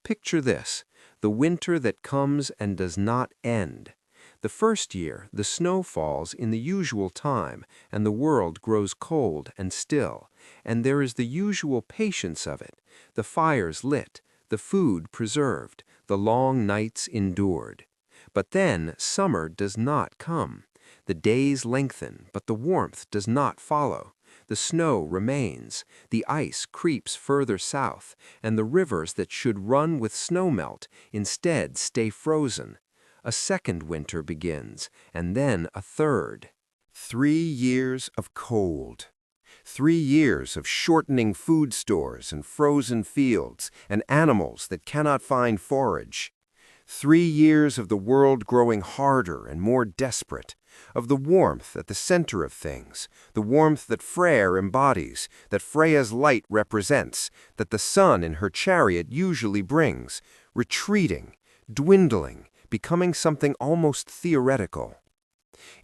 Picture this, the winter that comes and does not end. The first year, the snow falls in the usual time, and the world grows cold and still, and there is the usual patience of it, the fires lit, the food preserved, the long nights endured. But then summer does not come. The days lengthen, but the warmth does not follow. The snow remains, the ice creeps further south, and the rivers that should run with snowmelt instead stay frozen. A second winter begins, and then a third. 3 years of cold. 3 years of shortening food stores and frozen fields and animals that cannot find forage. 3 years of the world growing harder and more desperate, of the warmth at the center of things, the warmth that Freyr embodies, that Freya's light represents, that the sun in her chariot usually brings, retreating, dwindling, becoming something almost theoretical.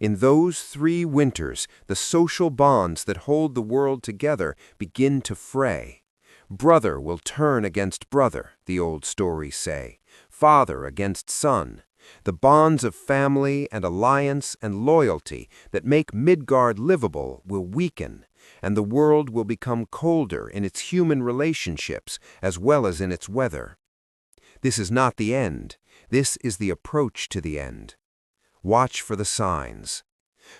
In those 3 winters, the social bonds that hold the world together begin to fray. Brother will turn against brother, the old stories say, father against son. The bonds of family and alliance and loyalty that make Midgard livable will weaken, and the world will become colder in its human relationships as well as in its weather. This is not the end. This is the approach to the end. Watch for the signs.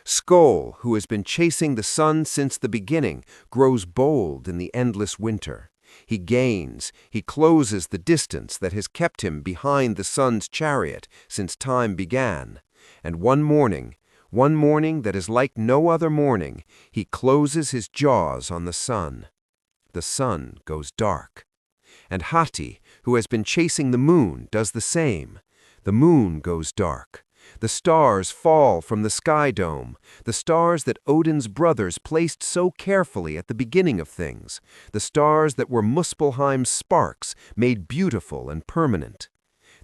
Skoll, who has been chasing the sun since the beginning, grows bold in the endless winter. He gains, he closes the distance that has kept him behind the sun's chariot since time began. And one morning that is like no other morning, he closes his jaws on the sun. The sun goes dark. And Hati, who has been chasing the moon, does the same. The moon goes dark. The stars fall from the sky dome, the stars that Odin's brothers placed so carefully at the beginning of things, the stars that were Muspelheim's sparks made beautiful and permanent.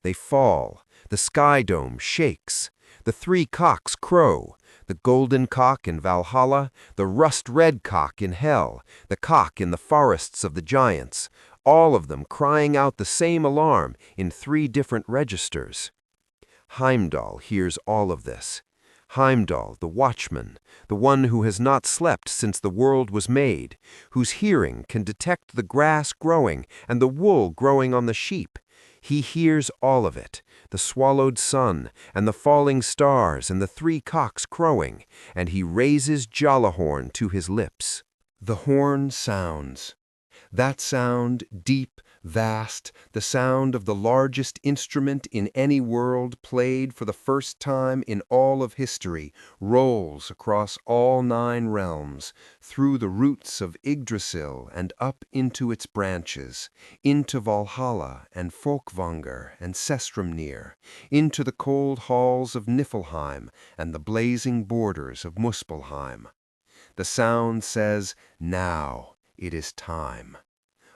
They fall, the sky dome shakes, the 3 cocks crow, the golden cock in Valhalla, the rust-red cock in Hel, the cock in the forests of the giants, all of them crying out the same alarm in 3 different registers. Heimdall hears all of this. Heimdall, the watchman, the one who has not slept since the world was made, whose hearing can detect the grass growing and the wool growing on the sheep. He hears all of it, the swallowed sun and the falling stars and the 3 cocks crowing, and he raises Jalahorn to his lips. The horn sounds. That sound, deep, vast, the sound of the largest instrument in any world played for the first time in all of history, rolls across all 9 realms, through the roots of Yggdrasil and up into its branches, into Valhalla and Folkvangr and Sestrumnir, into the cold halls of Niflheim and the blazing borders of Muspelheim. The sound says, "Now it is time."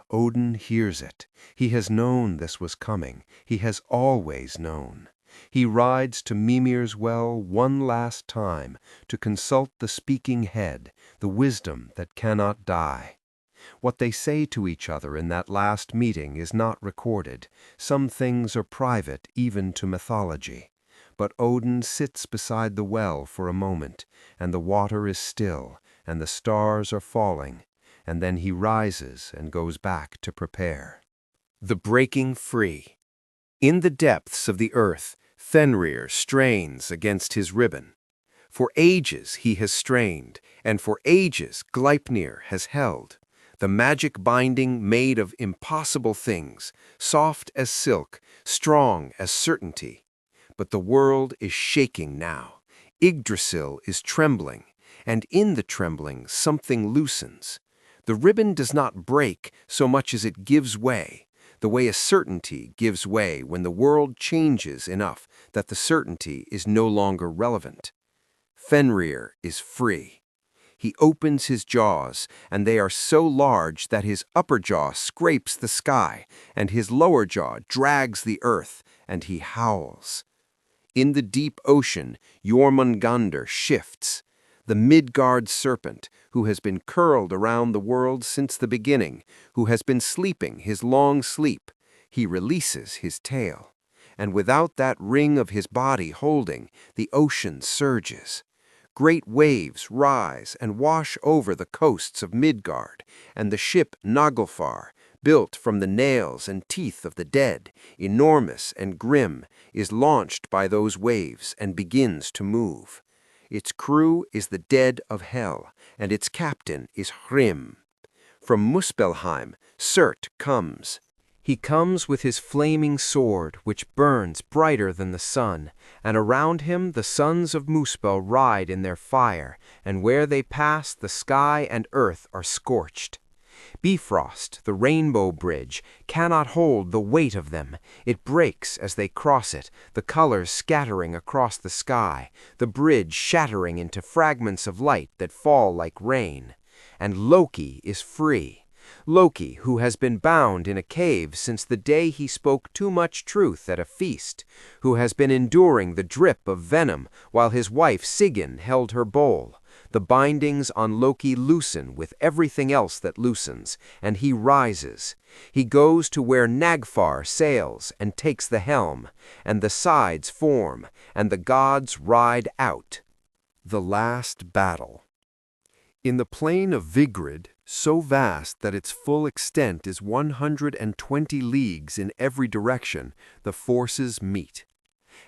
Odin hears it. He has known this was coming. He has always known. He rides to Mimir's well one last time to consult the speaking head, the wisdom that cannot die. What they say to each other in that last meeting is not recorded. Some things are private even to mythology. But Odin sits beside the well for a moment, and the water is still, and the stars are falling, and then he rises and goes back to prepare. The breaking free. In the depths of the earth, Fenrir strains against his ribbon. For ages he has strained, and for ages Gleipnir has held. The magic binding made of impossible things, soft as silk, strong as certainty. But the world is shaking now. Yggdrasil is trembling, and in the trembling something loosens. The ribbon does not break so much as it gives way, the way a certainty gives way when the world changes enough that the certainty is no longer relevant. Fenrir is free. He opens his jaws, and they are so large that his upper jaw scrapes the sky, and his lower jaw drags the earth, and he howls. In the deep ocean, Jormungandr shifts. The Midgard serpent, who has been curled around the world since the beginning, who has been sleeping his long sleep, he releases his tail. and without that ring of his body holding, the ocean surges. Great waves rise and wash over the coasts of Midgard, and the ship Naglfar, built from the nails and teeth of the dead, enormous and grim, is launched by those waves and begins to move. Its crew is the dead of Hel, and its captain is Hrym. From Muspelheim, Surt comes. He comes with his flaming sword, which burns brighter than the sun, and around him the sons of Muspel ride in their fire, and where they pass the sky and earth are scorched. Bifrost, the rainbow bridge, cannot hold the weight of them. It breaks as they cross it, the colors scattering across the sky, the bridge shattering into fragments of light that fall like rain. And Loki is free. Loki, who has been bound in a cave since the day he spoke too much truth at a feast, who has been enduring the drip of venom while his wife Sigyn held her bowl. The bindings on Loki loosen with everything else that loosens, and he rises. He goes to where Nagfar sails and takes the helm, and the sides form, and the gods ride out. The last battle. In the plain of Vigrid, so vast that its full extent is 120 leagues in every direction, the forces meet.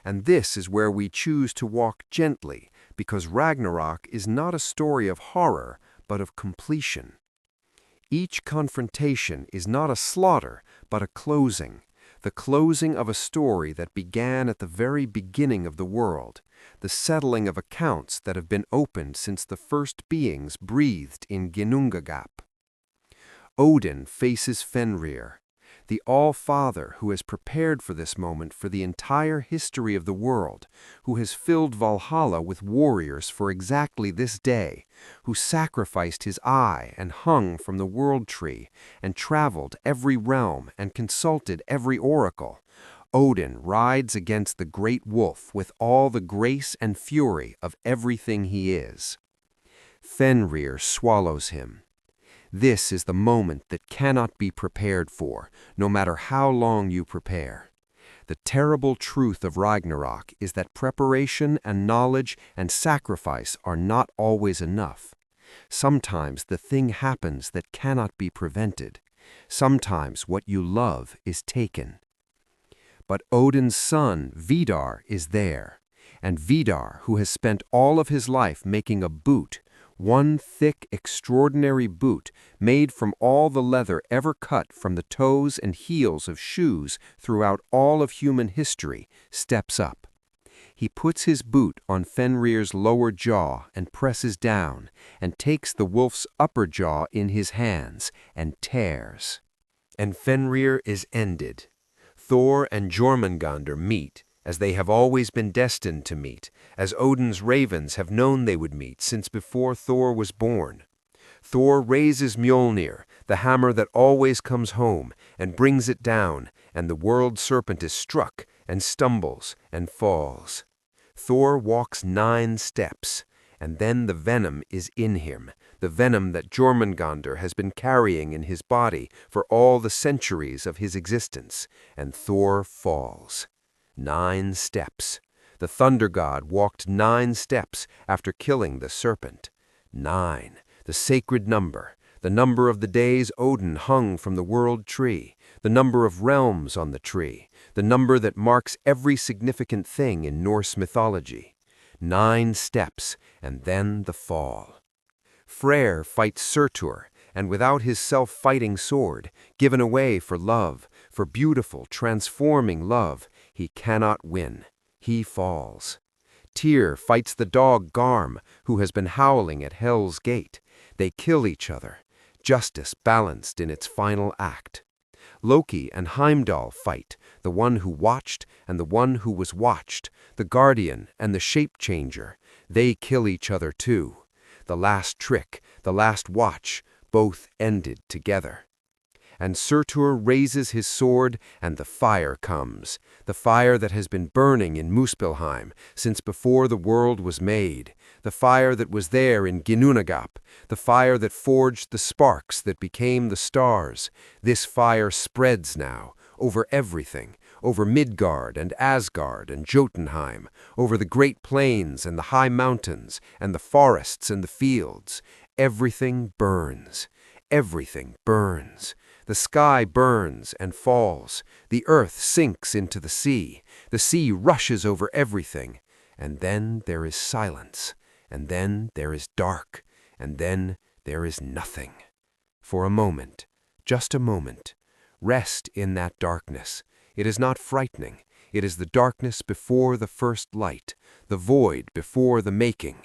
And this is where we choose to walk gently, because Ragnarök is not a story of horror, but of completion. Each confrontation is not a slaughter, but a closing, the closing of a story that began at the very beginning of the world, the settling of accounts that have been opened since the first beings breathed in Ginnungagap. Odin faces Fenrir, the All-Father who has prepared for this moment for the entire history of the world, who has filled Valhalla with warriors for exactly this day, who sacrificed his eye and hung from the world tree, and traveled every realm and consulted every oracle. Odin rides against the great wolf with all the grace and fury of everything he is. Fenrir swallows him. This is the moment that cannot be prepared for, no matter how long you prepare. The terrible truth of Ragnarök is that preparation and knowledge and sacrifice are not always enough. Sometimes the thing happens that cannot be prevented. Sometimes what you love is taken. But Odin's son, Vidar, is there, and Vidar, who has spent all of his life making a boot, one thick, extraordinary boot made from all the leather ever cut from the toes and heels of shoes throughout all of human history, steps up. He puts his boot on Fenrir's lower jaw and presses down, and takes the wolf's upper jaw in his hands and tears. And Fenrir is ended. Thor and Jormungandr meet, as they have always been destined to meet, as Odin's ravens have known they would meet since before Thor was born. Thor raises Mjolnir, the hammer that always comes home, and brings it down, and the world serpent is struck, and stumbles, and falls. Thor walks 9 steps, and then the venom is in him, the venom that Jormungandr has been carrying in his body for all the centuries of his existence, and Thor falls. 9 steps. The thunder god walked 9 steps after killing the serpent. 9, the sacred number, the number of the days Odin hung from the world tree, the number of realms on the tree, the number that marks every significant thing in Norse mythology. 9 steps, and then the fall. Freyr fights Surtur, and without his self-fighting sword, given away for love, for beautiful, transforming love, he cannot win. He falls. Tyr fights the dog Garm, who has been howling at Hel's gate. They kill each other, justice balanced in its final act. Loki and Heimdall fight, the one who watched and the one who was watched, the guardian and the shape-changer. They kill each other too. The last trick, the last watch, both ended together. And Surtur raises his sword, and the fire comes, the fire that has been burning in Muspelheim since before the world was made, the fire that was there in Ginnungagap, the fire that forged the sparks that became the stars. This fire spreads now, over everything, over Midgard and Asgard and Jotunheim, over the great plains and the high mountains and the forests and the fields. Everything burns. Everything burns. The sky burns and falls. The earth sinks into the sea. The sea rushes over everything. And then there is silence. And then there is dark. And then there is nothing. For a moment, just a moment, rest in that darkness. It is not frightening. It is the darkness before the first light, the void before the making.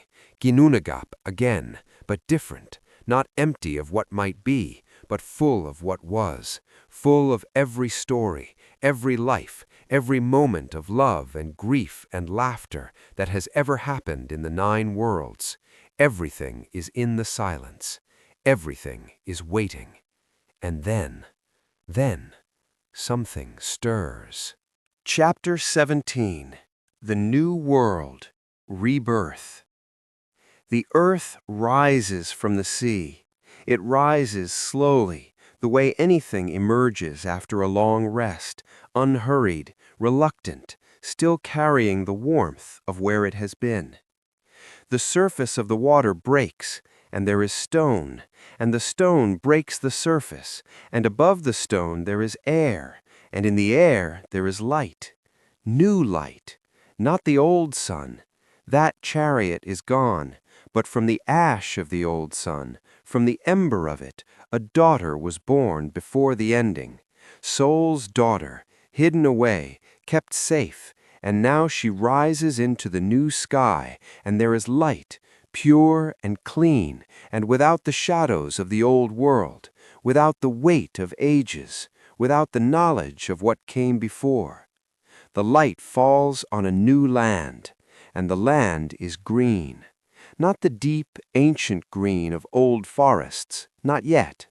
Ginnungagap again, but different, not empty of what might be, but full of what was, full of every story, every life, every moment of love and grief and laughter that has ever happened in the 9 worlds. Everything is in the silence. Everything is waiting. And then, something stirs. Chapter 17. The New World. Rebirth. The earth rises from the sea. It rises slowly, the way anything emerges after a long rest, unhurried, reluctant, still carrying the warmth of where it has been. The surface of the water breaks, and there is stone, and the stone breaks the surface, and above the stone there is air, and in the air there is light. New light, not the old sun. That chariot is gone, but from the ash of the old sun, from the ember of it, a daughter was born before the ending. Soul's daughter, hidden away, kept safe, and now she rises into the new sky, and there is light, pure and clean, and without the shadows of the old world, without the weight of ages, without the knowledge of what came before. The light falls on a new land, and the land is green. Not the deep, ancient green of old forests, not yet.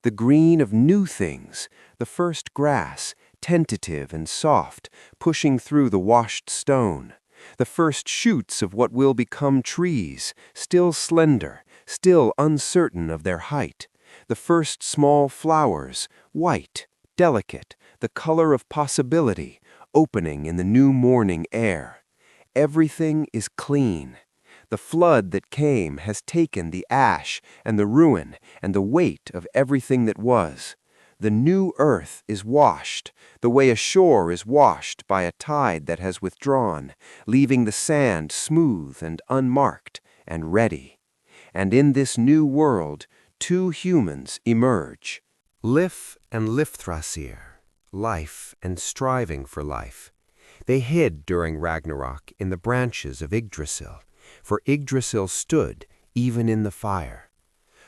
The green of new things, the first grass, tentative and soft, pushing through the washed stone. The first shoots of what will become trees, still slender, still uncertain of their height. The first small flowers, white, delicate, the color of possibility, opening in the new morning air. Everything is clean. The flood that came has taken the ash and the ruin and the weight of everything that was. The new earth is washed, the way a shore is washed by a tide that has withdrawn, leaving the sand smooth and unmarked and ready. And in this new world, 2 humans emerge. Lif and Lifthrasir, life and striving for life. They hid during Ragnarök in the branches of Yggdrasil, for Yggdrasil stood even in the fire.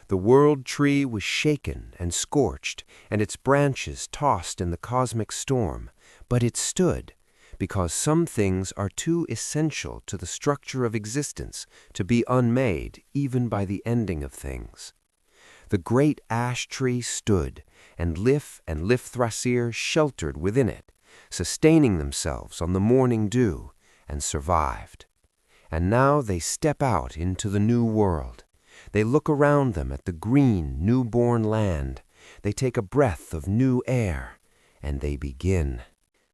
The world tree was shaken and scorched, and its branches tossed in the cosmic storm, but it stood, because some things are too essential to the structure of existence to be unmade even by the ending of things. The great ash tree stood, and Lif and Lifthrasir sheltered within it, sustaining themselves on the morning dew, and survived. And now they step out into the new world. They look around them at the green, newborn land. They take a breath of new air, and they begin.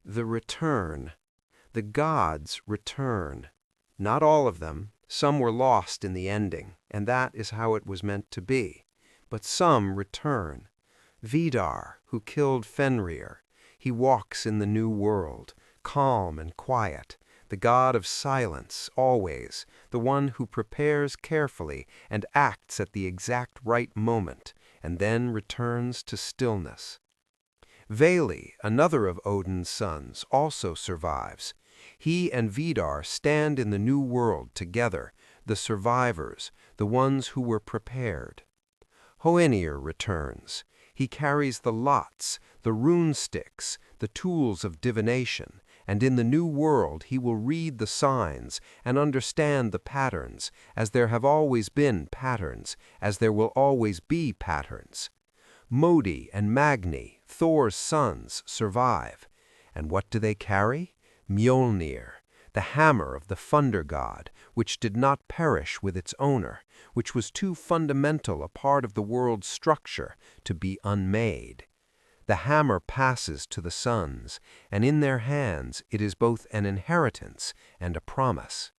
The return. The gods return. Not all of them. Some were lost in the ending, and that is how it was meant to be. But some return. Vidar, who killed Fenrir, he walks in the new world, calm and quiet, the god of silence, always, the one who prepares carefully and acts at the exact right moment, and then returns to stillness. Vali, another of Odin's sons, also survives. He and Vidar stand in the new world together, the survivors, the ones who were prepared. Ymir returns. He carries the lots, the rune sticks, the tools of divination, and in the new world he will read the signs and understand the patterns, as there have always been patterns, as there will always be patterns. Modi and Magni, Thor's sons, survive. And what do they carry? Mjolnir, the hammer of the thunder god, which did not perish with its owner, which was too fundamental a part of the world's structure to be unmade. The hammer passes to the sons, and in their hands it is both an inheritance and a promise.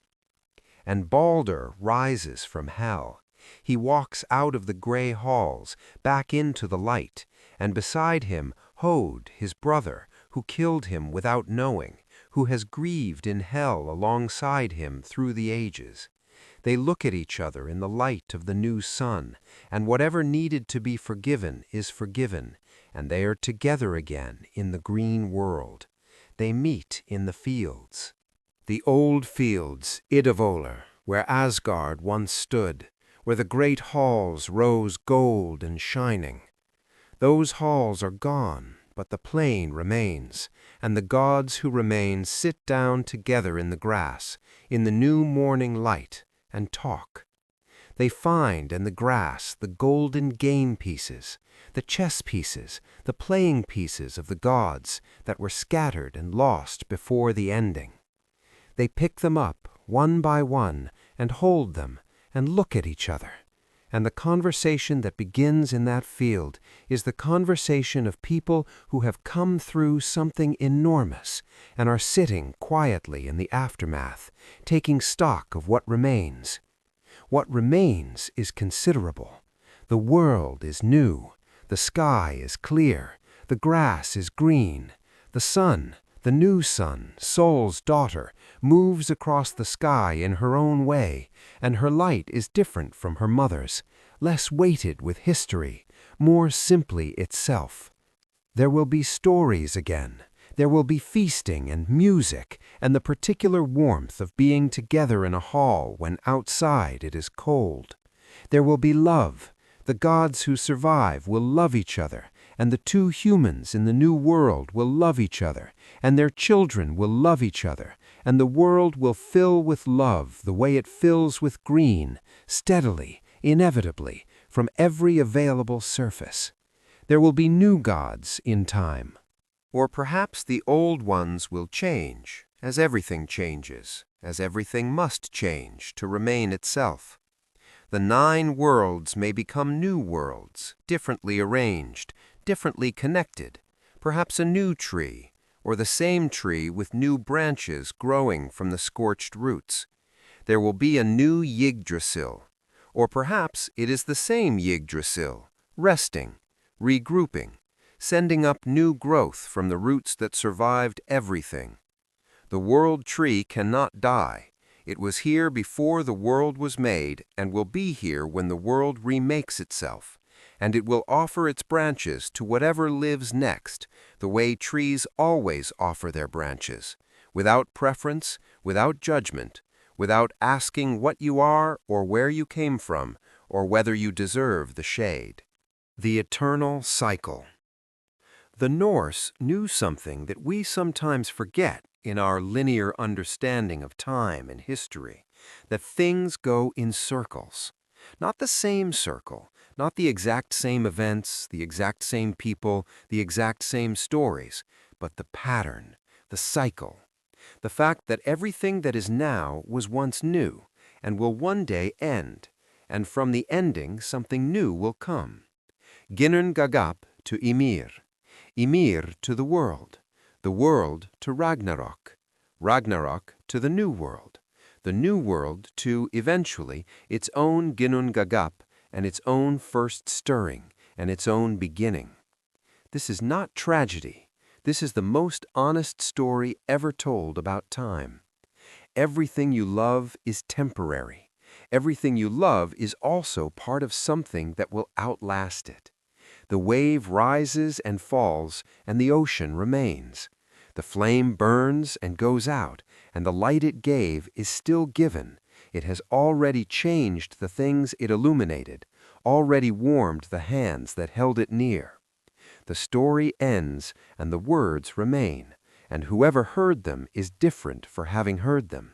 And Balder rises from hell. He walks out of the gray halls, back into the light, and beside him Hod, his brother, who killed him without knowing, who has grieved in hell alongside him through the ages. They look at each other in the light of the new sun, and whatever needed to be forgiven is forgiven, and they are together again in the green world. They meet in the fields. The old fields, Yggdrasil, where Asgard once stood, where the great halls rose gold and shining. Those halls are gone, but the plain remains, and the gods who remain sit down together in the grass, in the new morning light, and talk. They find in the grass the golden game pieces, the chess pieces, the playing pieces of the gods that were scattered and lost before the ending. They pick them up, one by one, and hold them, and look at each other. And the conversation that begins in that field is the conversation of people who have come through something enormous and are sitting quietly in the aftermath, taking stock of what remains. What remains is considerable. The world is new. The sky is clear. The grass is green. The sun, the new sun, Sol's daughter, moves across the sky in her own way, and her light is different from her mother's, less weighted with history, more simply itself. There will be stories again. There will be feasting and music, and the particular warmth of being together in a hall when outside it is cold. There will be love. The gods who survive will love each other, and the two humans in the new world will love each other, and their children will love each other, and the world will fill with love the way it fills with green, steadily, inevitably, from every available surface. There will be new gods in time. Or perhaps the old ones will change, as everything changes, as everything must change to remain itself. The 9 worlds may become new worlds, differently arranged, differently connected, perhaps a new tree, or the same tree with new branches growing from the scorched roots. There will be a new Yggdrasil, or perhaps it is the same Yggdrasil, resting, regrouping, sending up new growth from the roots that survived everything. The world tree cannot die. It was here before the world was made and will be here when the world remakes itself, and it will offer its branches to whatever lives next, the way trees always offer their branches, without preference, without judgment, without asking what you are or where you came from, or whether you deserve the shade. The eternal cycle. The Norse knew something that we sometimes forget in our linear understanding of time and history, that things go in circles. Not the same circle, not the exact same events, the exact same people, the exact same stories, but the pattern, the cycle. The fact that everything that is now was once new and will one day end, and from the ending something new will come. Ginnungagap to Ymir, Ymir to the world to Ragnarök, Ragnarök to the new world to, eventually, its own Ginnungagap and its own first stirring and its own beginning. This is not tragedy. This is the most honest story ever told about time. Everything you love is temporary. Everything you love is also part of something that will outlast it. The wave rises and falls, and the ocean remains. The flame burns and goes out, and the light it gave is still given. It has already changed the things it illuminated, already warmed the hands that held it near. The story ends, and the words remain, and whoever heard them is different for having heard them.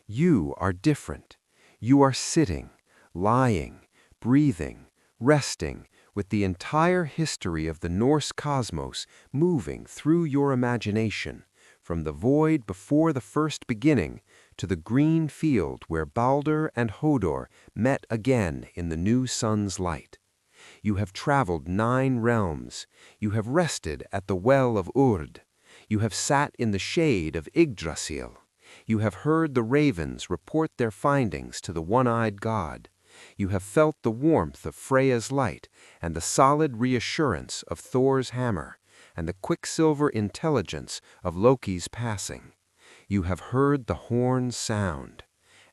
You are different. You are sitting, lying, breathing, resting, with the entire history of the Norse cosmos moving through your imagination, from the void before the first beginning to the green field where Balder and Hodor met again in the new sun's light. You have traveled 9 realms. You have rested at the well of Urd. You have sat in the shade of Yggdrasil. You have heard the ravens report their findings to the one-eyed god. You have felt the warmth of Freya's light and the solid reassurance of Thor's hammer and the quicksilver intelligence of Loki's passing. You have heard the horn's sound,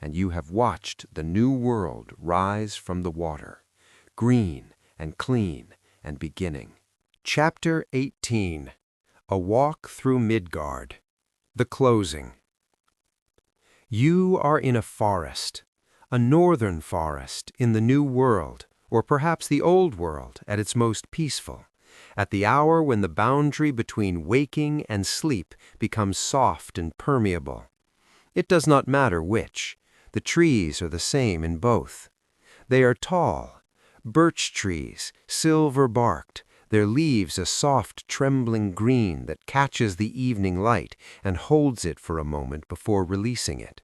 and you have watched the new world rise from the water, green and clean and beginning. Chapter 18. A Walk Through Midgard. The Closing. You are in a forest, a northern forest in the New World, or perhaps the Old World at its most peaceful, at the hour when the boundary between waking and sleep becomes soft and permeable. It does not matter which. The trees are the same in both. They are tall, birch trees, silver-barked, their leaves a soft trembling green that catches the evening light and holds it for a moment before releasing it.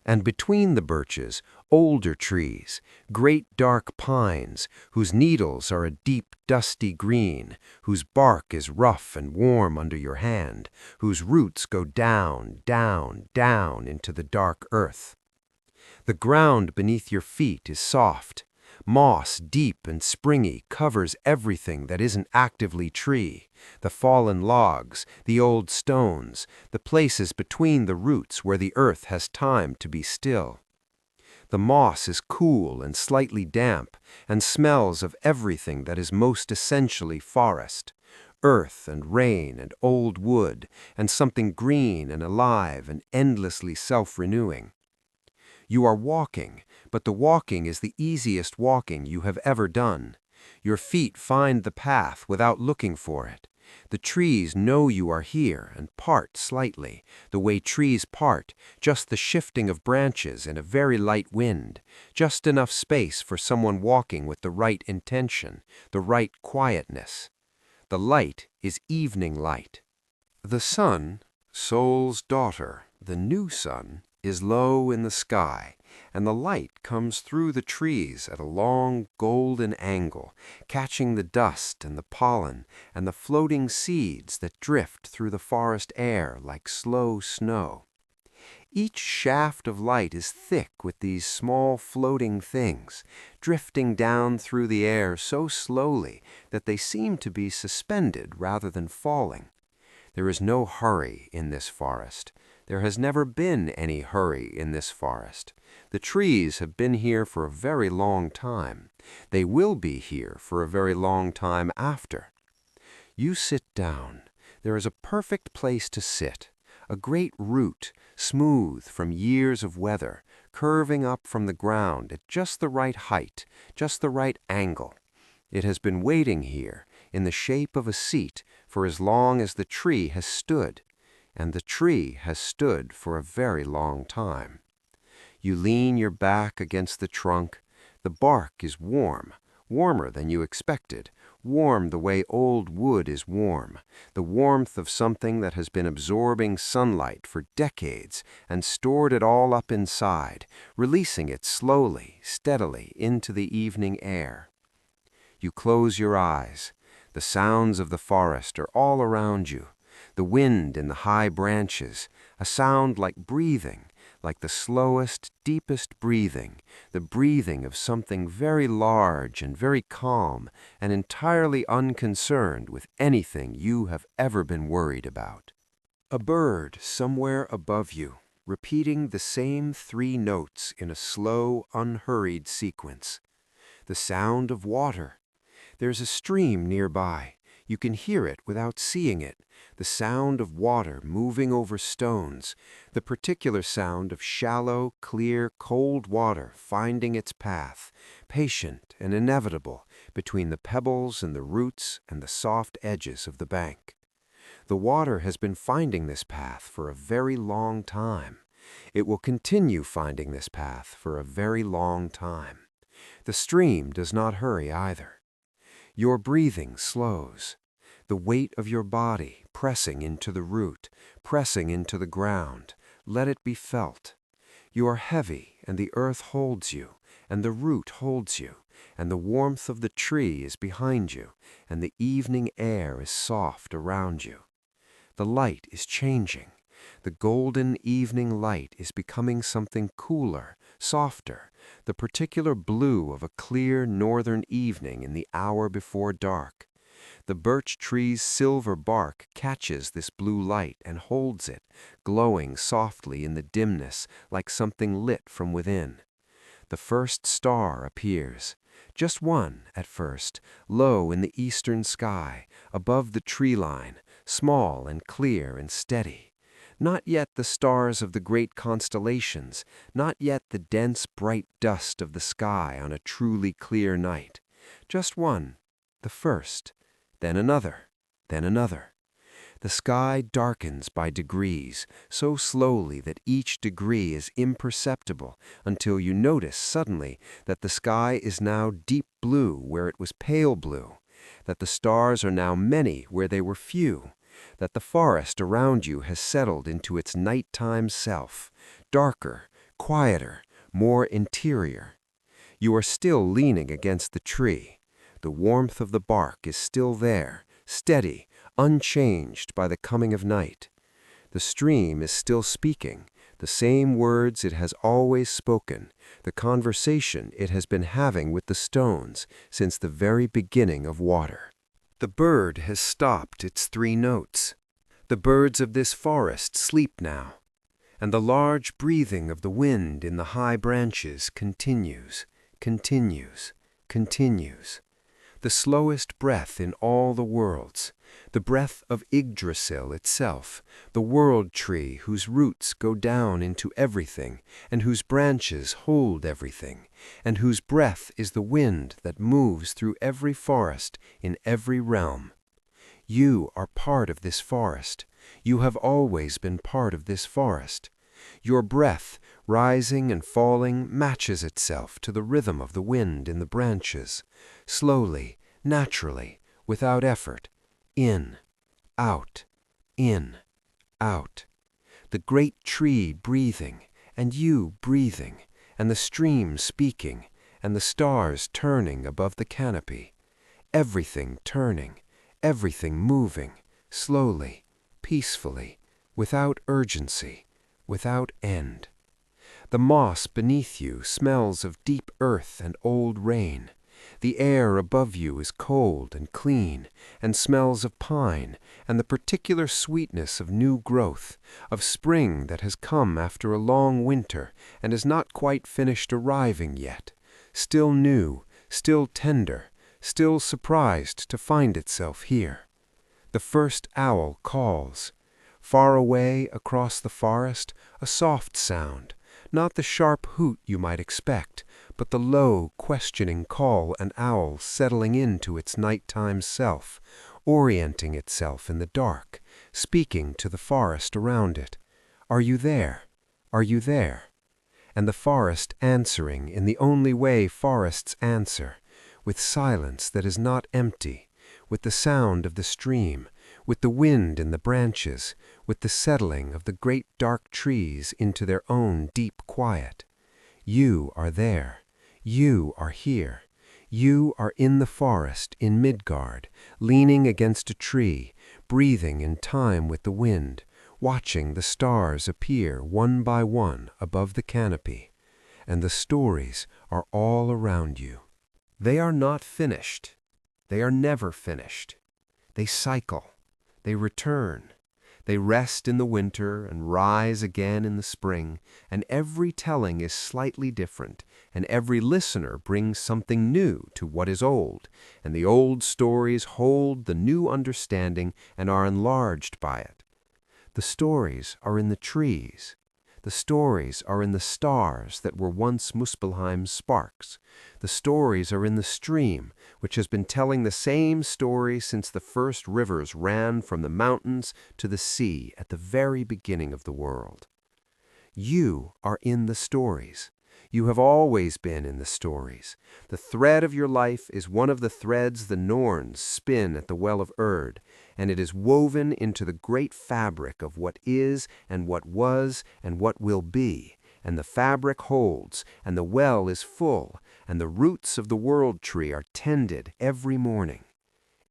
And between the birches, older trees, great dark pines, whose needles are a deep dusty green, whose bark is rough and warm under your hand, whose roots go down, down, down into the dark earth. The ground beneath your feet is soft. Moss, deep and springy, covers everything that isn't actively tree, the fallen logs, the old stones, the places between the roots where the earth has time to be still. The moss is cool and slightly damp, and smells of everything that is most essentially forest, earth and rain and old wood, and something green and alive and endlessly self-renewing. You are walking, but the walking is the easiest walking you have ever done. Your feet find the path without looking for it. The trees know you are here and part slightly, the way trees part, just the shifting of branches in a very light wind, just enough space for someone walking with the right intention, the right quietness. The light is evening light. The sun, Sol's daughter, the new sun, is low in the sky, and the light comes through the trees at a long golden angle, catching the dust and the pollen and the floating seeds that drift through the forest air like slow snow. Each shaft of light is thick with these small floating things, drifting down through the air so slowly that they seem to be suspended rather than falling. There is no hurry in this forest. There has never been any hurry in this forest. The trees have been here for a very long time. They will be here for a very long time after. You sit down. There is a perfect place to sit. A great root, smooth from years of weather, curving up from the ground at just the right height, just the right angle. It has been waiting here, in the shape of a seat, for as long as the tree has stood. And the tree has stood for a very long time. You lean your back against the trunk. The bark is warm, warmer than you expected, warm the way old wood is warm, the warmth of something that has been absorbing sunlight for decades and stored it all up inside, releasing it slowly, steadily into the evening air. You close your eyes. The sounds of the forest are all around you. The wind in the high branches, a sound like breathing, like the slowest, deepest breathing, the breathing of something very large and very calm and entirely unconcerned with anything you have ever been worried about. A bird somewhere above you, repeating the same 3 notes in a slow, unhurried sequence. The sound of water. There's a stream nearby. You can hear it without seeing it. The sound of water moving over stones, the particular sound of shallow, clear, cold water finding its path, patient and inevitable, between the pebbles and the roots and the soft edges of the bank. The water has been finding this path for a very long time. It will continue finding this path for a very long time. The stream does not hurry either. Your breathing slows. The weight of your body pressing into the root, pressing into the ground. Let it be felt. You are heavy, and the earth holds you, and the root holds you, and the warmth of the tree is behind you, and the evening air is soft around you. The light is changing. The golden evening light is becoming something cooler, softer, the particular blue of a clear northern evening in the hour before dark. The birch tree's silver bark catches this blue light and holds it, glowing softly in the dimness like something lit from within. The first star appears, just one at first, low in the eastern sky, above the tree line, small and clear and steady. Not yet the stars of the great constellations, not yet the dense bright dust of the sky on a truly clear night. Just one, the first, then another, then another. The sky darkens by degrees, so slowly that each degree is imperceptible until you notice suddenly that the sky is now deep blue where it was pale blue, that the stars are now many where they were few, that the forest around you has settled into its nighttime self, darker, quieter, more interior. You are still leaning against the tree. The warmth of the bark is still there, steady, unchanged by the coming of night. The stream is still speaking, the same words it has always spoken, the conversation it has been having with the stones since the very beginning of water. The bird has stopped its 3 notes. The birds of this forest sleep now, and the large breathing of the wind in the high branches continues, continues, continues. The slowest breath in all the worlds, the breath of Yggdrasil itself, the world tree whose roots go down into everything, and whose branches hold everything, and whose breath is the wind that moves through every forest in every realm. You are part of this forest. You have always been part of this forest. Your breath, rising and falling, matches itself to the rhythm of the wind in the branches, slowly, naturally, without effort, in, out, in, out. The great tree breathing, and you breathing, and the stream speaking, and the stars turning above the canopy. Everything turning, everything moving, slowly, peacefully, without urgency, without end. The moss beneath you smells of deep earth and old rain. The air above you is cold and clean, and smells of pine, and the particular sweetness of new growth, of spring that has come after a long winter and is not quite finished arriving yet, still new, still tender, still surprised to find itself here. The first owl calls. Far away across the forest, a soft sound, not the sharp hoot you might expect, but the low, questioning call an owl settling into its nighttime self, orienting itself in the dark, speaking to the forest around it. Are you there? Are you there? And the forest answering in the only way forests answer, with silence that is not empty, with the sound of the stream, with the wind in the branches, with the settling of the great dark trees into their own deep quiet. You are there. You are here. You are in the forest in Midgard, leaning against a tree, breathing in time with the wind, watching the stars appear one by one above the canopy. And the stories are all around you. They are not finished. They are never finished. They cycle. They return. They rest in the winter and rise again in the spring, and every telling is slightly different, and every listener brings something new to what is old, and the old stories hold the new understanding and are enlarged by it. The stories are in the trees. The stories are in the stars that were once Muspelheim's sparks. The stories are in the stream, which has been telling the same story since the first rivers ran from the mountains to the sea at the very beginning of the world. You are in the stories. You have always been in the stories. The thread of your life is one of the threads the Norns spin at the Well of Erd, and it is woven into the great fabric of what is and what was and what will be, and the fabric holds, and the well is full, and the roots of the world tree are tended every morning.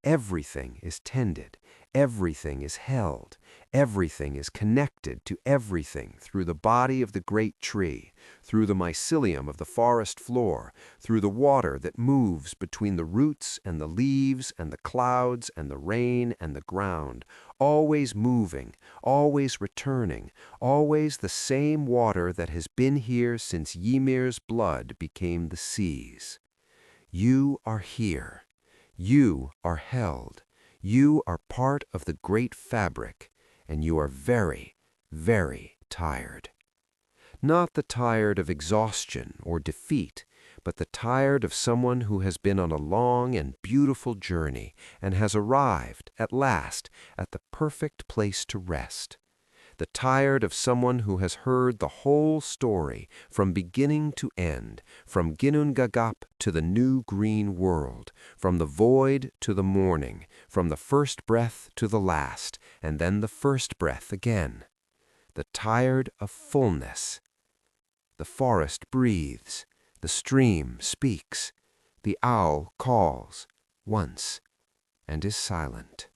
Everything is tended, everything is held, everything is connected to everything through the body of the great tree, through the mycelium of the forest floor, through the water that moves between the roots and the leaves and the clouds and the rain and the ground, always moving, always returning, always the same water that has been here since Ymir's blood became the seas. You are here. You are held. You are part of the great fabric, and you are very, very tired. Not the tired of exhaustion or defeat, but the tired of someone who has been on a long and beautiful journey and has arrived, at last, at the perfect place to rest. The tired of someone who has heard the whole story from beginning to end, from Ginnungagap to the new green world, from the void to the morning, from the first breath to the last, and then the first breath again. The tired of fullness. The forest breathes, the stream speaks, the owl calls once and is silent.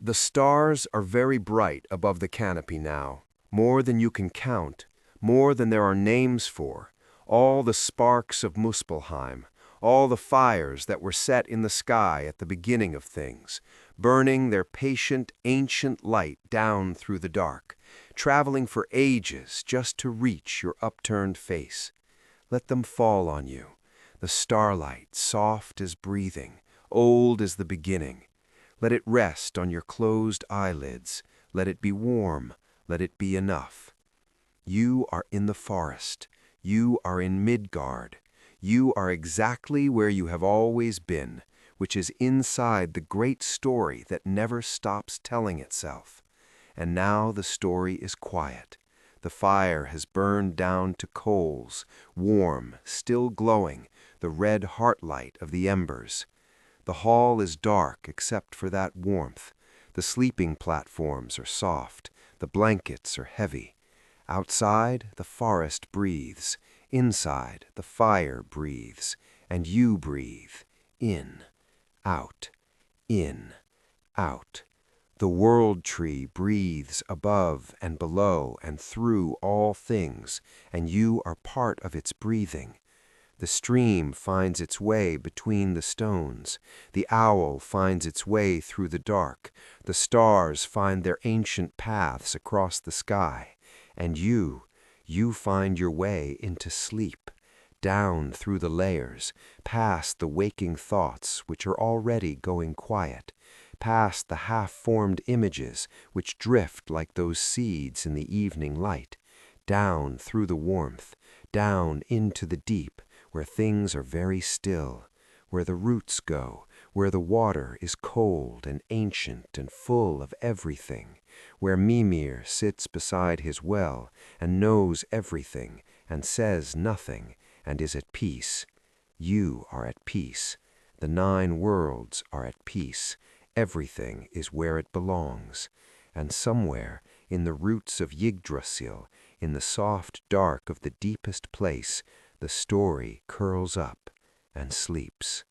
The stars are very bright above the canopy now, more than you can count, more than there are names for, all the sparks of Muspelheim, all the fires that were set in the sky at the beginning of things, burning their patient, ancient light down through the dark, traveling for ages just to reach your upturned face. Let them fall on you, the starlight, soft as breathing, old as the beginning. Let it rest on your closed eyelids. Let it be warm. Let it be enough. You are in the forest. You are in Midgard. You are exactly where you have always been, which is inside the great story that never stops telling itself. And now the story is quiet. The fire has burned down to coals, warm, still glowing, the red heart light of the embers. The hall is dark except for that warmth. The sleeping platforms are soft. The blankets are heavy. Outside, the forest breathes. Inside, the fire breathes. And you breathe. In, out, in, out. The world tree breathes above and below and through all things, and you are part of its breathing. The stream finds its way between the stones. The owl finds its way through the dark. The stars find their ancient paths across the sky. And you find your way into sleep, down through the layers, past the waking thoughts which are already going quiet, past the half-formed images which drift like those seeds in the evening light, down through the warmth, down into the deep, where things are very still, where the roots go, where the water is cold and ancient and full of everything, where Ymir sits beside his well and knows everything and says nothing and is at peace. You are at peace. The 9 worlds are at peace. Everything is where it belongs. And somewhere in the roots of Yggdrasil, in the soft dark of the deepest place, the story curls up and sleeps.